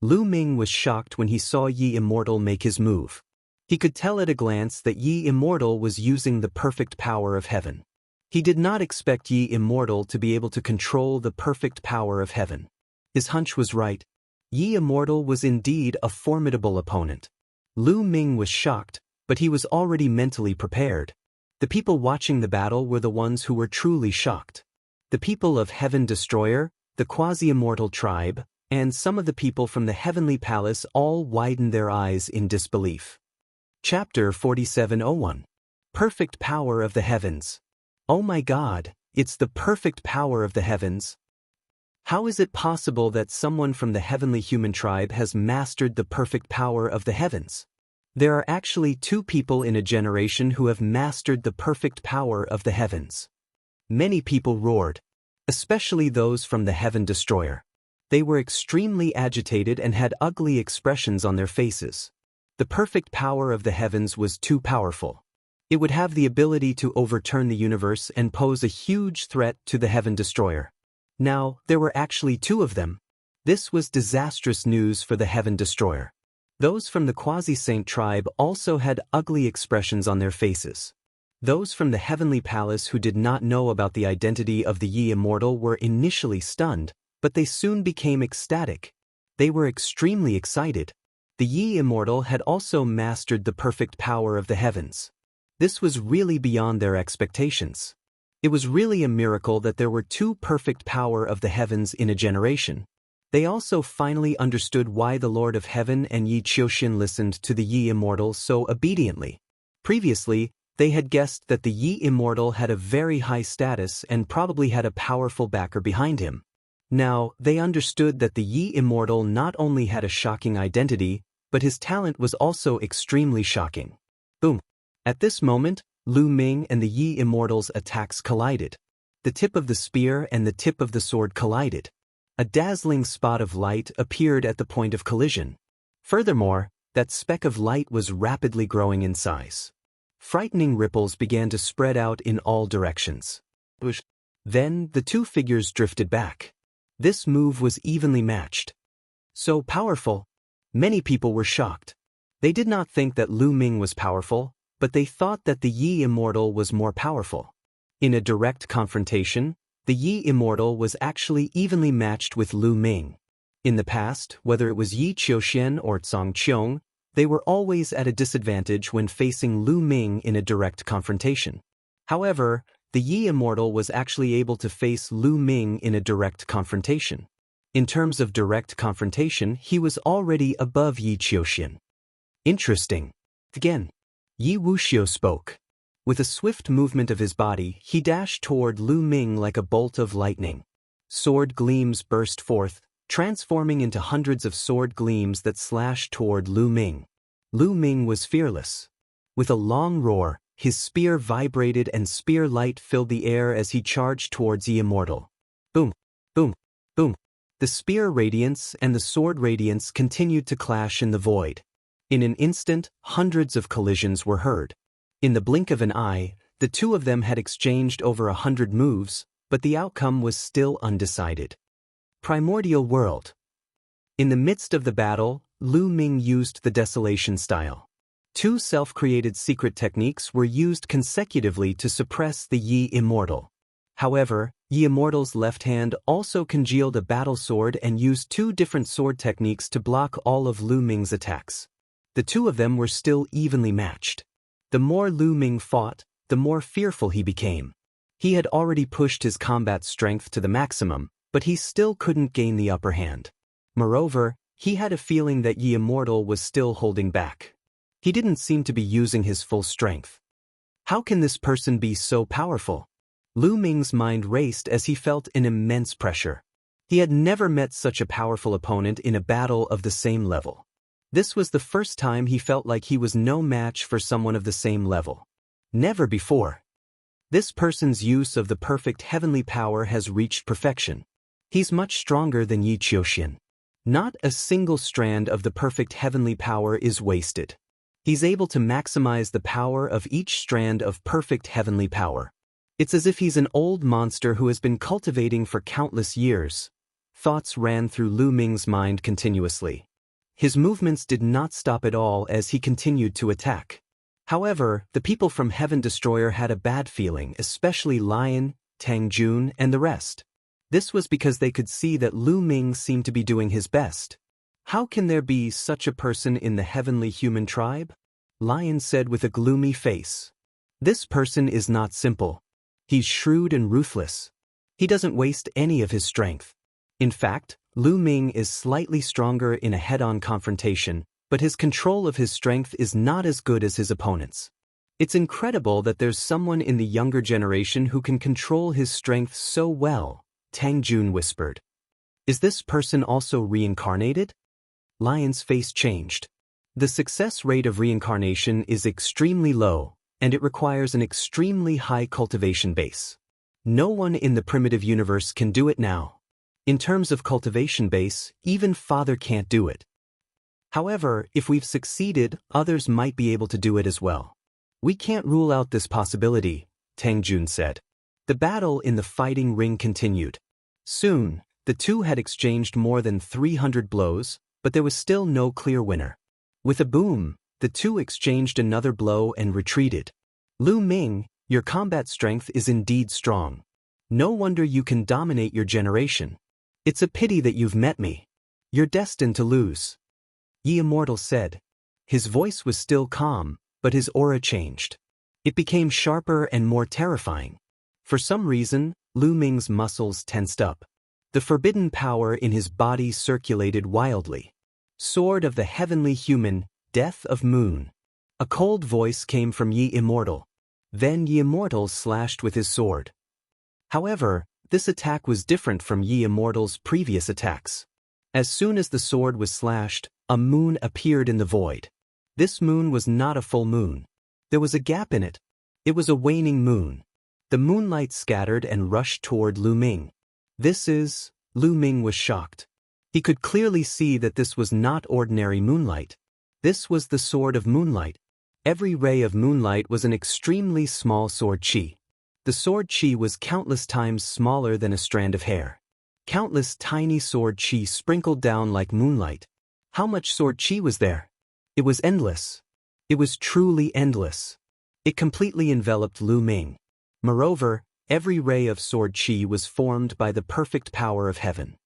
Lu Ming was shocked when he saw Immortal make his move. He could tell at a glance that Immortal was using the perfect power of heaven. He did not expect Immortal to be able to control the perfect power of heaven. His hunch was right. Immortal was indeed a formidable opponent. Lu Ming was shocked, but he was already mentally prepared. The people watching the battle were the ones who were truly shocked. The people of Heaven Destroyer, the quasi-immortal tribe, and some of the people from the Heavenly Palace all widened their eyes in disbelief. Chapter 4701. Perfect Power of the Heavens. Oh my God, it's the perfect power of the heavens. How is it possible that someone from the heavenly human tribe has mastered the perfect power of the heavens? There are actually 2 people in a generation who have mastered the perfect power of the heavens. Many people roared, especially those from the Heaven Destroyer. They were extremely agitated and had ugly expressions on their faces. The perfect power of the heavens was too powerful. It would have the ability to overturn the universe and pose a huge threat to the Heaven Destroyer. Now, there were actually 2 of them. This was disastrous news for the Heaven Destroyer. Those from the Quasi-Saint tribe also had ugly expressions on their faces. Those from the Heavenly Palace who did not know about the identity of the Immortal were initially stunned, but they soon became ecstatic. They were extremely excited. The Immortal had also mastered the perfect power of the heavens. This was really beyond their expectations. It was really a miracle that there were 2 perfect power of the heavens in a generation. They also finally understood why the Lord of Heaven and Yi Qiuxin listened to the Immortal so obediently. Previously, They had guessed that the Yi Immortal had a very high status and probably had a powerful backer behind him. Now, they understood that the Yi Immortal not only had a shocking identity, but his talent was also extremely shocking. Boom! At this moment, Lu Ming and the Yi Immortal's attacks collided. The tip of the spear and the tip of the sword collided. A dazzling spot of light appeared at the point of collision. Furthermore, that speck of light was rapidly growing in size. Frightening ripples began to spread out in all directions. Then, the two figures drifted back. This move was evenly matched. So powerful. Many people were shocked. They did not think that Lu Ming was powerful, but they thought that the Yi Immortal was more powerful. In a direct confrontation, the Yi Immortal was actually evenly matched with Lu Ming. In the past, whether it was Yi Qiuxian or Zhang Qiong, they were always at a disadvantage when facing Lu Ming in a direct confrontation. However, the Yi Immortal was actually able to face Lu Ming in a direct confrontation. In terms of direct confrontation, he was already above Yi Qiuxian. Interesting. Again, Yi Wuxia spoke. With a swift movement of his body, he dashed toward Lu Ming like a bolt of lightning. Sword gleams burst forth, transforming into hundreds of sword gleams that slashed toward Lu Ming. Lu Ming was fearless. With a long roar, his spear vibrated and spear light filled the air as he charged towards the Immortal. Boom, boom, boom. The spear radiance and the sword radiance continued to clash in the void. In an instant, hundreds of collisions were heard. In the blink of an eye, the two of them had exchanged over 100 moves, but the outcome was still undecided. Primordial World. In the midst of the battle, Lu Ming used the Desolation style. Two self-created secret techniques were used consecutively to suppress the Yi Immortal. However, Yi Immortal's left hand also congealed a battle sword and used two different sword techniques to block all of Lu Ming's attacks. The two of them were still evenly matched. The more Lu Ming fought, the more fearful he became. He had already pushed his combat strength to the maximum, but he still couldn't gain the upper hand. Moreover, he had a feeling that Yi Immortal was still holding back. He didn't seem to be using his full strength. How can this person be so powerful? Lu Ming's mind raced as he felt an immense pressure. He had never met such a powerful opponent in a battle of the same level. This was the first time he felt like he was no match for someone of the same level. Never before. This person's use of the perfect heavenly power has reached perfection. He's much stronger than Yi Qiuxian. Not a single strand of the perfect heavenly power is wasted. He's able to maximize the power of each strand of perfect heavenly power. It's as if he's an old monster who has been cultivating for countless years. Thoughts ran through Lu Ming's mind continuously. His movements did not stop at all as he continued to attack. However, the people from Heaven Destroyer had a bad feeling, especially Lion, Tang Jun, and the rest. This was because they could see that Lu Ming seemed to be doing his best. How can there be such a person in the heavenly human tribe? Lion said with a gloomy face. This person is not simple. He's shrewd and ruthless. He doesn't waste any of his strength. In fact, Lu Ming is slightly stronger in a head-on confrontation, but his control of his strength is not as good as his opponent's. It's incredible that there's someone in the younger generation who can control his strength so well, Tang Jun whispered. Is this person also reincarnated? Lion's face changed. The success rate of reincarnation is extremely low, and it requires an extremely high cultivation base. No one in the primitive universe can do it now. In terms of cultivation base, even Father can't do it. However, if we've succeeded, others might be able to do it as well. We can't rule out this possibility, Tang Jun said. The battle in the fighting ring continued. Soon, the two had exchanged more than 300 blows, but there was still no clear winner. With a boom, the two exchanged another blow and retreated. Lu Ming, your combat strength is indeed strong. No wonder you can dominate your generation. It's a pity that you've met me. You're destined to lose. Yi Immortal said. His voice was still calm, but his aura changed. It became sharper and more terrifying. For some reason, Lu Ming's muscles tensed up. The forbidden power in his body circulated wildly. Sword of the heavenly human, death of moon. A cold voice came from Yi Immortal. Then Immortal slashed with his sword. However, this attack was different from Immortal's previous attacks. As soon as the sword was slashed, a moon appeared in the void. This moon was not a full moon. There was a gap in it. It was a waning moon. The moonlight scattered and rushed toward Lu Ming. Lu Ming was shocked. He could clearly see that this was not ordinary moonlight. This was the sword of moonlight. Every ray of moonlight was an extremely small sword chi. The sword chi was countless times smaller than a strand of hair. Countless tiny sword chi sprinkled down like moonlight. How much sword chi was there? It was endless. It was truly endless. It completely enveloped Lu Ming. Moreover, every ray of sword chi was formed by the perfect power of heaven.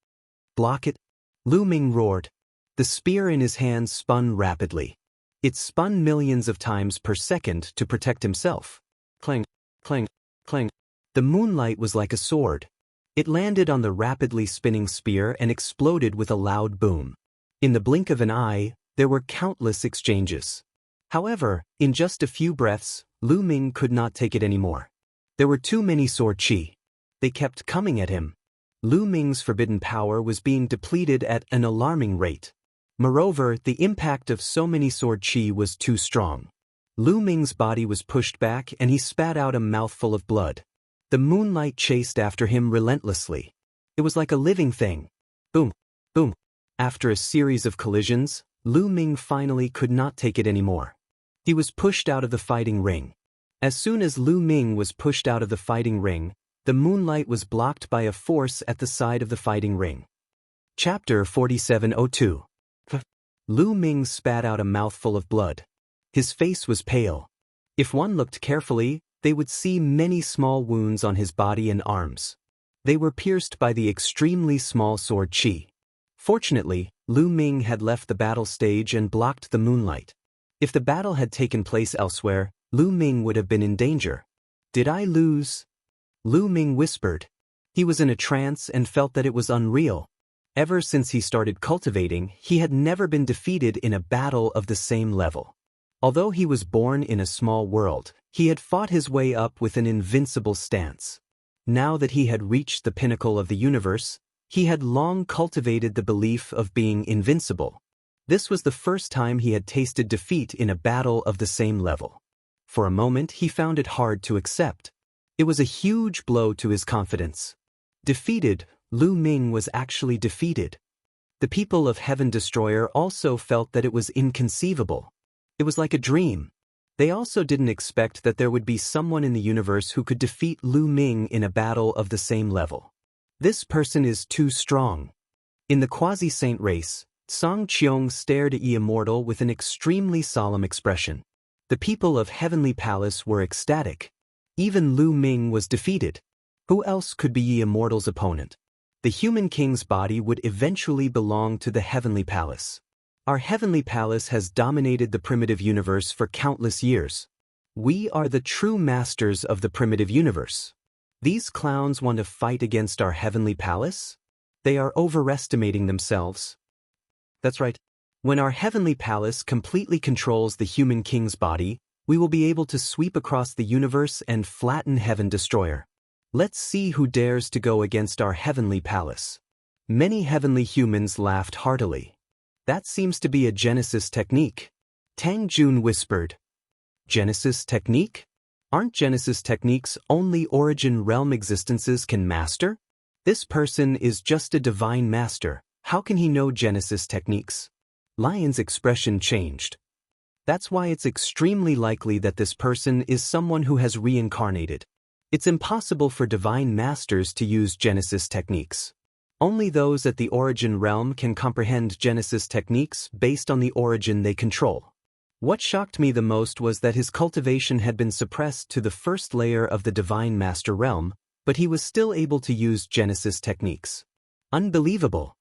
Block it! Lu Ming roared. The spear in his hand spun rapidly. It spun millions of times per second to protect himself. Clang, clang, clang. The moonlight was like a sword. It landed on the rapidly spinning spear and exploded with a loud boom. In the blink of an eye, there were countless exchanges. However, in just a few breaths, Lu Ming could not take it anymore. There were too many sword chi. They kept coming at him. Lu Ming's forbidden power was being depleted at an alarming rate. Moreover, the impact of so many sword chi was too strong. Lu Ming's body was pushed back and he spat out a mouthful of blood. The moonlight chased after him relentlessly. It was like a living thing. Boom, boom. After a series of collisions, Lu Ming finally could not take it anymore. He was pushed out of the fighting ring. As soon as Lu Ming was pushed out of the fighting ring, the moonlight was blocked by a force at the side of the fighting ring. Chapter 4702. Lu Ming spat out a mouthful of blood. His face was pale. If one looked carefully, they would see many small wounds on his body and arms. They were pierced by the extremely small sword chi. Fortunately, Lu Ming had left the battle stage and blocked the moonlight. If the battle had taken place elsewhere, Lu Ming would have been in danger. Did I lose? Lu Ming whispered. He was in a trance and felt that it was unreal. Ever since he started cultivating, he had never been defeated in a battle of the same level. Although he was born in a small world, he had fought his way up with an invincible stance. Now that he had reached the pinnacle of the universe, he had long cultivated the belief of being invincible. This was the first time he had tasted defeat in a battle of the same level. For a moment he found it hard to accept. It was a huge blow to his confidence. Defeated, Lu Ming was actually defeated. The people of Heaven Destroyer also felt that it was inconceivable. It was like a dream. They also didn't expect that there would be someone in the universe who could defeat Lu Ming in a battle of the same level. This person is too strong. In the quasi-saint race, Song Qiong stared at Immortal with an extremely solemn expression. The people of Heavenly Palace were ecstatic. Even Lu Ming was defeated. Who else could be Immortal's opponent? The human king's body would eventually belong to the Heavenly Palace. Our Heavenly Palace has dominated the primitive universe for countless years. We are the true masters of the primitive universe. These clowns want to fight against our Heavenly Palace? They are overestimating themselves. That's right. When our Heavenly Palace completely controls the human king's body, we will be able to sweep across the universe and flatten Heaven Destroyer. Let's see who dares to go against our Heavenly Palace. Many heavenly humans laughed heartily. That seems to be a Genesis technique. Tang Jun whispered. Genesis technique? Aren't Genesis techniques only origin realm existences can master? This person is just a divine master. How can he know Genesis techniques? Lion's expression changed. That's why it's extremely likely that this person is someone who has reincarnated. It's impossible for divine masters to use Genesis techniques. Only those at the origin realm can comprehend Genesis techniques based on the origin they control. What shocked me the most was that his cultivation had been suppressed to the first layer of the divine master realm, but he was still able to use Genesis techniques. Unbelievable.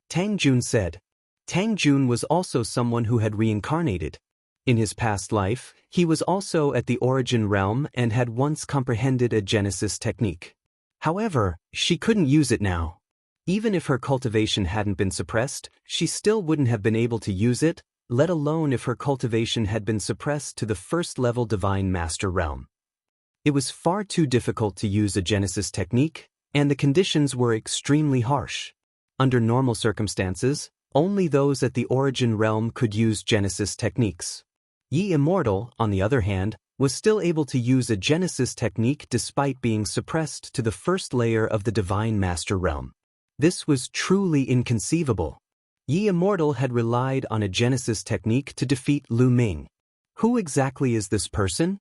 Tang Jun said. Tang Jun was also someone who had reincarnated. In his past life, he was also at the origin realm and had once comprehended a Genesis technique. However, she couldn't use it now. Even if her cultivation hadn't been suppressed, she still wouldn't have been able to use it, let alone if her cultivation had been suppressed to the first level divine master realm. It was far too difficult to use a Genesis technique, and the conditions were extremely harsh. Under normal circumstances, only those at the origin realm could use Genesis techniques. Yi Immortal, on the other hand, was still able to use a Genesis technique despite being suppressed to the first layer of the Divine Master realm. This was truly inconceivable. Yi Immortal had relied on a Genesis technique to defeat Lu Ming. Who exactly is this person?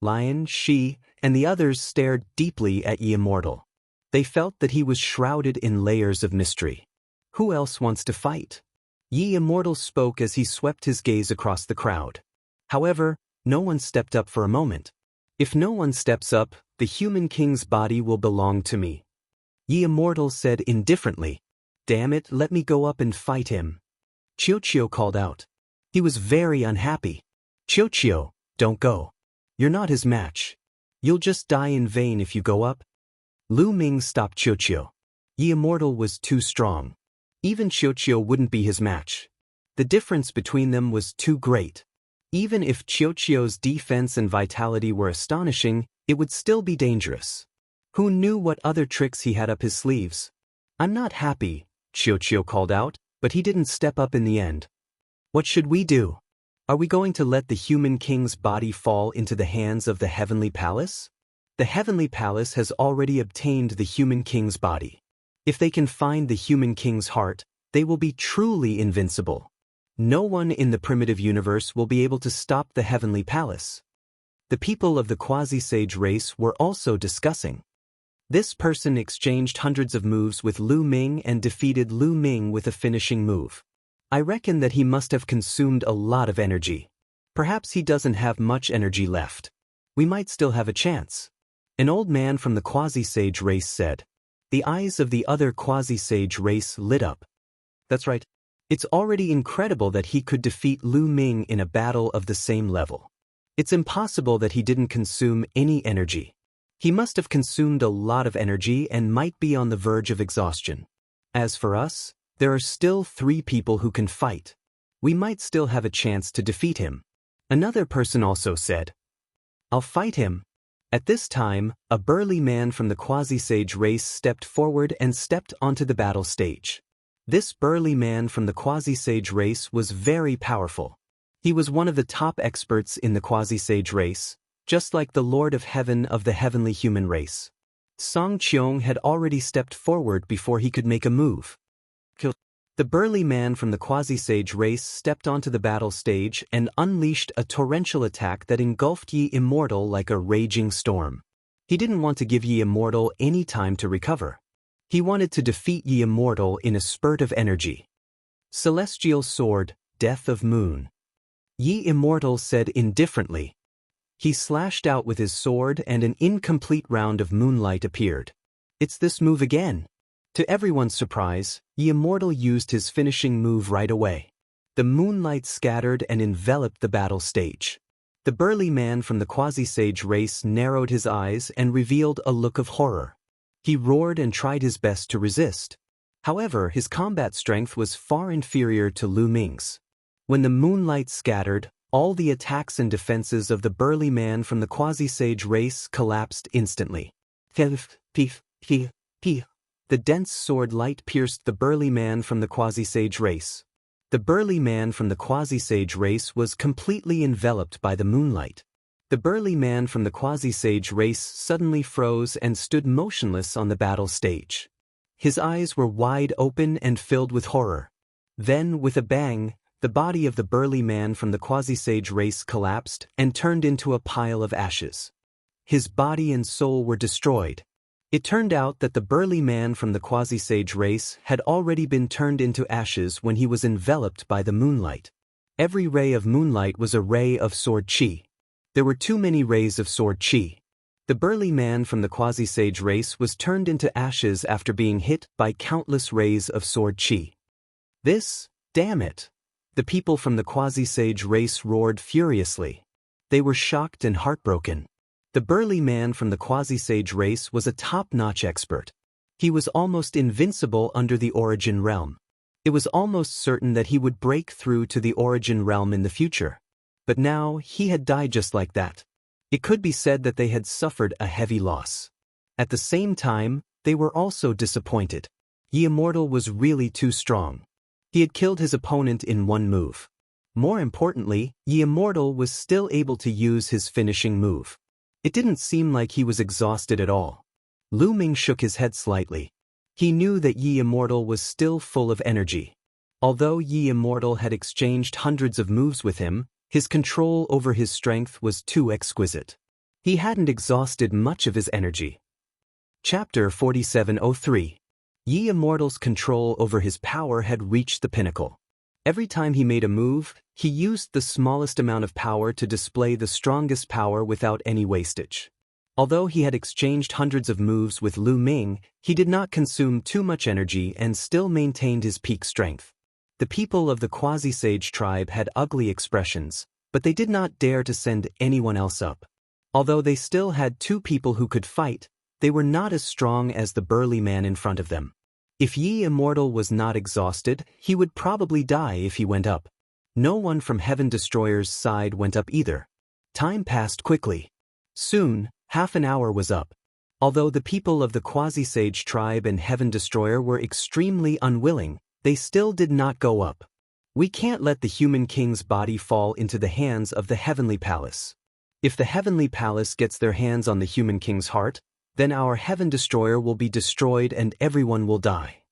Lion, Shi, and the others stared deeply at Yi Immortal. They felt that he was shrouded in layers of mystery. Who else wants to fight? Yi Immortal spoke as he swept his gaze across the crowd. However, no one stepped up for a moment. If no one steps up, the human king's body will belong to me. Yi Immortal said indifferently. Damn it, let me go up and fight him. Qiuqiu called out. He was very unhappy. Qiuqiu, don't go. You're not his match. You'll just die in vain if you go up. Lu Ming stopped Qiuqiu. Yi Immortal was too strong. Even Qiuqiu wouldn't be his match. The difference between them was too great. Even if Qiuqiu's defense and vitality were astonishing, it would still be dangerous. Who knew what other tricks he had up his sleeves? I'm not happy, Qiuqiu called out, but he didn't step up in the end. What should we do? Are we going to let the human king's body fall into the hands of the heavenly palace? The heavenly palace has already obtained the human king's body. If they can find the human king's heart, they will be truly invincible. No one in the primitive universe will be able to stop the heavenly palace. The people of the quasi-sage race were also discussing. This person exchanged hundreds of moves with Lu Ming and defeated Lu Ming with a finishing move. I reckon that he must have consumed a lot of energy. Perhaps he doesn't have much energy left. We might still have a chance. An old man from the quasi-sage race said. The eyes of the other quasi-sage race lit up. That's right. It's already incredible that he could defeat Lu Ming in a battle of the same level. It's impossible that he didn't consume any energy. He must have consumed a lot of energy and might be on the verge of exhaustion. As for us, there are still 3 people who can fight. We might still have a chance to defeat him. Another person also said, I'll fight him. At this time, a burly man from the quasi-sage race stepped forward and stepped onto the battle stage. This burly man from the quasi-sage race was very powerful. He was one of the top experts in the quasi-sage race, just like the Lord of Heaven of the heavenly human race. Song Qiong had already stepped forward before he could make a move. The burly man from the quasi-sage race stepped onto the battle stage and unleashed a torrential attack that engulfed Yi Immortal like a raging storm. He didn't want to give Yi Immortal any time to recover. He wanted to defeat Yi Immortal in a spurt of energy. Celestial Sword, Death of Moon. Yi Immortal said indifferently. He slashed out with his sword and an incomplete round of moonlight appeared. It's this move again. To everyone's surprise, Yi Immortal used his finishing move right away. The moonlight scattered and enveloped the battle stage. The burly man from the quasi-sage race narrowed his eyes and revealed a look of horror. He roared and tried his best to resist. However, his combat strength was far inferior to Lu Ming's. When the moonlight scattered, all the attacks and defenses of the burly man from the quasi-sage race collapsed instantly. The dense sword light pierced the burly man from the quasi-sage race. The burly man from the quasi-sage race was completely enveloped by the moonlight. The burly man from the quasi-sage race suddenly froze and stood motionless on the battle stage. His eyes were wide open and filled with horror. Then, with a bang, the body of the burly man from the quasi-sage race collapsed and turned into a pile of ashes. His body and soul were destroyed. It turned out that the burly man from the quasi-sage race had already been turned into ashes when he was enveloped by the moonlight. Every ray of moonlight was a ray of sword chi. There were too many rays of sword chi. The burly man from the quasi-sage race was turned into ashes after being hit by countless rays of sword chi. Damn it! The people from the quasi-sage race roared furiously. They were shocked and heartbroken. The burly man from the quasi-sage race was a top-notch expert. He was almost invincible under the origin realm. It was almost certain that he would break through to the origin realm in the future. But now, he had died just like that. It could be said that they had suffered a heavy loss. At the same time, they were also disappointed. Immortal was really too strong. He had killed his opponent in one move. More importantly, Immortal was still able to use his finishing move. It didn't seem like he was exhausted at all. Lu Ming shook his head slightly. He knew that Immortal was still full of energy. Although Immortal had exchanged hundreds of moves with him, his control over his strength was too exquisite. He hadn't exhausted much of his energy. Chapter 4703. Immortal's control over his power had reached the pinnacle. Every time he made a move, he used the smallest amount of power to display the strongest power without any wastage. Although he had exchanged hundreds of moves with Lu Ming, he did not consume too much energy and still maintained his peak strength. The people of the Quasi-Sage tribe had ugly expressions, but they did not dare to send anyone else up. Although they still had two people who could fight, they were not as strong as the burly man in front of them. If Immortal was not exhausted, he would probably die if he went up. No one from Heaven Destroyer's side went up either. Time passed quickly. Soon, half an hour was up. Although the people of the Quasi-Sage tribe and Heaven Destroyer were extremely unwilling, they still did not go up. We can't let the human king's body fall into the hands of the Heavenly Palace. If the Heavenly Palace gets their hands on the human king's heart, then our Heaven Destroyer will be destroyed and everyone will die.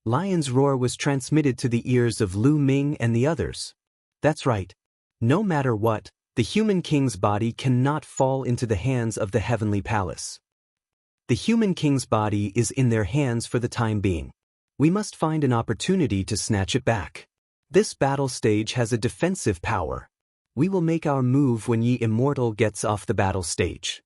Lion's roar was transmitted to the ears of Lu Ming and the others. That's right. No matter what, the human king's body cannot fall into the hands of the Heavenly Palace. The human king's body is in their hands for the time being. We must find an opportunity to snatch it back. This battle stage has a defensive power. We will make our move when Immortal gets off the battle stage.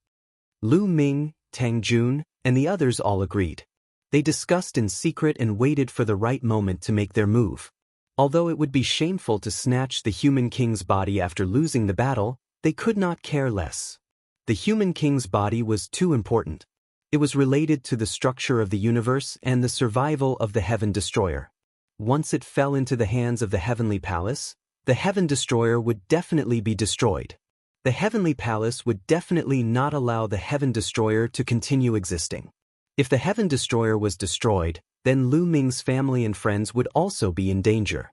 Lu Ming, Tang Jun, and the others all agreed. They discussed in secret and waited for the right moment to make their move. Although it would be shameful to snatch the human king's body after losing the battle, they could not care less. The human king's body was too important. It was related to the structure of the universe and the survival of the Heaven Destroyer. Once it fell into the hands of the Heavenly Palace, the Heaven Destroyer would definitely be destroyed. The Heavenly Palace would definitely not allow the Heaven Destroyer to continue existing. If the Heaven Destroyer was destroyed, then Lu Ming's family and friends would also be in danger.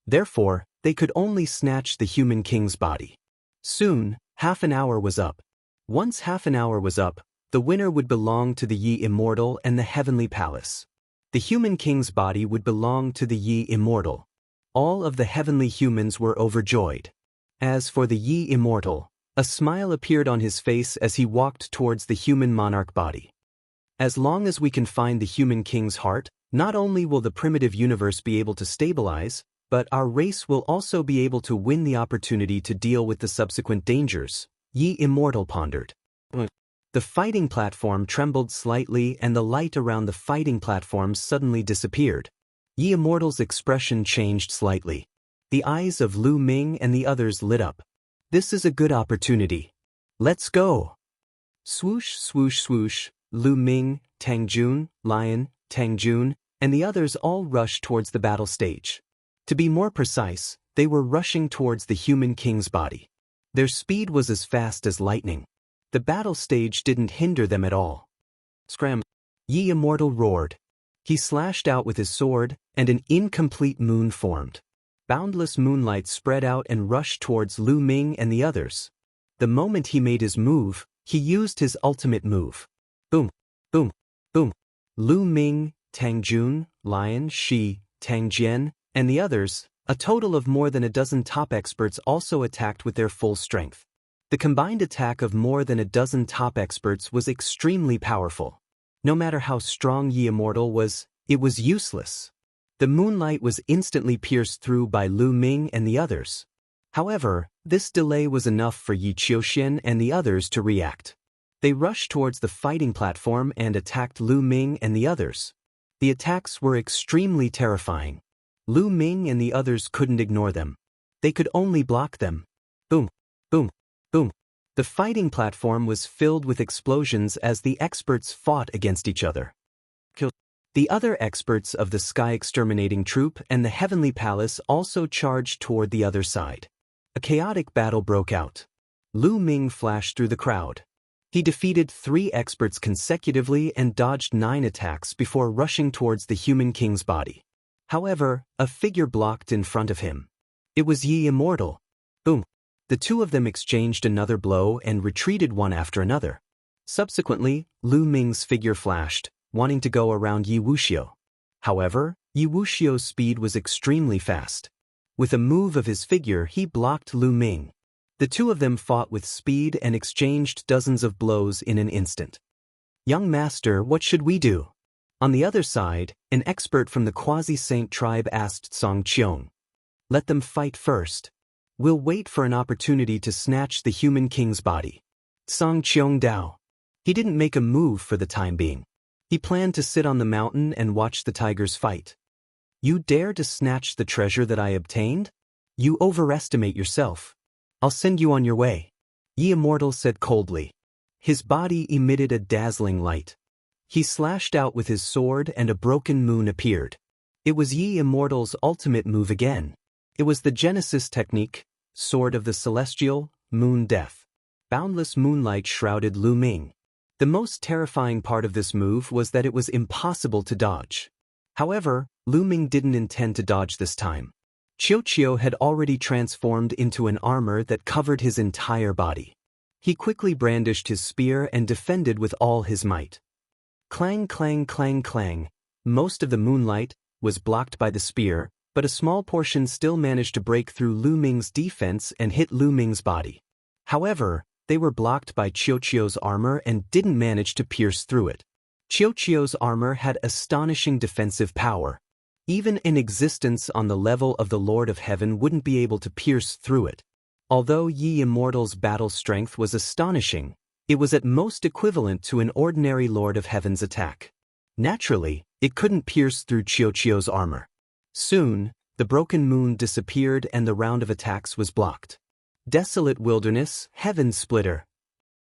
Therefore, they could only snatch the human king's body. Soon, half an hour was up. Once half an hour was up, the winner would belong to the Immortal and the Heavenly Palace. The human king's body would belong to the Immortal. All of the heavenly humans were overjoyed. As for the Immortal, a smile appeared on his face as he walked towards the human monarch body. As long as we can find the human king's heart, not only will the primitive universe be able to stabilize, but our race will also be able to win the opportunity to deal with the subsequent dangers, Immortal pondered. The fighting platform trembled slightly and the light around the fighting platform suddenly disappeared. Immortal's expression changed slightly. The eyes of Lu Ming and the others lit up. This is a good opportunity. Let's go! Swoosh, swoosh, swoosh, Lu Ming, Tang Jun, Lion, Tang Jun, and the others all rushed towards the battle stage. To be more precise, they were rushing towards the human king's body. Their speed was as fast as lightning. The battle stage didn't hinder them at all. Scram! Immortal roared. He slashed out with his sword, and an incomplete moon formed. Boundless moonlight spread out and rushed towards Lu Ming and the others. The moment he made his move, he used his ultimate move. Boom! Boom! Boom! Lu Ming, Tang Jun, Lion, Shi, Tang Jian, and the others, a total of more than a dozen top experts also attacked with their full strength. The combined attack of more than a dozen top experts was extremely powerful. No matter how strong Immortal was, it was useless. The moonlight was instantly pierced through by Lu Ming and the others. However, this delay was enough for Yi Qiuxian and the others to react. They rushed towards the fighting platform and attacked Lu Ming and the others. The attacks were extremely terrifying. Lu Ming and the others couldn't ignore them. They could only block them. Boom! Boom! Boom! The fighting platform was filled with explosions as the experts fought against each other. The other experts of the Sky Exterminating Troop and the Heavenly Palace also charged toward the other side. A chaotic battle broke out. Lu Ming flashed through the crowd. He defeated 3 experts consecutively and dodged 9 attacks before rushing towards the human king's body. However, a figure blocked in front of him. It was Immortal. Boom. The two of them exchanged another blow and retreated one after another. Subsequently, Lu Ming's figure flashed, wanting to go around Wuxia. However, Wuxia's speed was extremely fast. With a move of his figure, he blocked Lu Ming. The two of them fought with speed and exchanged dozens of blows in an instant. "Young master, what should we do?" On the other side, an expert from the Quasi-Saint tribe asked Song Qiong. "Let them fight first. We'll wait for an opportunity to snatch the human king's body." Song Qiong Dao. He didn't make a move for the time being. He planned to sit on the mountain and watch the tigers fight. "You dare to snatch the treasure that I obtained? You overestimate yourself. I'll send you on your way," Immortal said coldly. His body emitted a dazzling light. He slashed out with his sword and a broken moon appeared. It was Immortal's ultimate move again. It was the Genesis technique, Sword of the Celestial, Moon Death. Boundless moonlight shrouded Lu Ming. The most terrifying part of this move was that it was impossible to dodge. However, Lu Ming didn't intend to dodge this time. Qiu had already transformed into an armor that covered his entire body. He quickly brandished his spear and defended with all his might. Clang, clang, clang, clang. Most of the moonlight was blocked by the spear, but a small portion still managed to break through Lu Ming's defense and hit Lu Ming's body. However, they were blocked by Qiu's armor and didn't manage to pierce through it. Qiu's armor had astonishing defensive power. Even an existence on the level of the Lord of Heaven wouldn't be able to pierce through it. Although Immortal's battle strength was astonishing, it was at most equivalent to an ordinary Lord of Heaven's attack. Naturally, it couldn't pierce through Qiu's armor. Soon, the broken moon disappeared and the round of attacks was blocked. "Desolate wilderness, heaven splitter."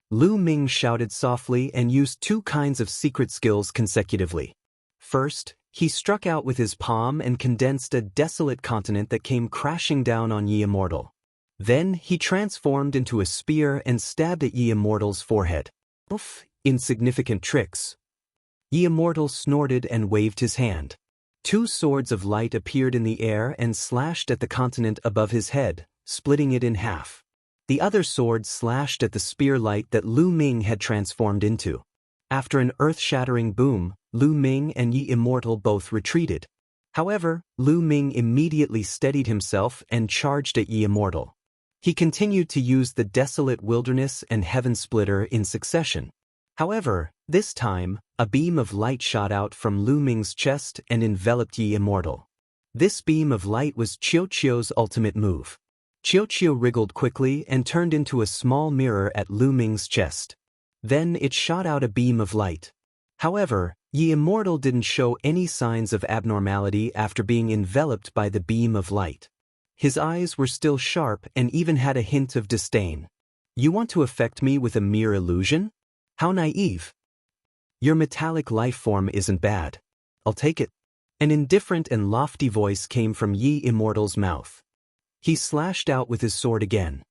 Lu Ming shouted softly and used 2 kinds of secret skills consecutively. First, he struck out with his palm and condensed a desolate continent that came crashing down on Immortal. Then he transformed into a spear and stabbed at Immortal's forehead. "Oof, insignificant tricks." Immortal snorted and waved his hand. 2 swords of light appeared in the air and slashed at the continent above his head, splitting it in half. The other sword slashed at the spear light that Lu Ming had transformed into. After an earth-shattering boom, Lu Ming and Immortal both retreated. However, Lu Ming immediately steadied himself and charged at Immortal. He continued to use the desolate wilderness and heaven splitter in succession. However, this time, a beam of light shot out from Lu Ming's chest and enveloped Immortal. This beam of light was Qiu's ultimate move. Qiu wriggled quickly and turned into a small mirror at Lu Ming's chest. Then it shot out a beam of light. However, Immortal didn't show any signs of abnormality after being enveloped by the beam of light. His eyes were still sharp and even had a hint of disdain. "You want to affect me with a mere illusion? How naive. Your metallic life form isn't bad. I'll take it." An indifferent and lofty voice came from Immortal's mouth. He slashed out with his sword again.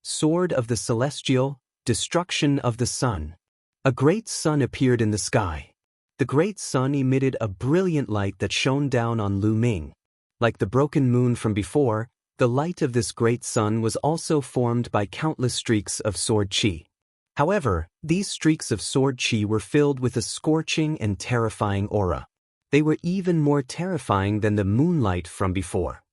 Sword of the Celestial, Destruction of the Sun. A great sun appeared in the sky. The great sun emitted a brilliant light that shone down on Lu Ming. Like the broken moon from before, the light of this great sun was also formed by countless streaks of sword chi. However, these streaks of sword chi were filled with a scorching and terrifying aura. They were even more terrifying than the moonlight from before.